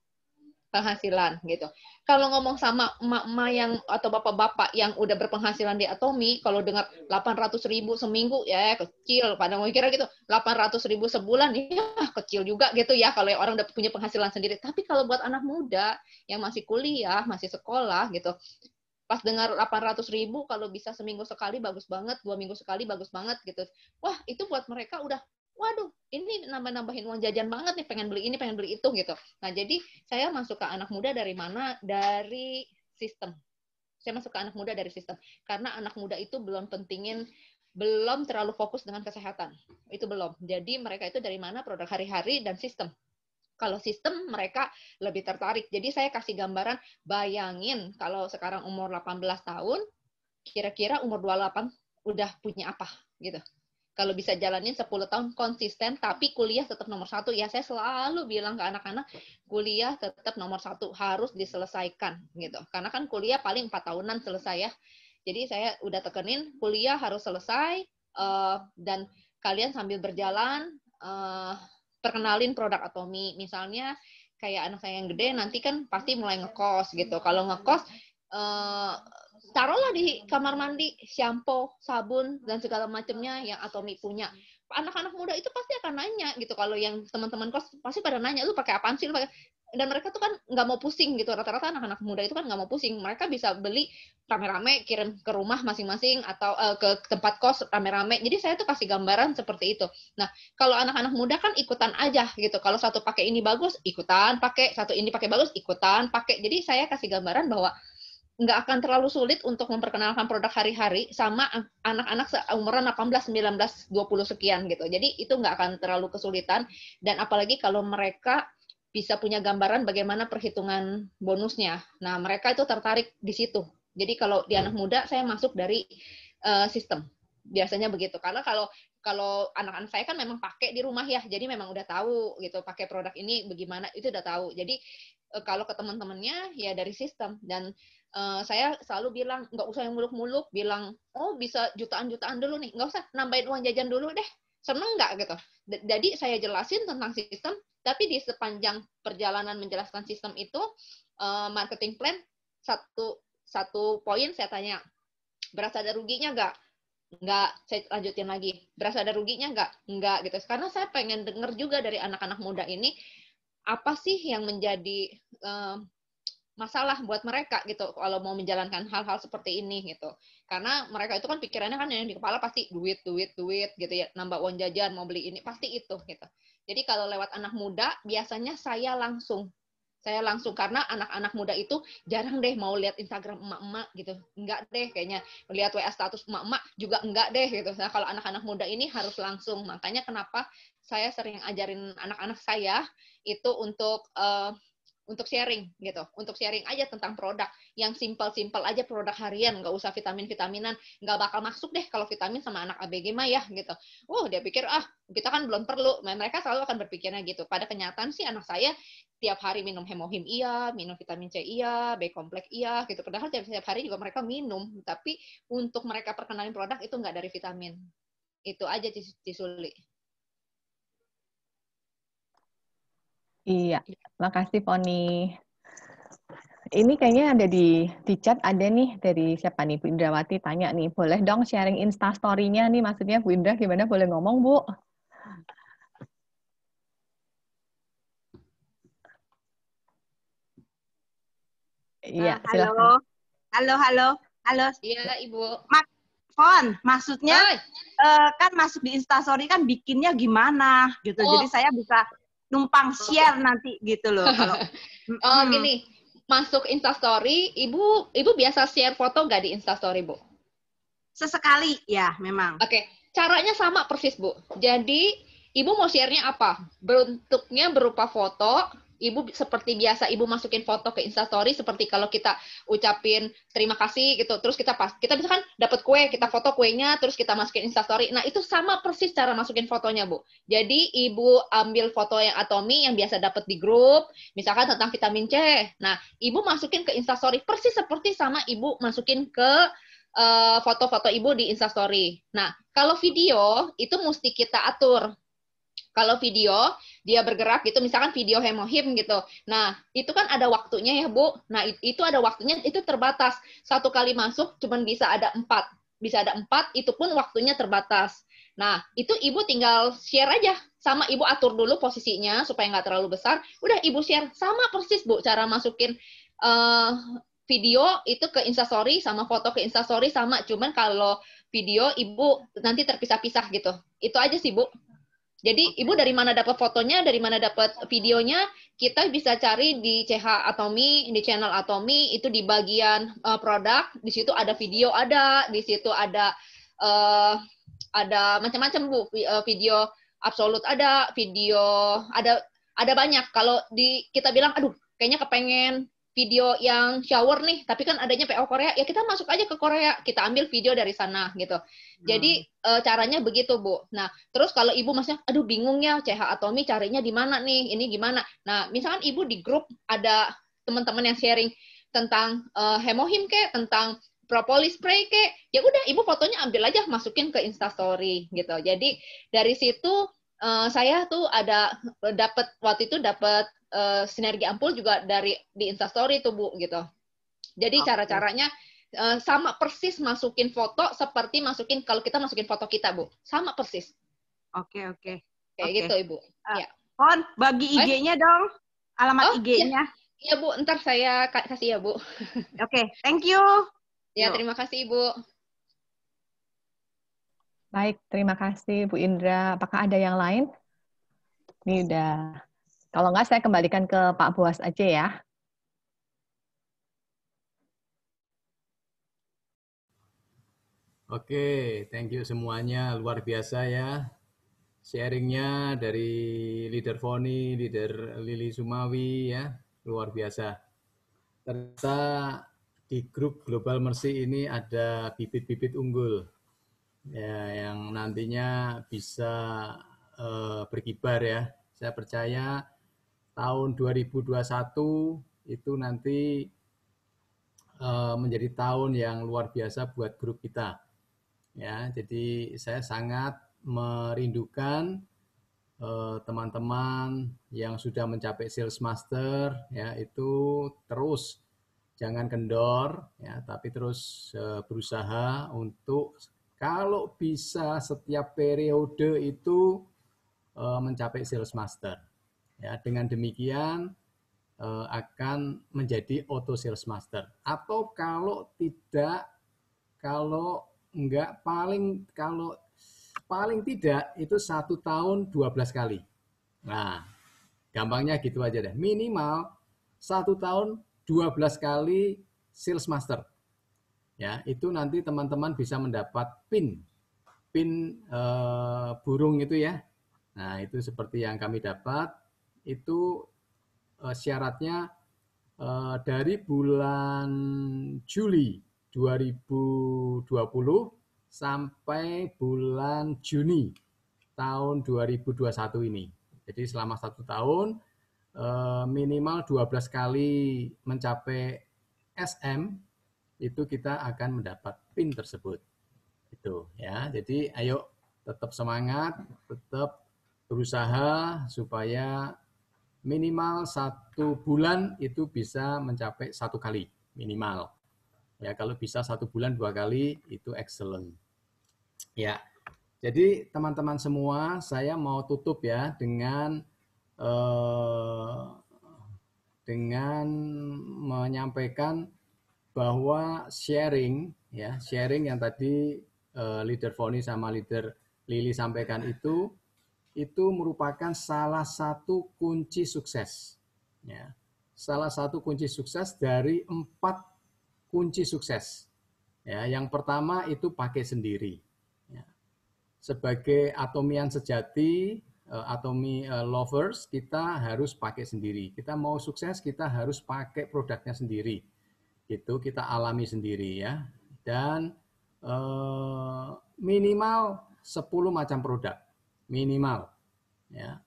gitu. Kalau ngomong sama emak-emak yang atau bapak-bapak yang udah berpenghasilan di Atomi, kalau dengar 800.000 seminggu ya kecil, pada mau kira gitu 800.000 sebulan ya kecil juga gitu ya kalau orang udah punya penghasilan sendiri. Tapi kalau buat anak muda yang masih kuliah, masih sekolah gitu, pas dengar 800.000 kalau bisa seminggu sekali bagus banget, 2 minggu sekali bagus banget gitu. Wah, itu buat mereka udah waduh, ini nambah-nambahin uang jajan banget nih, pengen beli ini, pengen beli itu gitu. Nah, jadi saya masuk ke anak muda dari mana? Dari sistem. Saya masuk ke anak muda dari sistem. Karena anak muda itu belum terlalu fokus dengan kesehatan. Itu belum. Jadi mereka itu dari mana? Produk hari-hari dan sistem. Kalau sistem mereka lebih tertarik. Jadi saya kasih gambaran, bayangin kalau sekarang umur 18 tahun, kira-kira umur 28 udah punya apa gitu. Kalau bisa jalanin 10 tahun konsisten, tapi kuliah tetap nomor 1. Ya, saya selalu bilang ke anak-anak, kuliah tetap nomor 1, harus diselesaikan. Gitu. Karena kan kuliah paling 4 tahunan selesai ya. Jadi saya udah tekenin, kuliah harus selesai, dan kalian sambil berjalan, perkenalin produk Atomi. Misalnya, kayak anak saya yang gede, nanti kan pasti mulai ngekos gitu. Kalau ngekos, taruhlah di kamar mandi shampoo, sabun dan segala macamnya yang Atomi punya. Anak-anak muda itu pasti akan nanya gitu. Kalau yang teman-teman kos pasti pada nanya, lu pakai apaan sih? Dan mereka tuh kan nggak mau pusing gitu. Rata-rata anak-anak muda itu kan nggak mau pusing. Mereka bisa beli rame-rame, kirim ke rumah masing-masing atau ke tempat kos rame-rame. Jadi saya tuh kasih gambaran seperti itu. Nah, kalau anak-anak muda kan ikutan aja gitu. Kalau satu pakai ini bagus, ikutan pakai. Satu ini pakai bagus, ikutan pakai. Jadi saya kasih gambaran bahwa nggak akan terlalu sulit untuk memperkenalkan produk hari-hari sama anak-anak seumuran 18, 19, 20 sekian gitu. Jadi itu nggak akan terlalu kesulitan, dan apalagi kalau mereka bisa punya gambaran bagaimana perhitungan bonusnya. Nah, mereka itu tertarik di situ. Jadi kalau di anak muda saya masuk dari sistem. Biasanya begitu. Karena kalau anak-anak saya kan memang pakai di rumah ya, jadi memang udah tahu gitu pakai produk ini bagaimana, itu udah tahu. Jadi kalau ke teman-temannya ya dari sistem. Dan saya selalu bilang nggak usah yang muluk-muluk, bilang bisa jutaan-jutaan dulu nih, nggak usah, nambahin uang jajan dulu deh, seneng nggak gitu. Jadi saya jelasin tentang sistem, tapi di sepanjang perjalanan menjelaskan sistem itu, marketing plan satu poin saya tanya, berasa ada ruginya nggak? Nggak, saya lanjutin lagi, berasa ada ruginya nggak gitu. Karena saya pengen denger juga dari anak-anak muda ini apa sih yang menjadi masalah buat mereka gitu kalau mau menjalankan hal-hal seperti ini gitu. Karena mereka itu kan pikirannya kan yang di kepala pasti duit gitu ya, nambah uang jajan, mau beli ini, pasti itu gitu. Jadi kalau lewat anak muda biasanya saya langsung karena anak-anak muda itu jarang deh mau lihat Instagram emak-emak gitu. Enggak deh kayaknya, lihat WA status emak-emak juga enggak deh gitu. Nah, kalau anak-anak muda ini harus langsung. Makanya kenapa saya sering ajarin anak-anak saya itu untuk untuk sharing gitu, untuk sharing aja tentang produk yang simpel-simpel aja, produk harian, nggak usah vitamin-vitaminan, nggak bakal masuk deh kalau vitamin sama anak ABG mah ya gitu. Dia pikir kita kan belum perlu. Mereka selalu akan berpikirnya gitu. Pada kenyataan sih anak saya tiap hari minum hemohim iya, minum vitamin C iya, B kompleks iya gitu. Padahal tiap hari juga mereka minum, tapi untuk mereka perkenalin produk itu nggak dari vitamin. Itu aja Cisuli. Iya, makasih Poni. Ini kayaknya ada di chat, ada nih dari siapa nih, Bu Indrawati tanya nih, boleh dong sharing Instastory-nya nih, maksudnya Bu Indra gimana, boleh ngomong Bu? Iya, silakan. Halo. Iya, Ibu. Fon, maksudnya kan masuk di Instastory kan bikinnya gimana gitu. Jadi saya bisa numpang share nanti gitu loh. Kalau gini, masuk Instastory, Ibu biasa share foto nggak di Instastory, Bu? Sesekali ya, memang. Oke, caranya sama persis, Bu. Jadi, Ibu mau share-nya apa? Bentuknya berupa foto. Ibu seperti biasa, Ibu masukin foto ke Instastory seperti kalau kita ucapin terima kasih gitu. Terus kita misalkan dapat kue, kita foto kuenya, terus kita masukin Instastory. Nah, itu sama persis cara masukin fotonya, Bu. Jadi, Ibu ambil foto yang Atomi yang biasa dapat di grup, misalkan tentang vitamin C. Nah, Ibu masukin ke Instastory persis seperti sama Ibu masukin ke foto-foto Ibu di Instastory. Nah, kalau video itu mesti kita atur. Kalau video dia bergerak gitu, misalkan video hemohim gitu. Nah, itu kan ada waktunya ya, Bu. Nah, itu ada waktunya, itu terbatas. Satu kali masuk cuma bisa ada 4. Bisa ada 4, itu pun waktunya terbatas. Nah, itu Ibu tinggal share aja. Sama Ibu atur dulu posisinya supaya nggak terlalu besar. Udah Ibu share. Sama persis, Bu, cara masukin video itu ke Instastory sama foto ke Instastory sama. Cuman kalau video Ibu nanti terpisah-pisah gitu. Itu aja sih, Bu. Jadi Ibu dari mana dapat fotonya, dari mana dapat videonya, kita bisa cari di CH Atomi, di channel Atomi, itu di bagian produk, di situ ada video di situ ada macam-macam Bu, video absolut ada, video ada banyak. Kalau kita bilang, aduh, kayaknya kepengen video yang shower nih, tapi kan adanya PO Korea, ya kita masuk aja ke Korea, kita ambil video dari sana gitu. Jadi caranya begitu, Bu. Nah, terus kalau Ibu maksudnya, aduh bingung ya, CH Atomi carinya di mana nih, ini gimana? Nah, misalkan Ibu di grup ada teman-teman yang sharing tentang hemohim kek, tentang propolis spray kek, ya udah Ibu fotonya ambil aja, masukin ke Instastory gitu. Jadi dari situ saya tuh waktu itu dapat sinergi ampul juga di Instastory tuh Bu gitu. Jadi cara-caranya sama persis masukin foto seperti kalau kita masukin foto kita Bu, sama persis. Oke. Kayak gitu Ibu. Ya. Pon, bagi IG-nya dong, alamat IG-nya. Iya Bu, ntar saya kasih ya Bu. Oke, thank you. Ya, terima kasih Ibu. Baik, terima kasih Bu Indra. Apakah ada yang lain? Ini udah. Kalau nggak, saya kembalikan ke Pak Boas aja ya. Oke, thank you semuanya. Luar biasa ya. Sharingnya dari leader Foni, leader Lili Sumawi ya. Luar biasa. Ternyata di grup Global Mercy ini ada bibit-bibit unggul ya, yang nantinya bisa berkibar ya. Saya percaya tahun 2021 itu nanti menjadi tahun yang luar biasa buat grup kita. Ya, jadi saya sangat merindukan teman-teman yang sudah mencapai sales master ya, itu terus jangan kendor ya, tapi terus berusaha untuk kalau bisa setiap periode itu mencapai sales master. Ya, dengan demikian akan menjadi auto sales master. Atau kalau tidak, kalau paling tidak itu 1 tahun 12 kali. Nah, gampangnya gitu aja deh. Minimal 1 tahun 12 kali sales master. Ya, itu nanti teman-teman bisa mendapat pin burung itu ya. Nah, itu seperti yang kami dapat, itu syaratnya dari bulan Juli 2020 sampai bulan Juni tahun 2021 ini. Jadi selama 1 tahun minimal 12 kali mencapai SM itu kita akan mendapat PIN tersebut. Itu ya. Jadi ayo tetap semangat, tetap berusaha supaya minimal 1 bulan itu bisa mencapai 1 kali minimal. Ya, kalau bisa 1 bulan 2 kali itu excellent. Ya. Jadi teman-teman semua, saya mau tutup ya dengan menyampaikan bahwa sharing yang tadi leader Foni sama leader Lili sampaikan itu merupakan salah satu kunci sukses. Ya. Salah satu kunci sukses dari 4 kunci sukses. Ya, yang pertama itu pakai sendiri. Ya. Sebagai atomian sejati, atomi lovers, kita harus pakai sendiri. Kita mau sukses, kita harus pakai produknya sendiri. Itu kita alami sendiri ya. Dan minimal 10 macam produk. Minimal. Ya.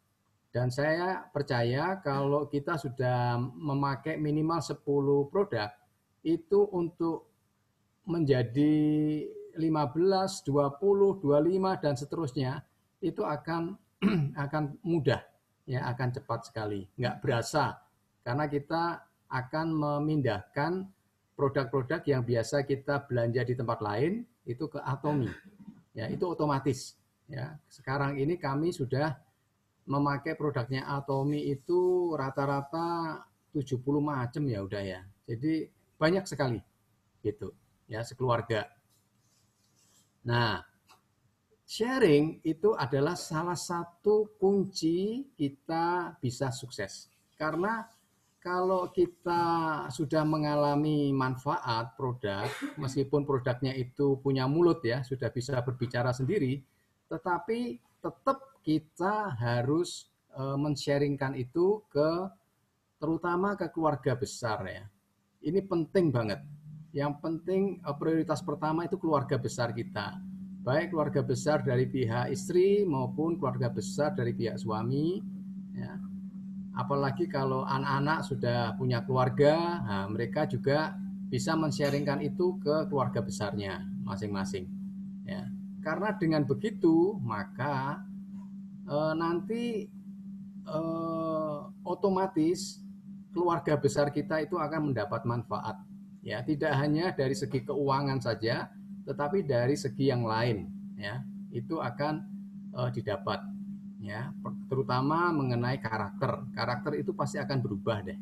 Dan saya percaya kalau kita sudah memakai minimal 10 produk, itu untuk menjadi 15, 20, 25 dan seterusnya itu akan mudah, ya, akan cepat sekali, nggak berasa, karena kita akan memindahkan produk-produk yang biasa kita belanja di tempat lain itu ke Atomi, ya, itu otomatis, ya. Sekarang ini kami sudah memakai produknya Atomi itu rata-rata 70 macam ya udah ya, jadi banyak sekali, gitu, ya, sekeluarga. Nah, sharing itu adalah salah satu kunci kita bisa sukses. Karena kalau kita sudah mengalami manfaat produk, meskipun produknya itu punya mulut ya, sudah bisa berbicara sendiri, tetapi tetap kita harus men-sharingkan itu terutama ke keluarga besar ya. Ini penting banget. Yang penting prioritas pertama itu keluarga besar kita. Baik keluarga besar dari pihak istri maupun keluarga besar dari pihak suami. Ya. Apalagi kalau anak-anak sudah punya keluarga, nah, mereka juga bisa men-sharingkan itu ke keluarga besarnya masing-masing. Ya. Karena dengan begitu maka nanti otomatis keluarga besar kita itu akan mendapat manfaat. Ya, tidak hanya dari segi keuangan saja, tetapi dari segi yang lain, ya, itu akan didapat, ya, terutama mengenai karakter. Karakter itu pasti akan berubah deh.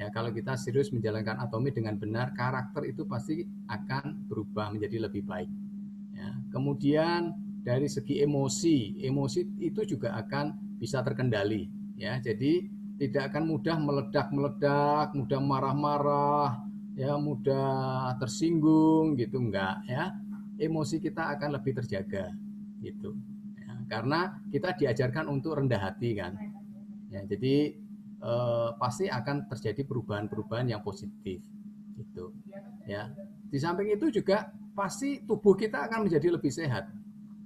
Ya, kalau kita serius menjalankan Atomi dengan benar, karakter itu pasti akan berubah menjadi lebih baik. Ya, kemudian dari segi emosi itu juga akan bisa terkendali, ya. Jadi tidak akan mudah meledak-meledak, mudah marah-marah, ya, mudah tersinggung gitu, enggak ya. Emosi kita akan lebih terjaga gitu. Ya, karena kita diajarkan untuk rendah hati kan. Ya, jadi pasti akan terjadi perubahan-perubahan yang positif gitu. Ya. Di samping itu juga pasti tubuh kita akan menjadi lebih sehat.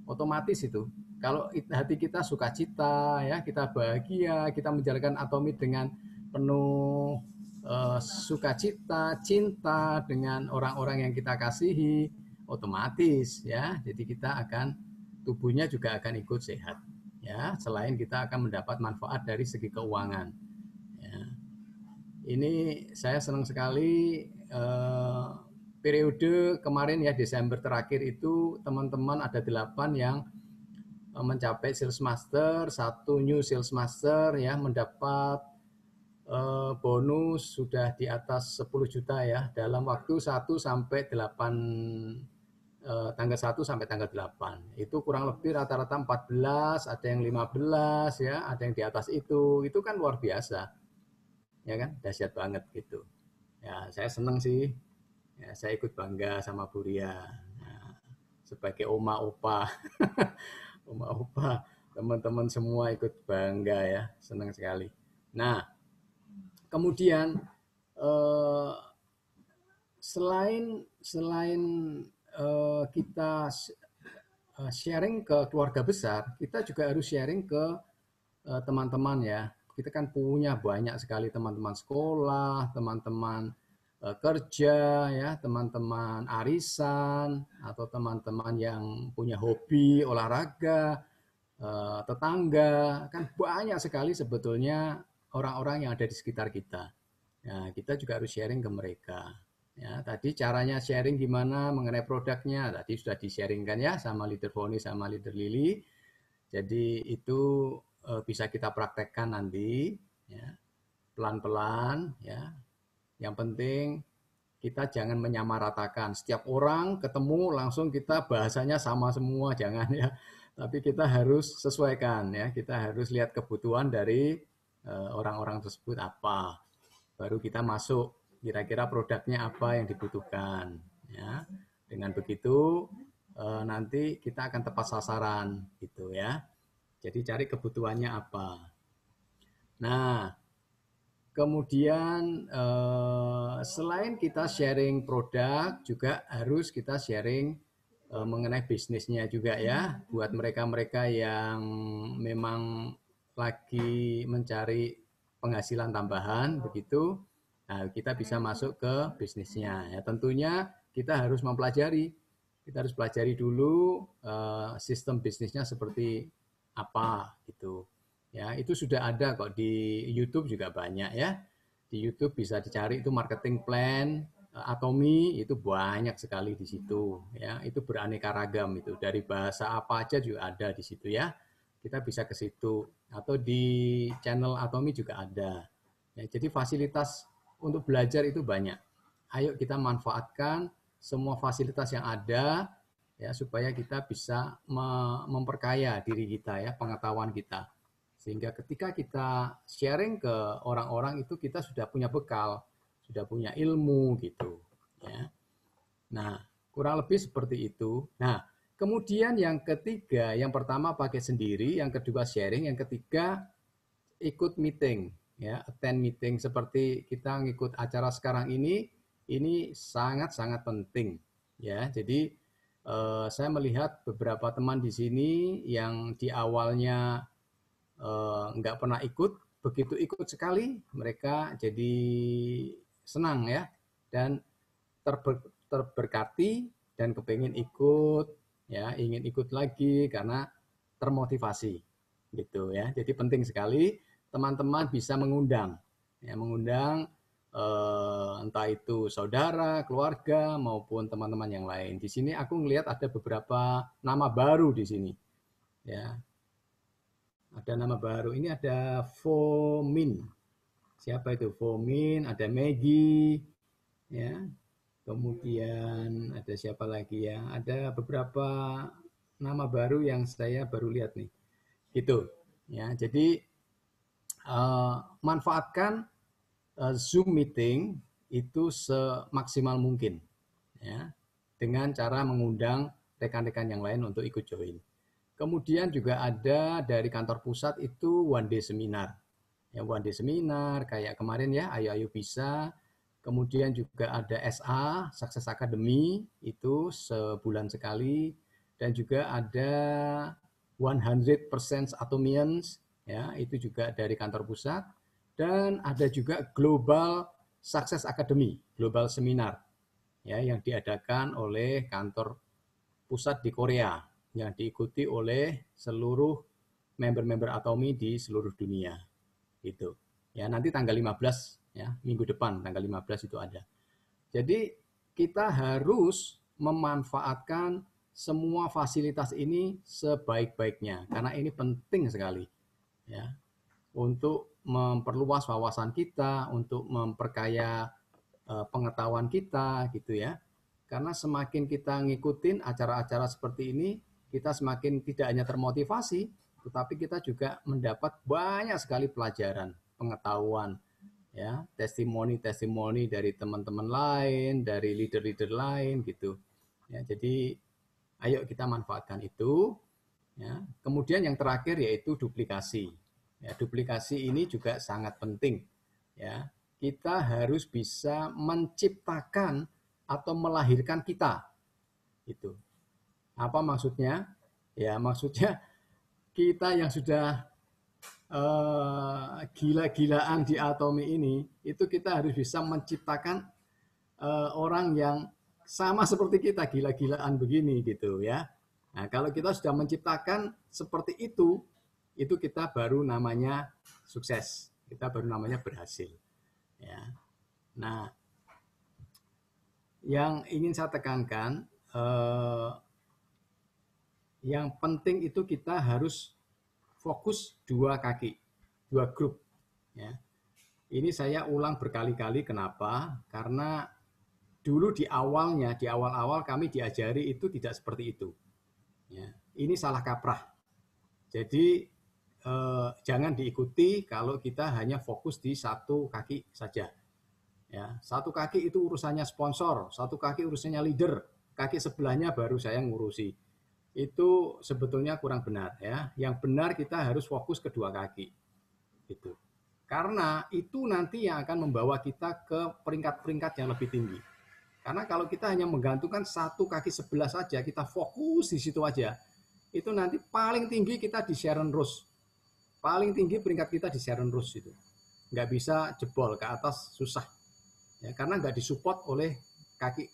Otomatis itu. Kalau hati kita sukacita, ya, kita bahagia, kita menjalankan Atomi dengan penuh sukacita, cinta dengan orang-orang yang kita kasihi, otomatis ya. Jadi kita akan tubuhnya juga akan ikut sehat. Ya, selain kita akan mendapat manfaat dari segi keuangan. Ya. Ini saya senang sekali periode kemarin ya, Desember terakhir itu teman-teman ada 8 yang mencapai sales master, 1 new sales master ya, mendapat bonus sudah di atas 10 juta ya dalam waktu 1 sampai 8 tanggal 1 sampai tanggal 8. Itu kurang lebih rata-rata 14, ada yang 15 ya, ada yang di atas itu kan luar biasa. Ya kan? Dahsyat banget gitu. Ya, saya senang sih. Ya, saya ikut bangga sama Bu Ria. Nah, sebagai oma opa. Oma opa, teman-teman semua ikut bangga ya, senang sekali. Nah, kemudian selain kita sharing ke keluarga besar, kita juga harus sharing ke teman-teman ya. Kita kan punya banyak sekali teman-teman sekolah, teman-teman kerja, ya, teman-teman arisan, atau teman-teman yang punya hobi olahraga, tetangga, kan banyak sekali sebetulnya orang-orang yang ada di sekitar kita. Nah, kita juga harus sharing ke mereka. Ya, tadi caranya sharing gimana mengenai produknya, tadi sudah di-sharingkan ya sama Leader Foni sama Leader Lili. Jadi itu bisa kita praktekkan nanti, ya, pelan-pelan, ya. Yang penting kita jangan menyamaratakan. Setiap orang ketemu langsung kita bahasanya sama semua, jangan ya. Tapi kita harus sesuaikan, ya. Kita harus lihat kebutuhan dari orang-orang tersebut apa. Baru kita masuk kira-kira produknya apa yang dibutuhkan, ya. Dengan begitu nanti kita akan tepat sasaran gitu ya. Jadi cari kebutuhannya apa. Nah, kemudian selain kita sharing produk, juga harus kita sharing mengenai bisnisnya juga ya. Buat mereka-mereka yang memang lagi mencari penghasilan tambahan begitu, nah, kita bisa masuk ke bisnisnya. Ya, tentunya kita harus mempelajari. Kita harus pelajari dulu sistem bisnisnya seperti apa gitu. Ya, itu sudah ada kok di YouTube juga banyak ya. Di YouTube bisa dicari itu marketing plan Atomi, itu banyak sekali di situ ya. Itu beraneka ragam itu. Dari bahasa apa aja juga ada di situ ya. Kita bisa ke situ, atau di channel Atomi juga ada. Ya, jadi fasilitas untuk belajar itu banyak. Ayo kita manfaatkan semua fasilitas yang ada ya, supaya kita bisa memperkaya diri kita ya, pengetahuan kita. Sehingga ketika kita sharing ke orang-orang itu kita sudah punya bekal, sudah punya ilmu gitu ya. Nah, kurang lebih seperti itu. Nah, kemudian yang ketiga, yang pertama pakai sendiri, yang kedua sharing, yang ketiga ikut meeting ya, attend meeting seperti kita ngikut acara sekarang ini sangat-sangat penting ya. Jadi saya melihat beberapa teman di sini yang di awalnya nggak pernah ikut, begitu ikut sekali mereka jadi senang ya, dan terberkati dan kepengen ikut ya, ingin ikut lagi karena termotivasi gitu ya. Jadi penting sekali teman-teman bisa mengundang ya, mengundang entah itu saudara, keluarga maupun teman-teman yang lain. Di sini aku ngelihat ada beberapa nama baru di sini ya. Ada nama baru. Ini ada Fomin. Siapa itu Fomin? Ada Maggie ya. Kemudian ada siapa lagi ya? Ada beberapa nama baru yang saya baru lihat nih. Gitu ya. Jadi manfaatkan Zoom meeting itu semaksimal mungkin ya, dengan cara mengundang rekan-rekan yang lain untuk ikut join. Kemudian juga ada dari kantor pusat itu one day seminar. Ya, one day seminar kayak kemarin ya, ayo bisa. Kemudian juga ada SA, Success Academy, itu sebulan sekali. Dan juga ada 100% Atomians, ya, itu juga dari kantor pusat. Dan ada juga Global Success Academy, Global Seminar, ya, yang diadakan oleh kantor pusat di Korea, yang diikuti oleh seluruh member-member Atomi di seluruh dunia. Gitu. Ya, nanti tanggal 15 ya, minggu depan tanggal 15 itu ada. Jadi kita harus memanfaatkan semua fasilitas ini sebaik-baiknya karena ini penting sekali ya, untuk memperluas wawasan kita, untuk memperkaya pengetahuan kita gitu ya. Karena semakin kita ngikutin acara-acara seperti ini, kita semakin tidak hanya termotivasi, tetapi kita juga mendapat banyak sekali pelajaran, pengetahuan, ya, testimoni dari teman-teman lain, dari leader-leader lain gitu. Ya, jadi ayo kita manfaatkan itu. Ya. Kemudian yang terakhir yaitu duplikasi. Ya, duplikasi ini juga sangat penting. Ya, kita harus bisa menciptakan atau melahirkan kita. Itu. Apa maksudnya? Ya, maksudnya kita yang sudah gila-gilaan di Atomi ini, itu kita harus bisa menciptakan orang yang sama seperti kita, gila-gilaan begini gitu ya. Nah, kalau kita sudah menciptakan seperti itu kita baru namanya sukses, kita baru namanya berhasil. Ya. Nah, yang ingin saya tekankan, yang penting itu kita harus fokus dua kaki, dua grup. Ya. Ini saya ulang berkali-kali, kenapa? Karena dulu di awal-awal kami diajari itu tidak seperti itu. Ya. Ini salah kaprah. Jadi jangan diikuti kalau kita hanya fokus di satu kaki saja. Ya, satu kaki itu urusannya sponsor, satu kaki urusannya leader, kaki sebelahnya baru saya ngurusi. Itu sebetulnya kurang benar ya. Yang benar kita harus fokus kedua kaki. Gitu. Karena itu nanti yang akan membawa kita ke peringkat-peringkat yang lebih tinggi. Karena kalau kita hanya menggantungkan satu kaki sebelah saja, kita fokus di situ aja, itu nanti paling tinggi kita di Sharon Rose. Paling tinggi peringkat kita di Sharon Rose itu. Nggak bisa jebol ke atas, susah. Ya, karena nggak disupport oleh kaki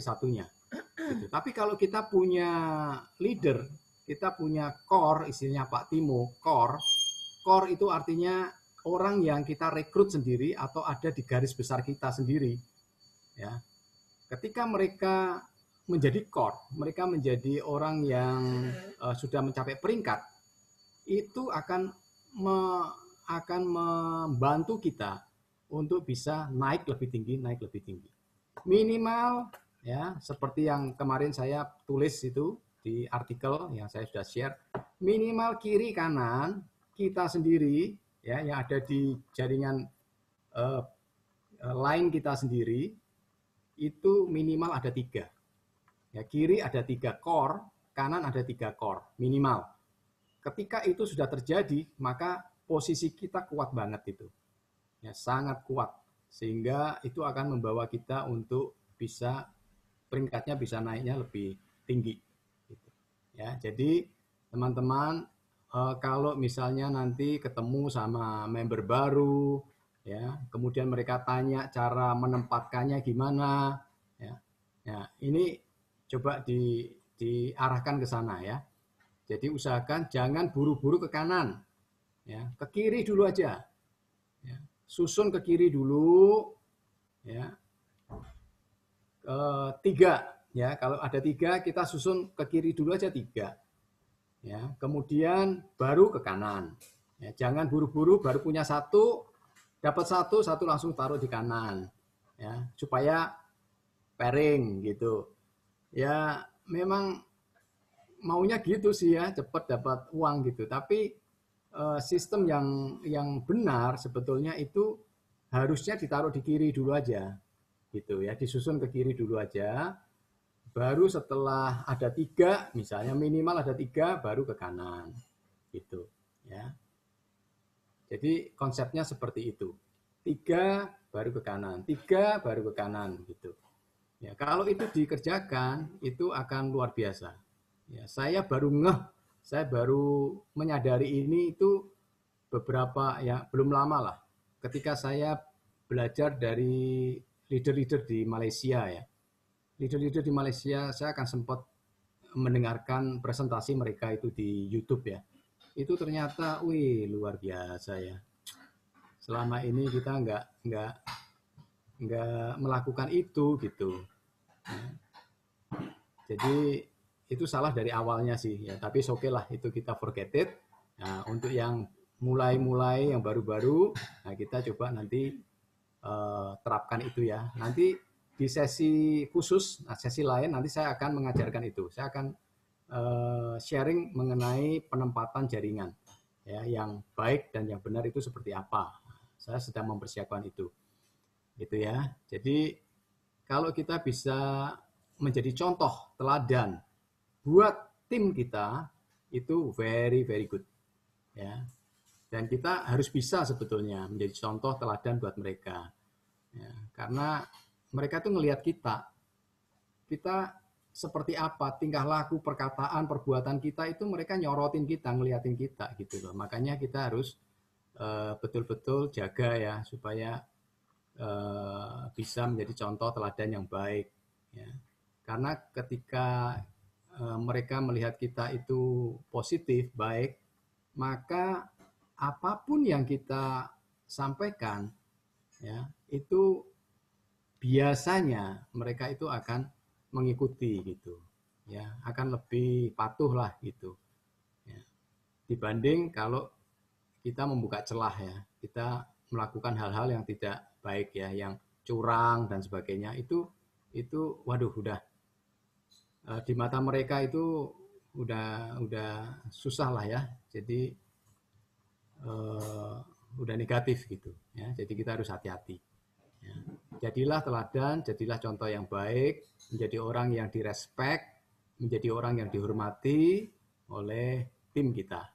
satunya. Gitu. Tapi kalau kita punya leader, kita punya core, istilahnya Pak Timo, core itu artinya orang yang kita rekrut sendiri atau ada di garis besar kita sendiri. Ya. Ketika mereka menjadi core, mereka menjadi orang yang sudah mencapai peringkat, itu akan membantu kita untuk bisa naik lebih tinggi. Minimal ya, seperti yang kemarin saya tulis itu di artikel yang saya sudah share, minimal kiri kanan kita sendiri ya, yang ada di jaringan line kita sendiri itu minimal ada 3. Ya, kiri ada 3 core, kanan ada 3 core minimal. Ketika itu sudah terjadi, maka posisi kita kuat banget itu. Ya, sangat kuat. Sehingga itu akan membawa kita untuk bisa peringkatnya bisa naiknya lebih tinggi. Ya, jadi teman-teman, kalau misalnya nanti ketemu sama member baru, ya, kemudian mereka tanya cara menempatkannya gimana, ya, ini coba diarahkan ke sana ya. Jadi usahakan jangan buru-buru ke kanan, ya, ke kiri dulu aja, ya. Susun ke kiri dulu, ya. 3, ya, kalau ada 3 kita susun ke kiri dulu aja 3, ya. Kemudian baru ke kanan, ya. Jangan buru-buru baru punya 1, dapat 1 langsung taruh di kanan, ya, supaya pairing gitu. Ya memang maunya gitu sih ya, cepat dapat uang gitu. Tapi sistem yang benar sebetulnya itu harusnya ditaruh di kiri dulu aja, gitu ya, disusun ke kiri dulu aja. Baru setelah ada 3, misalnya minimal ada 3, baru ke kanan, gitu ya. Jadi konsepnya seperti itu. 3 baru ke kanan, 3 baru ke kanan, gitu. Ya, kalau itu dikerjakan itu akan luar biasa. Ya, saya baru menyadari ini itu beberapa ya belum lama lah. Ketika saya belajar dari leader-leader di Malaysia ya. Leader-leader di Malaysia saya akan sempat mendengarkan presentasi mereka itu di YouTube ya. Itu ternyata wih luar biasa ya. Selama ini kita nggak melakukan itu gitu. Ya. Jadi itu salah dari awalnya sih ya, tapi oke lah itu kita forget it. Nah, untuk yang mulai yang baru-baru, nah kita coba nanti terapkan itu ya. Nanti di sesi khusus, sesi lain nanti saya akan mengajarkan itu. Saya akan sharing mengenai penempatan jaringan ya, yang baik dan yang benar itu seperti apa. Saya sedang mempersiapkan itu. Gitu ya. Jadi kalau kita bisa menjadi contoh teladan buat tim kita itu very good ya. Dan kita harus bisa sebetulnya menjadi contoh teladan buat mereka. Ya, karena mereka tuh ngelihat kita seperti apa, tingkah laku, perkataan, perbuatan kita itu mereka nyorotin kita, ngeliatin kita gitu loh. Makanya kita harus betul-betul jaga ya supaya bisa menjadi contoh teladan yang baik. Ya. Karena ketika mereka melihat kita itu positif, baik, maka apapun yang kita sampaikan, ya, itu biasanya mereka itu akan mengikuti gitu, ya, akan lebih patuh lah gitu, ya. Dibanding kalau kita membuka celah ya, kita melakukan hal-hal yang tidak baik ya, yang curang dan sebagainya, itu waduh udah di mata mereka itu udah susah lah ya, jadi udah negatif gitu ya. Jadi kita harus hati-hati. Ya. Jadilah teladan, jadilah contoh yang baik, menjadi orang yang direspek, menjadi orang yang dihormati oleh tim kita.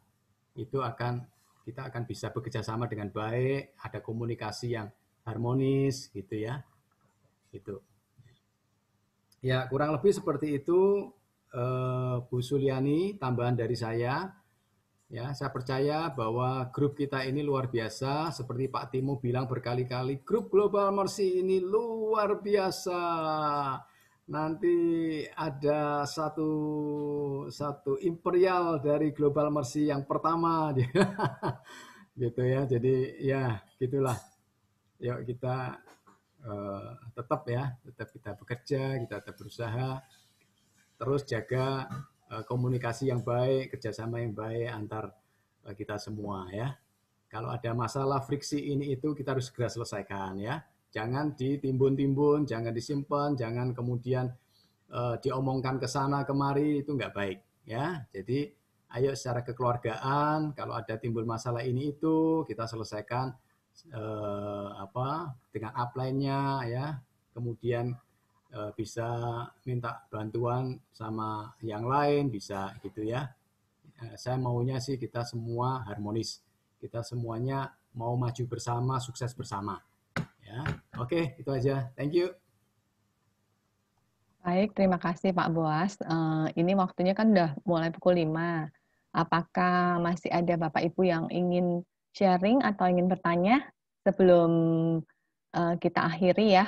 Kita akan bisa bekerja sama dengan baik, ada komunikasi yang harmonis gitu ya. Gitu. Ya, kurang lebih seperti itu Bu Suliani, tambahan dari saya. Ya, saya percaya bahwa grup kita ini luar biasa, seperti Pak Timo bilang berkali-kali, grup Global Mercy ini luar biasa. Nanti ada satu imperial dari Global Mercy yang pertama, gitu ya. Jadi ya gitulah. Yuk kita tetap kita bekerja, kita tetap berusaha, terus jaga komunikasi yang baik, kerjasama yang baik antar kita semua ya. Kalau ada masalah friksi ini itu kita harus segera selesaikan ya. Jangan ditimbun-timbun, jangan disimpan, jangan kemudian diomongkan ke sana kemari, itu nggak baik ya. Jadi ayo secara kekeluargaan, kalau ada timbul masalah ini itu kita selesaikan dengan upline-nya ya. Kemudian bisa minta bantuan sama yang lain, bisa gitu ya. Saya maunya sih kita semua harmonis, kita semuanya mau maju bersama, sukses bersama ya. Oke, itu aja, thank you. Baik, terima kasih Pak Boas. Ini waktunya kan udah mulai pukul 5. Apakah masih ada Bapak Ibu yang ingin sharing atau ingin bertanya sebelum kita akhiri ya?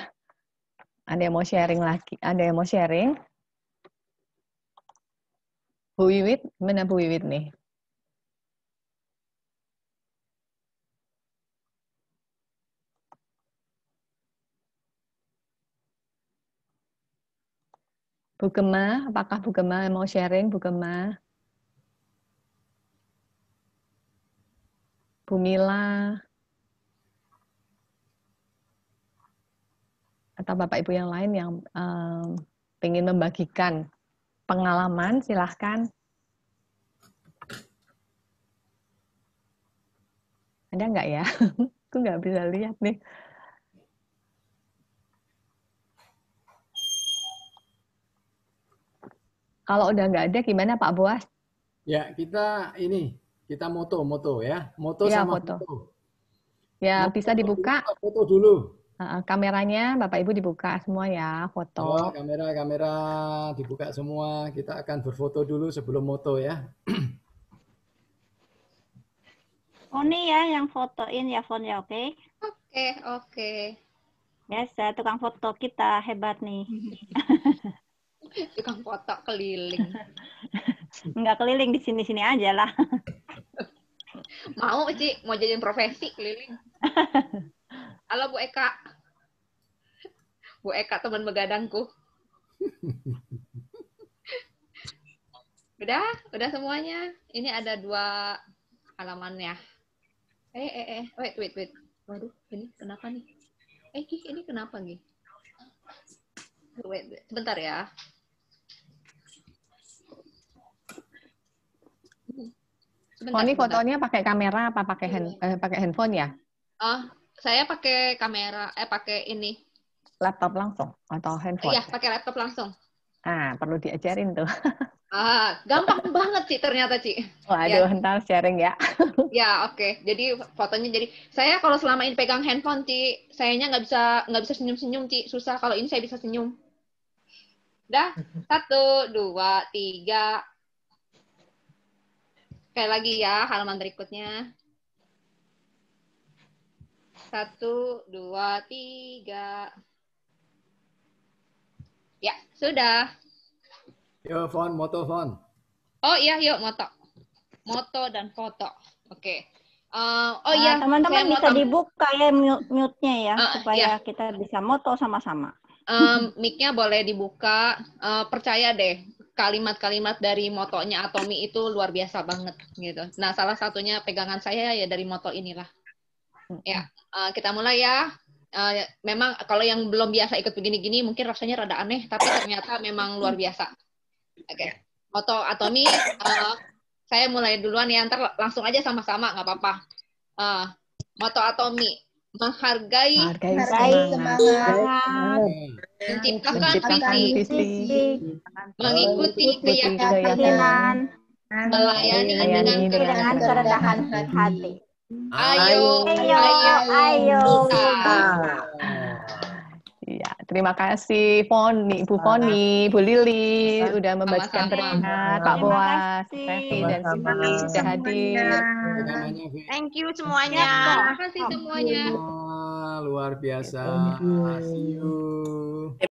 Ada yang mau sharing lagi? Ada yang mau sharing? Bu Wiwit, mana Bu Wiwit nih? Bu Gema, apakah Bu Gema mau sharing? Bu Gema? Bu Mila? Atau Bapak Ibu yang lain yang ingin membagikan pengalaman, silahkan. Ada nggak ya? Aku nggak bisa lihat nih. Kalau udah nggak ada, gimana Pak Boas? Ya, kita moto ya. Moto ya, sama foto. foto. Ya, moto bisa dibuka. Foto dulu. Kameranya Bapak Ibu dibuka semua ya, foto. Ya, kamera dibuka semua. Kita akan berfoto dulu sebelum moto ya. Oh nih ya yang fotoin ya Fon ya, oke? Oke. Biasa tukang foto kita hebat nih. Tukang foto keliling. Enggak keliling di sini-sini aja lah. Mau Ci, mau jadiin profesi keliling. Halo Bu Eka. Bu Eka teman begadangku. Udah semuanya. Ini ada 2 halamannya. Wait. Waduh, ini kenapa nih? Ini kenapa nih? Wait, sebentar ya. Sebentar, ini fotonya pakai kamera apa pakai handphone ya? Saya pakai kamera, pakai ini. Laptop langsung atau handphone? Iya, pakai laptop langsung. Perlu diajarin tuh. Gampang banget Ci ternyata Ci. Waduh, ntar sharing ya. Ya, oke. Jadi fotonya saya kalau selama ini pegang handphone Ci, sayanya nggak bisa senyum-senyum Ci, susah. Kalau ini saya bisa senyum. Dah, 1, 2, 3. Sekali lagi ya, halaman berikutnya. 1, 2, 3. Ya, sudah. Yuk, moto. Oh iya, yuk moto. Moto dan foto. Oke. Iya, teman-teman bisa dibuka ya mute-nya ya, supaya iya. kita bisa moto sama-sama. Mic-nya boleh dibuka. Percaya deh, kalimat-kalimat dari motonya Atomi itu luar biasa banget gitu. Nah, salah satunya pegangan saya ya dari moto inilah. Ya, kita mulai ya. Memang kalau yang belum biasa ikut begini-gini mungkin rasanya rada aneh, tapi ternyata memang luar biasa. Oke. Moto Atomi, saya mulai duluan ya, ntar langsung aja sama-sama, nggak apa-apa. Moto Atomi, menghargai semangat, menciptakan visi, mengikuti keyakinan, melayani dengan kerendahan hati. Ayo. Ya, terima kasih Ibu Foni, Bu Lili udah membagikan berkat, Pak Boas, Fevi dan Siti sudah hadir. Thank you semuanya. Terima kasih semuanya. Luar biasa. See you.